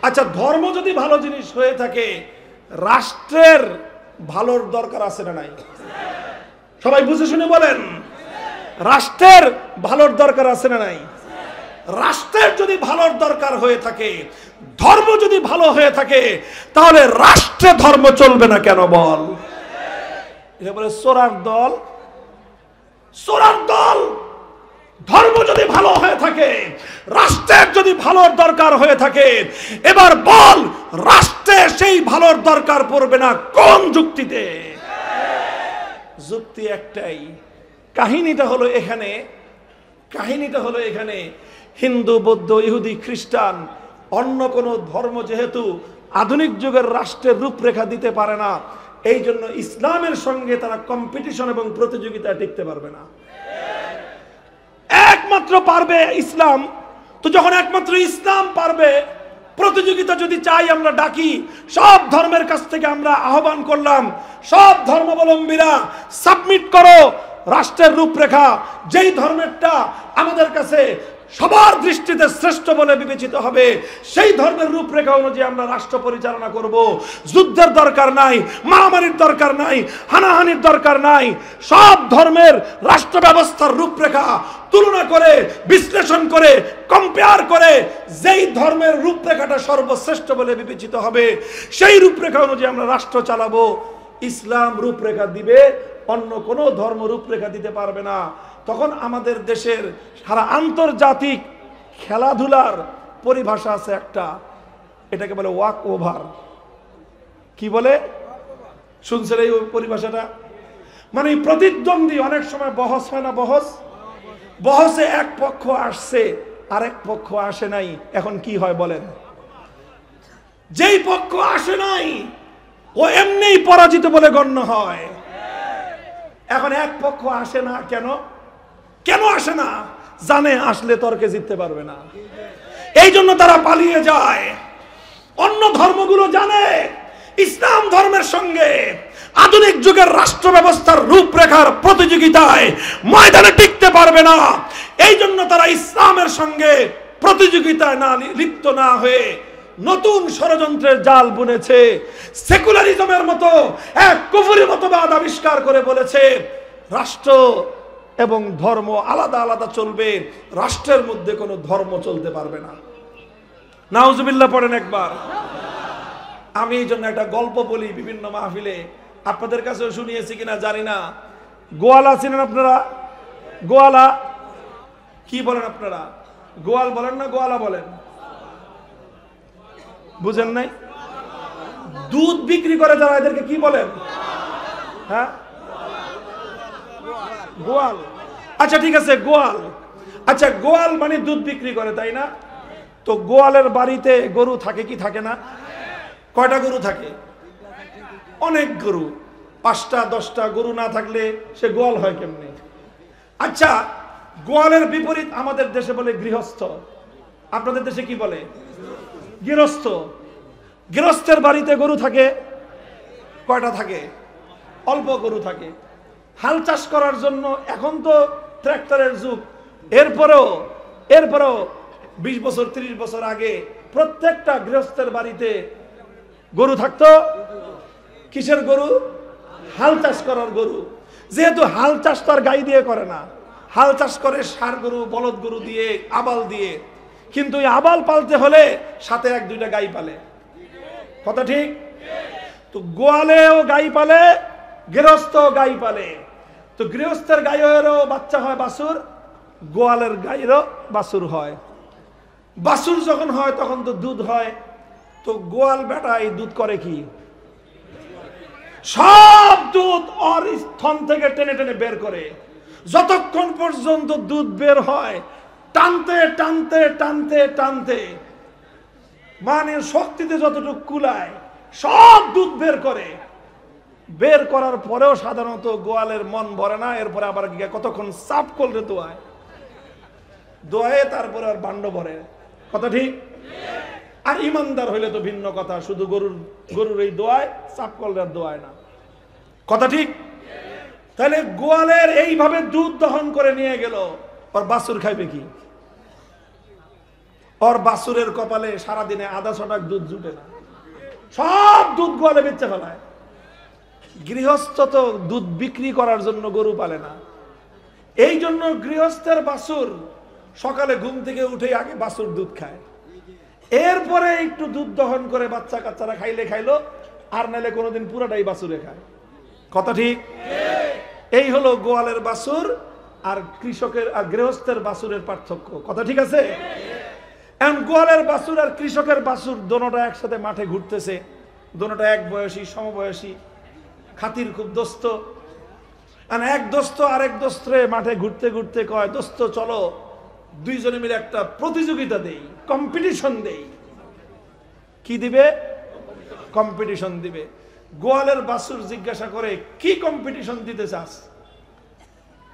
আচ্ছা, ধর্ম যদি ভালো জিনিস হয়ে থাকে, রাষ্ট্রের ভালোর দরকার আছে না নাই? সবাই বুঝে শুনে বলেন, রাষ্ট্রের ভালোর দরকার আছে না নাই? রাষ্ট্রের যদি ভালোর দরকার হয়ে থাকে, ধর্ম যদি ভালো হয়ে থাকে, তাহলে রাষ্ট্রে ধর্ম চলবে না কেন বল? এটা বলে চোরার দল, চোরার দল। ধর্ম যদি ভালো হয়ে থাকে, রাষ্ট্রের যদি ভালোর দরকার হয়ে থাকে, এবার বল রাষ্ট্রে সেই ভালোর দরকার পড়বে না কোন যুক্তিতে? যুক্তি একটাই। কাহিনীটা হলো এখানে হিন্দু, বৌদ্ধ, ইহুদি, খ্রিস্টান, অন্য কোন ধর্ম যেহেতু আধুনিক যুগের রাষ্ট্রের রূপরেখা দিতে পারে না, এই জন্য ইসলামের সঙ্গে তারা কম্পিটিশন এবং প্রতিযোগিতায় টিকতে পারবে না। একমাত্র পারবে ইসলাম। তো যখন একমাত্র ইসলাম পারবে, প্রতিযোগিতা যদি চাই আমরা ডাকি, সব ধর্মের কাছ থেকে আমরা আহ্বান করলাম, সব ধর্মাবলম্বীরা সাবমিট করো রাষ্ট্রের রূপরেখা। যেই ধর্মেরটা আমাদের কাছে সবার দৃষ্টিতে শ্রেষ্ঠ বলে বিবেচিত হবে, সেই ধর্মের রূপরেখা অনুযায়ী আমরা রাষ্ট্র পরিচালনা করব। যুদ্ধের দরকার নাই, মারামারির দরকার নাই, হানাহানির দরকার নাই। সব ধর্মের রাষ্ট্র ব্যবস্থার রূপরেখা তুলনা করে, বিশ্লেষণ করে, কম্পেয়ার করে যেই ধর্মের রূপরেখাটা সর্বশ্রেষ্ঠ বলে বিবেচিত হবে, সেই রূপরেখা অনুযায়ী আমরা রাষ্ট্র চালাবো। ইসলাম রূপরেখা দিবে, অন্য কোনো ধর্ম রূপরেখা দিতে পারবে না। তখন আমাদের দেশের সারা আন্তর্জাতিক খেলাধুলার পরিভাষা আছে একটা, এটাকে বলে ওয়াক ওভার। কি বলে শুনছেন এই পরিভাষাটা? মানে প্রতিদ্বন্দ্বী, অনেক সময় বহস হয় না, বহসে এক পক্ষ আসছে আরেক পক্ষ আসে নাই, এখন কি হয় বলেন? যেই পক্ষ আসে নাই ও এমনিই পরাজিত বলে গণ্য হয়। এখন এক পক্ষ আসে না, কেন আসে না? জানে আসলে তর্কে জিততে পারবে না, এই জন্য তারা পালিয়ে যায়। অন্য ধর্মগুলো জানে ইসলাম ধর্মের সঙ্গে আধুনিক যুগের রাষ্ট্র ব্যবস্থার রূপরেখার প্রতিযোগিতায় ময়দানে টিকতে পারবে না, এই জন্য তারা ইসলামের সঙ্গে প্রতিযোগিতায় লিপ্ত না হয়ে নতুন ষড়যন্ত্রের জাল বুনেছে। সেকুলারিজমের মতো এক কুফরি মতবাদ আবিষ্কার করে বলেছে রাষ্ট্র এবং ধর্ম আলাদা আলাদা চলবে, রাষ্ট্রের মধ্যে কোনো ধর্ম চলতে পারবে না। নাউজুবিল্লাহ পড়েন একবার। আমি এই জন্য একটা গল্প বলি বিভিন্ন মাহফিলে, আপনাদের কাছেও শুনিয়েছি কিনা জানি না। গোয়ালা চিনেন আপনারা? গোয়ালা কি বলেন আপনারা? গোয়াল বলেন না গোয়ালা বলেন? বুঝেন নাই? দুধ বিক্রি করে যারা, এদেরকে কি বলেন? হ্যাঁ, গোয়াল। আচ্ছা ঠিক আছে, গোয়াল। আচ্ছা, গোয়াল মানে দুধ বিক্রি করে, তাই না? তো গোয়ালের বাড়িতে গরু থাকে কি থাকে না? কয়টা গরু থাকে? অনেক গরু। 5টা 10টা গরু না থাকলে সে গোয়াল হয় কেমনে? আচ্ছা, গোয়ালের বিপরীত আমাদের দেশে বলে গৃহস্থ। আপনাদের দেশে কি বলে? গৃহস্থ। গৃহস্থের বাড়িতে গরু থাকে কয়টা? থাকে অল্প গরু থাকে। হাল চাষ করার জন্য এখন তো ট্রাক্টরের যুগ, এরপরেও 20 বছর 30 বছর আগে প্রত্যেকটা গৃহস্থের বাড়িতে গরু থাকতো। কিসের গরু? হাল চাষ করার গরু। যেহেতু হাল চাষ তো আর গাই দিয়ে করে না, হাল চাষ করে ষাঁড় গরু, বলদ গরু দিয়ে, আবাল দিয়ে। কিন্তু এই আবাল পালতে হলে সাথে 1-2টা গাই পালে, কথা ঠিক? তো গোয়ালেও গাই পালে, গৃহস্থ গাই পালে। তো গৃহস্থের গায়েরও বাচ্চা হয় বাছুর, গোয়ালের গায়েরও বাছুর হয়। বাছুর যখন হয় তখন তো দুধ হয়। তো গোয়াল বেটা এই দুধ করে কি? সব দুধ ওর স্তন থেকে টেনে টেনে বের করে। যতক্ষণ পর্যন্ত দুধ বের হয়, টানতে টানতে টানতে টানতে মানে শক্তিতে যতটুকু কুলায় সব দুধ বের করে। বের করার পরেও সাধারণত গোয়ালের মন ভরে না, এরপরে আবার কতক্ষণ সাফ করলে দোয়ায় তারপরে আর ভাণ্ড ভরে, কথা ঠিক? আর ইমানদার হইলে তো ভিন্ন কথা, শুধু গরুর এই দোয়ায়, সাফ করলে আর দোয়ায় না, কথা ঠিক? তাহলে গোয়ালের এইভাবে দুধ দহন করে নিয়ে গেল, ওর বাছুর খাইবে কি? ওর বাছুরের কপালে সারাদিনে 1/2 ছটাক দুধ জুটে না, সব দুধ গোয়ালে বেচে ফেলায়। গৃহস্থ তো দুধ বিক্রি করার জন্য গরু পালে না, এই জন্য গৃহস্থের বাছুর সকালে ঘুম থেকে উঠে আগে বাছুর দুধ খায়, এরপরে একটু দুধ দহন করে বাচ্চা কাচ্চারা খাইলে খাইলো, আর নাইলে কোনোদিন পুরাটাই বাছুরে খায়। কথা ঠিক? এই হলো গোয়ালের বাছুর আর কৃষকের আর গৃহস্থের বাছুরের পার্থক্য। কথা ঠিক আছে? এখন গোয়ালের বাছুর আর কৃষকের বাছুর দোনোটা একসাথে মাঠে ঘুরতেছে, দোনোটা এক বয়সী সমবয়সী, খাতির খুব দোস্ত। এক দোস্ত আরেক দোস্তে মাঠে ঘুরতে ঘুরতে কয়, দোস্ত চলো দুইজনে মিলে একটা প্রতিযোগিতা দেই, কম্পিটিশন দেই। কি দিবে? কম্পিটিশন দিবে। গোয়ালের বাছুর জিজ্ঞাসা করে, কি কম্পিটিশন দিতে চাস?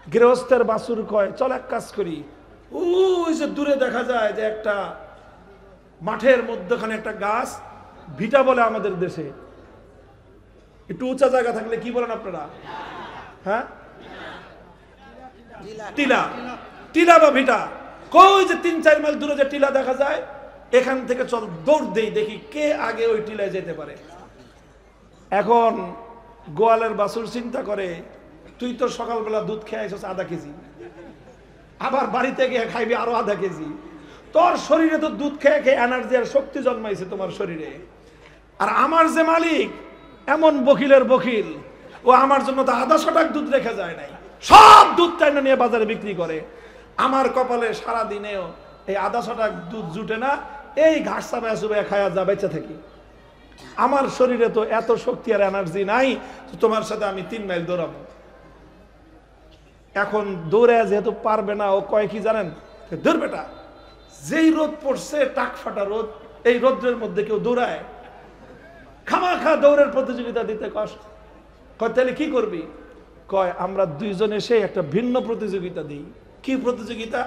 গৃহস্থের বাছুর কয়, চল এক কাজ করি, ওই যে দূরে দেখা যায় যে একটা মাঠের মধ্যখানে একটা গাছ, ভিটা বলে আমাদের দেশে, একটু উঁচা জায়গা থাকলে কি বলেন আপনারা? হ্যাঁ, টিলা, টিলা বা ভিটা। কই যে 3-4 মাইল দূরে যে টিলা দেখা যায়, এখান থেকে চল দৌড় দেই, দেখি কে আগে ওই টিলায় যেতে পারে। এখন গোয়ালের বাছুর চিন্তা করে, তুই তো সকালবেলা দুধ খেয়ে আইছস আধা কেজি, আবার বাড়িতে গিয়ে খাইবি আরো আধা কেজি, তোর শরীরে তো দুধ খেয়ে খেয়ে এনার্জি আর শক্তি জন্মাইছে তোমার শরীরে। আর আমার যে মালিক এমন বকিলের বকিল, ও আমার জন্য তো 150 টাকা দুধ রেখে যায় নাই, সব দুধ টাইনা নিয়ে বাজারে বিক্রি করে। আমার কপালে সারা দিনেও এই 150 টাকা দুধ জুটে না, এই ঘাস চাবায় চুবায় খায়া যা বেঁচে থাকি। আমার শরীরে তো এত শক্তি আর এনার্জি নাই, তোমার সাথে আমি 3 মাইল দৌড়াবো। এখন দৌড়ে যেহেতু পারবে না, ও কয় কি জানেন? দৌড় বেটা, যেই রোদ পড়ছে টাক ফাটা রোদ, এই রোদ্রের মধ্যে কেউ দৌড়ায়? খামাখা দৌড়ের প্রতিযোগিতা দিতে কষ্ট। কয় তাহলে কি করবি? কয় আমরা দুইজন এসে একটা ভিন্ন প্রতিযোগিতা দিই। কি প্রতিযোগিতা?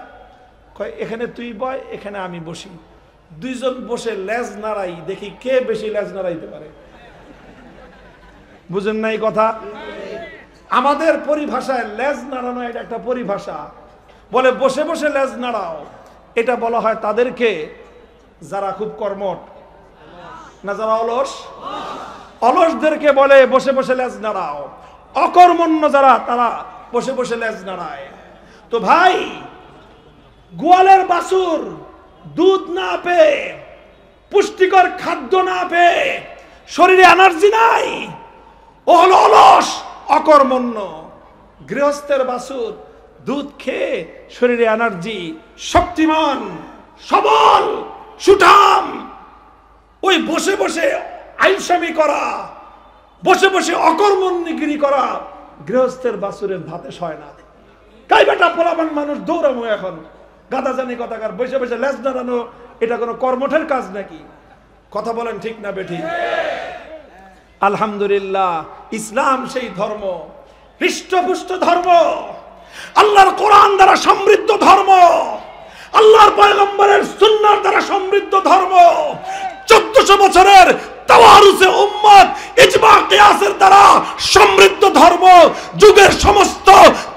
কয় এখানে তুই বয়, এখানে আমি বসি, দুইজন বসে লেজ নাড়াই, দেখি কে বেশি লেজ নাড়াইতে পারে। বুঝেন নাই কথা? আমাদের পরিভাষায় লেজ নাড়ানো এটা একটা পরিভাষা, বলে বসে বসে লেজ নাড়াও, এটা বলা হয় তাদেরকে যারা খুব কর্মঠ, না যারা অলস, অলসদেরকে বলে বসে বসে লেজ নাড়াও। অকর্মণ্য যারা, তারা বসে বসে লেজ নাড়ায়। তো ভাই, গোয়ালের বাছুর দুধ না পেয়ে, পুষ্টিকর খাদ্য না পেয়ে, শরীরে এনার্জি নাই, ও হলো অলস, অকর্মণ্য। গৃহস্থের বাছুর দুধ খেয়ে শরীরে এনার্জি, শক্তিমান, সবল, সুঠাম। ওই বসে বসে আইসামি করা, বসে বসে অকর্মণ্যগিরি করা গৃহস্থের বাছুরের ধাতে সয় না। তাই বেটা পোলাপান মানুষ দৌড়ামো এখন, গাদা জানি কথাকার, বসে বসে লেজ নাড়ানো এটা কোনো কর্মঠের কাজ নাকি? কথা বলেন ঠিক না বেঠিক? আলহামদুলিল্লাহ, ইসলাম সেই ধর্ম, হৃষ্টপুষ্ট ধর্ম, আল্লাহর কোরআন দ্বারা সমৃদ্ধ ধর্ম, আল্লাহর পয়গম্বরের সুন্নাহর দ্বারা সমৃদ্ধ ধর্ম, 1400 বছরের তাওয়ারুসে উম্মত, ইজমা কিয়াসের দ্বারা সমৃদ্ধ ধর্ম, যুগের সমস্ত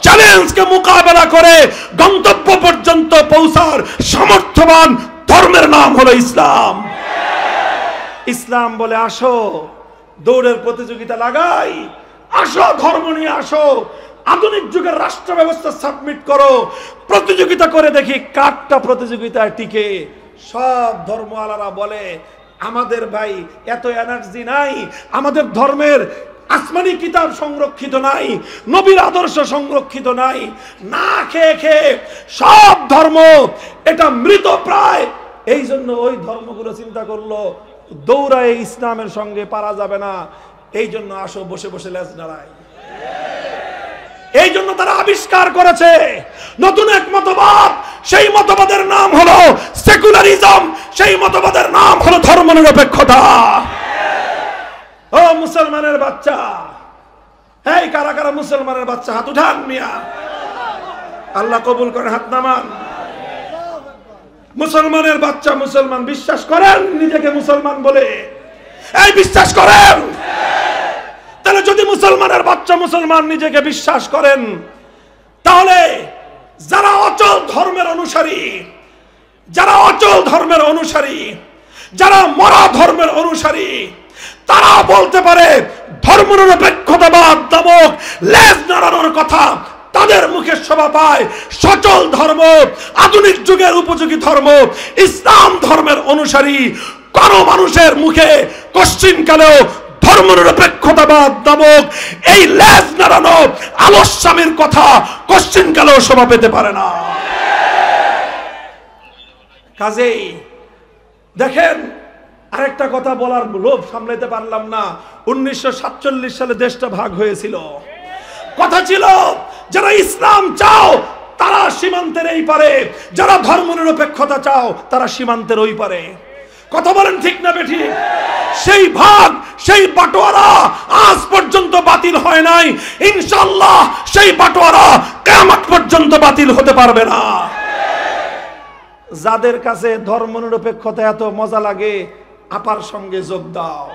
চ্যালেঞ্জকে মোকাবেলা করে গন্তব্য পর্যন্ত পৌঁছার সামর্থ্যবান ধর্মের নাম হলো ইসলাম। ইসলাম বলে আসো দৌড়ের প্রতিযোগিতা লাগাই, আসো ধর্ম নিয়ে আসো, আধুনিক যুগের রাষ্ট্র ব্যবস্থা সাবমিট করো, প্রতিযোগিতা করে দেখি কারটা প্রতিযোগিতায় টিকে। সব ধর্ম আলারা বলে আমাদের ভাই এত এনার্জি নাই, আমাদের ধর্মের আসমানি কিতাব সংরক্ষিত নাই, নবীর আদর্শ সংরক্ষিত নাই, না খেয়ে খেয়ে সব ধর্ম এটা মৃত প্রায়। এই জন্য ওই ধর্মগুলো চিন্তা করলো দৌড়ায় ইসলামের সঙ্গে পারা যাবে না, এই জন্য আসো বসে বসে লেজ নাড়াই। এই জন্য তারা আবিষ্কার করেছে নতুন এক মতবাদ, সেই মতবাদের নাম হলো সেকুলারিজম, সেই মতবাদের নাম হলো ধর্মনিরপেক্ষতা। ও মুসলমানের বাচ্চা, এই কারা কারা মুসলমানের বাচ্চা হাত উঠান মিয়া, আল্লাহ কবুল করেন, হাত নামান। মুসলমানের বাচ্চা, মুসলমান বিশ্বাস করেন নিজেকে মুসলমান বলে? এই বিশ্বাস করেন? তাহলে যদি মুসলমানের বাচ্চা মুসলমান নিজেকে বিশ্বাস করেন, তাহলে যারা অচল ধর্মের অনুসারী, যারা অচল ধর্মের অনুসারী, যারা মরা ধর্মের অনুসারী, তারা বলতে পারে ধর্মনিরপেক্ষতাবাদ নামক লেজ নাড়ানোর কথা তাদের মুখে শোভা পায়। সচল ধর্ম, আধুনিক যুগের উপযোগী ধর্ম, ইসলাম ধর্মের অনুসারী কোন মানুষের মুখে কশ্চিনকালেও ধর্মনিরপেক্ষতাবাদ নামক এই লেজ নাড়ানো আলস্যামীর কথা কশ্চিনকালেও শোভা পেতে পারে না। কাজেই দেখেন, আরেকটা কথা বলার লোভ সামলাতে পারলাম না। 1947 সালে দেশটা ভাগ হয়েছিল। কথা ছিল যারা ইসলাম চাও তারা সীমান্তের এই পারে, যারা ধর্মনিরপেক্ষতা চাও তারা সীমান্তের ওই পারে। কথা বলেন ঠিক না বেঠিক? সেই ভাগ, সেই বাটোয়ারা আজ পর্যন্ত বাতিল হয় নাই। ইনশাআল্লাহ সেই বাটোয়ারা কিয়ামত পর্যন্ত বাতিল হতে পারবে না। যাদের কাছে ধর্মনিরপেক্ষতা এত মজা লাগে, আপার সঙ্গে যোগ দাও।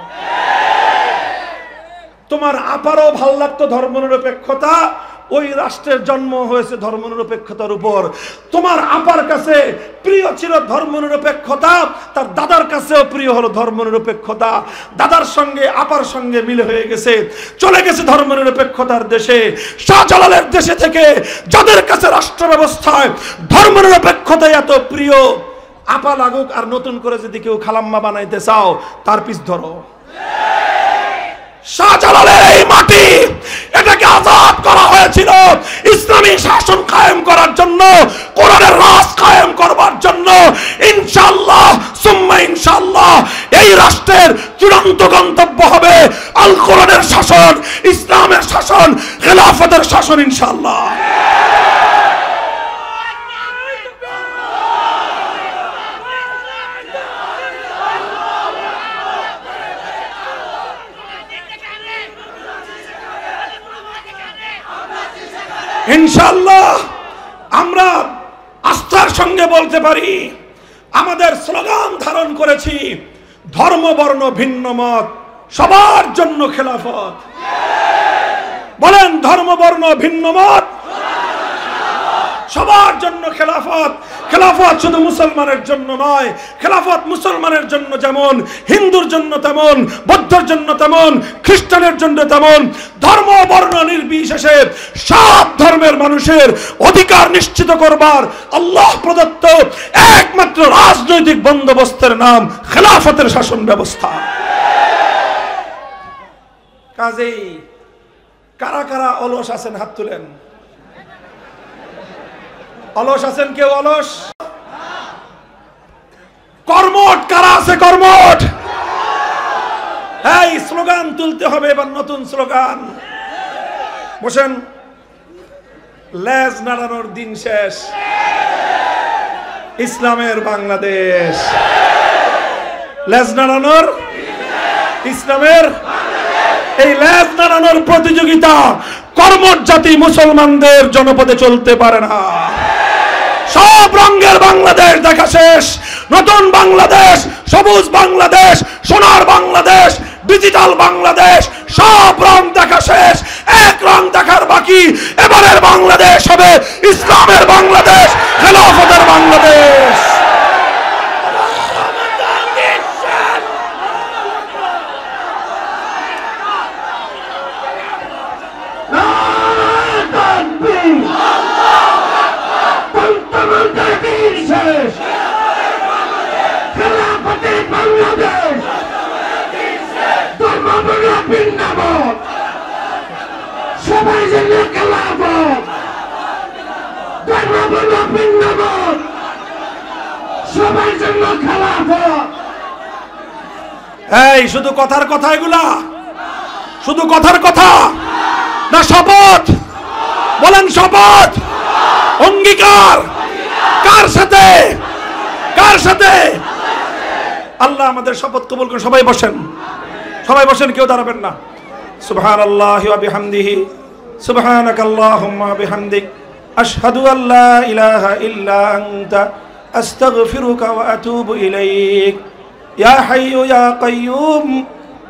তোমার আপারও ভাল লাগতো ধর্মনিরপেক্ষতা, ওই রাষ্ট্রের জন্ম হয়েছে ধর্মনিরপেক্ষতার উপর। তোমার আপার কাছে প্রিয় ছিল ধর্মনিরপেক্ষতা, তার দাদার কাছেও প্রিয় হলো ধর্মনিরপেক্ষতা। দাদার সঙ্গে আপার সঙ্গে মিলে হয়ে গেছে, চলে গেছে ধর্মনিরপেক্ষতার দেশে। শাহজালালের দেশে থেকে যাদের কাছে রাষ্ট্র ব্যবস্থায় ধর্মনিরপেক্ষতা এত প্রিয়, আপা লাগুক আর নতুন করে যদি কেউ খালাম্মা বানাইতে চাও তার পিছ ধরো। শাহজালালের এই মাটি, এটাকে আজাদ করা হয়েছিল ইসলামী শাসন কায়েম করার জন্য, কোরআনের রাজ কায়েম করবার জন্য। ইনশাআল্লাহ সুম্মা ইনশাআল্লাহ এই রাষ্ট্রের চূড়ান্ত গন্তব্য হবে আল কোরআনের শাসন, ইসলামের শাসন, খেলাফতের শাসন ইনশাআল্লাহ। ইনশাআল্লাহ আমরা আস্থার সঙ্গে বলতে পারি, আমাদের স্লোগান ধারণ করেছি, ধর্ম বর্ণ ভিন্ন মত সবার জন্য খেলাফত। বলেন, ধর্ম বর্ণ ভিন্ন মত সবার জন্য খেলাফত। খেলাফত শুধু মুসলমানের জন্য নয়, খেলাফত মুসলমানের জন্য যেমন, হিন্দুর জন্য তেমন, বৌদ্ধের জন্য তেমন, খ্রিস্টানের জন্য তেমন, ধর্ম বর্ণ নির্বিশেষে সব ধর্মের মানুষের অধিকার নিশ্চিত করবার আল্লাহ প্রদত্ত একমাত্র রাজনৈতিক বন্দোবস্তের নাম খেলাফতের শাসন ব্যবস্থা। কাজেই কারা কারা অলস আছেন হাত তুলেন। অলস আছেন কেউ? অলস কর্মঠ কারা আছে? কর্মঠ। এই স্লোগান তুলতে হবে এবার, নতুন স্লোগান। বসেন, লেজ নাড়ানোর দিন শেষ, ইসলামের বাংলাদেশ। লেজ নাড়ানোর ইসলামের, এই লেজ নাড়ানোর প্রতিযোগিতা কর্মঠ জাতি মুসলমানদের জনপদে চলতে পারে না। সব রঙের বাংলাদেশ দেখা শেষ, নতুন বাংলাদেশ, সবুজ বাংলাদেশ, সোনার বাংলাদেশ, ডিজিটাল বাংলাদেশ, সব রং দেখা শেষ, এক রং দেখার বাকি। এবারের বাংলাদেশ হবে ইসলামের বাংলাদেশ, খেলাফতের বাংলাদেশ। সবাই জন্য খেলাফত, সবাই জন্য খেলাফত। এই শুধু কথার কথা, এগুলা শুধু কথার কথা না, শপথ? বলেন শপথ, অঙ্গীকার। কার সাথে? কার সাথে? আল্লাহ আমাদের শপথ কবুল করুন। সবাই বসেন, সবাই বসেন, কেউ দাঁড়াবেন না। সুবহানাল্লাহি ওয়া বিহামদিহি, সুবহানাকাল্লাহুম্মা বিহামদিক, আশহাদু আল্লা ইলাহা ইল্লা আনতা, আস্তাগফিরুকা ওয়া আতুবু ইলাইক। ইয়া হাইয়্যু ইয়া কাইয়্যুম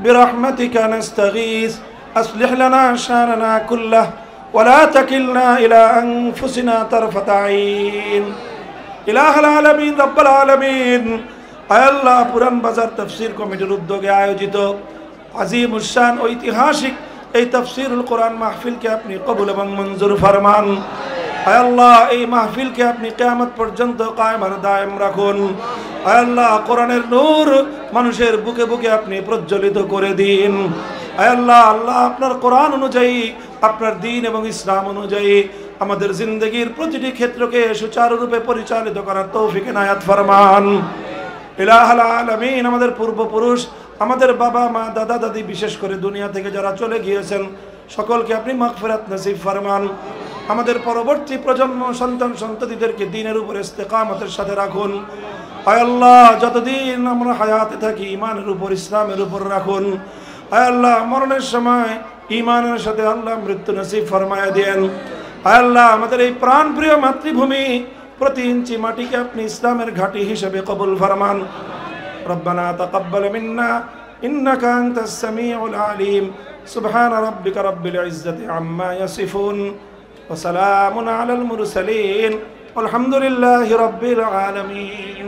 বিরহমাতিকা নাস্তাগীস, আসলিহ লানা শানানা কুল্লাহ ওয়া লা তাকিলনা ইলা আনফুসিনা তারফাতা আইন। ইলাহুল আলামিন, রব্বুল আলামিন, আয় আল্লাহ, পুরান বাজার তাফসীর কমিটির উদ্যোগে আয়োজিত আজিম উশান ঐতিহাসিক এই তাফসীরুল কোরআন মাহফিলকে আপনি কবুল এবং মঞ্জুর ফরমান। আয় আল্লাহ, এই মাহফিলকে আপনি কিয়ামত পর্যন্ত কায়েম আর দায়েম রাখুন। আয় আল্লাহ, কোরআনের নূর মানুষের বুকে বুকে আপনি প্রজ্বলিত করে দিন। আয় আল্লাহ, আল্লাহ আপনার কোরআন অনুযায়ী, আপনার দ্বীন এবং ইসলাম অনুযায়ী আমাদের জিন্দগির প্রতিটি ক্ষেত্রকে সুচারুরূপে পরিচালিত করার তৌফিক এনায়াত ফরমান। ইলাহুল আলামিন, আমাদের পূর্বপুরুষ, আমাদের বাবা মা দাদা দাদি, বিশেষ করে দুনিয়া থেকে যারা চলে গিয়েছেন সকলকে আপনি মাগফিরাত নসিব ফরমান। আমাদের পরবর্তী প্রজন্ম সন্তান সন্ততিদেরকে দ্বীনের উপর ইস্তেকামতের সাথে রাখুন। আয় আল্লাহ, যতদিন আমরা হায়াতে থাকি ঈমানের উপর, ইসলামের উপর রাখুন। আয় আল্লাহ, মরণের সময় ঈমানের সাথে আল্লাহ মৃত্যু নসিব ফরমায়া দেন। আয় আল্লাহ, আমাদের এই প্রাণপ্রিয় মাতৃভূমি প্রতি ইঞ্চি মাটিকে আপনি ইসলামের ঘাঁটি হিসেবে কবুল ফরমান। রব্বানা তাকাব্বাল মিন্না ইন্নাকা আনতাস সামিউল আলিম। সুবহান রাব্বিকা রাব্বিল ইজ্জাতি আম্মা ইয়াসিফুন ওয়া সালামুন আলাল মুরসালিন। আলহামদুলিল্লাহি রাব্বিল আলামিন।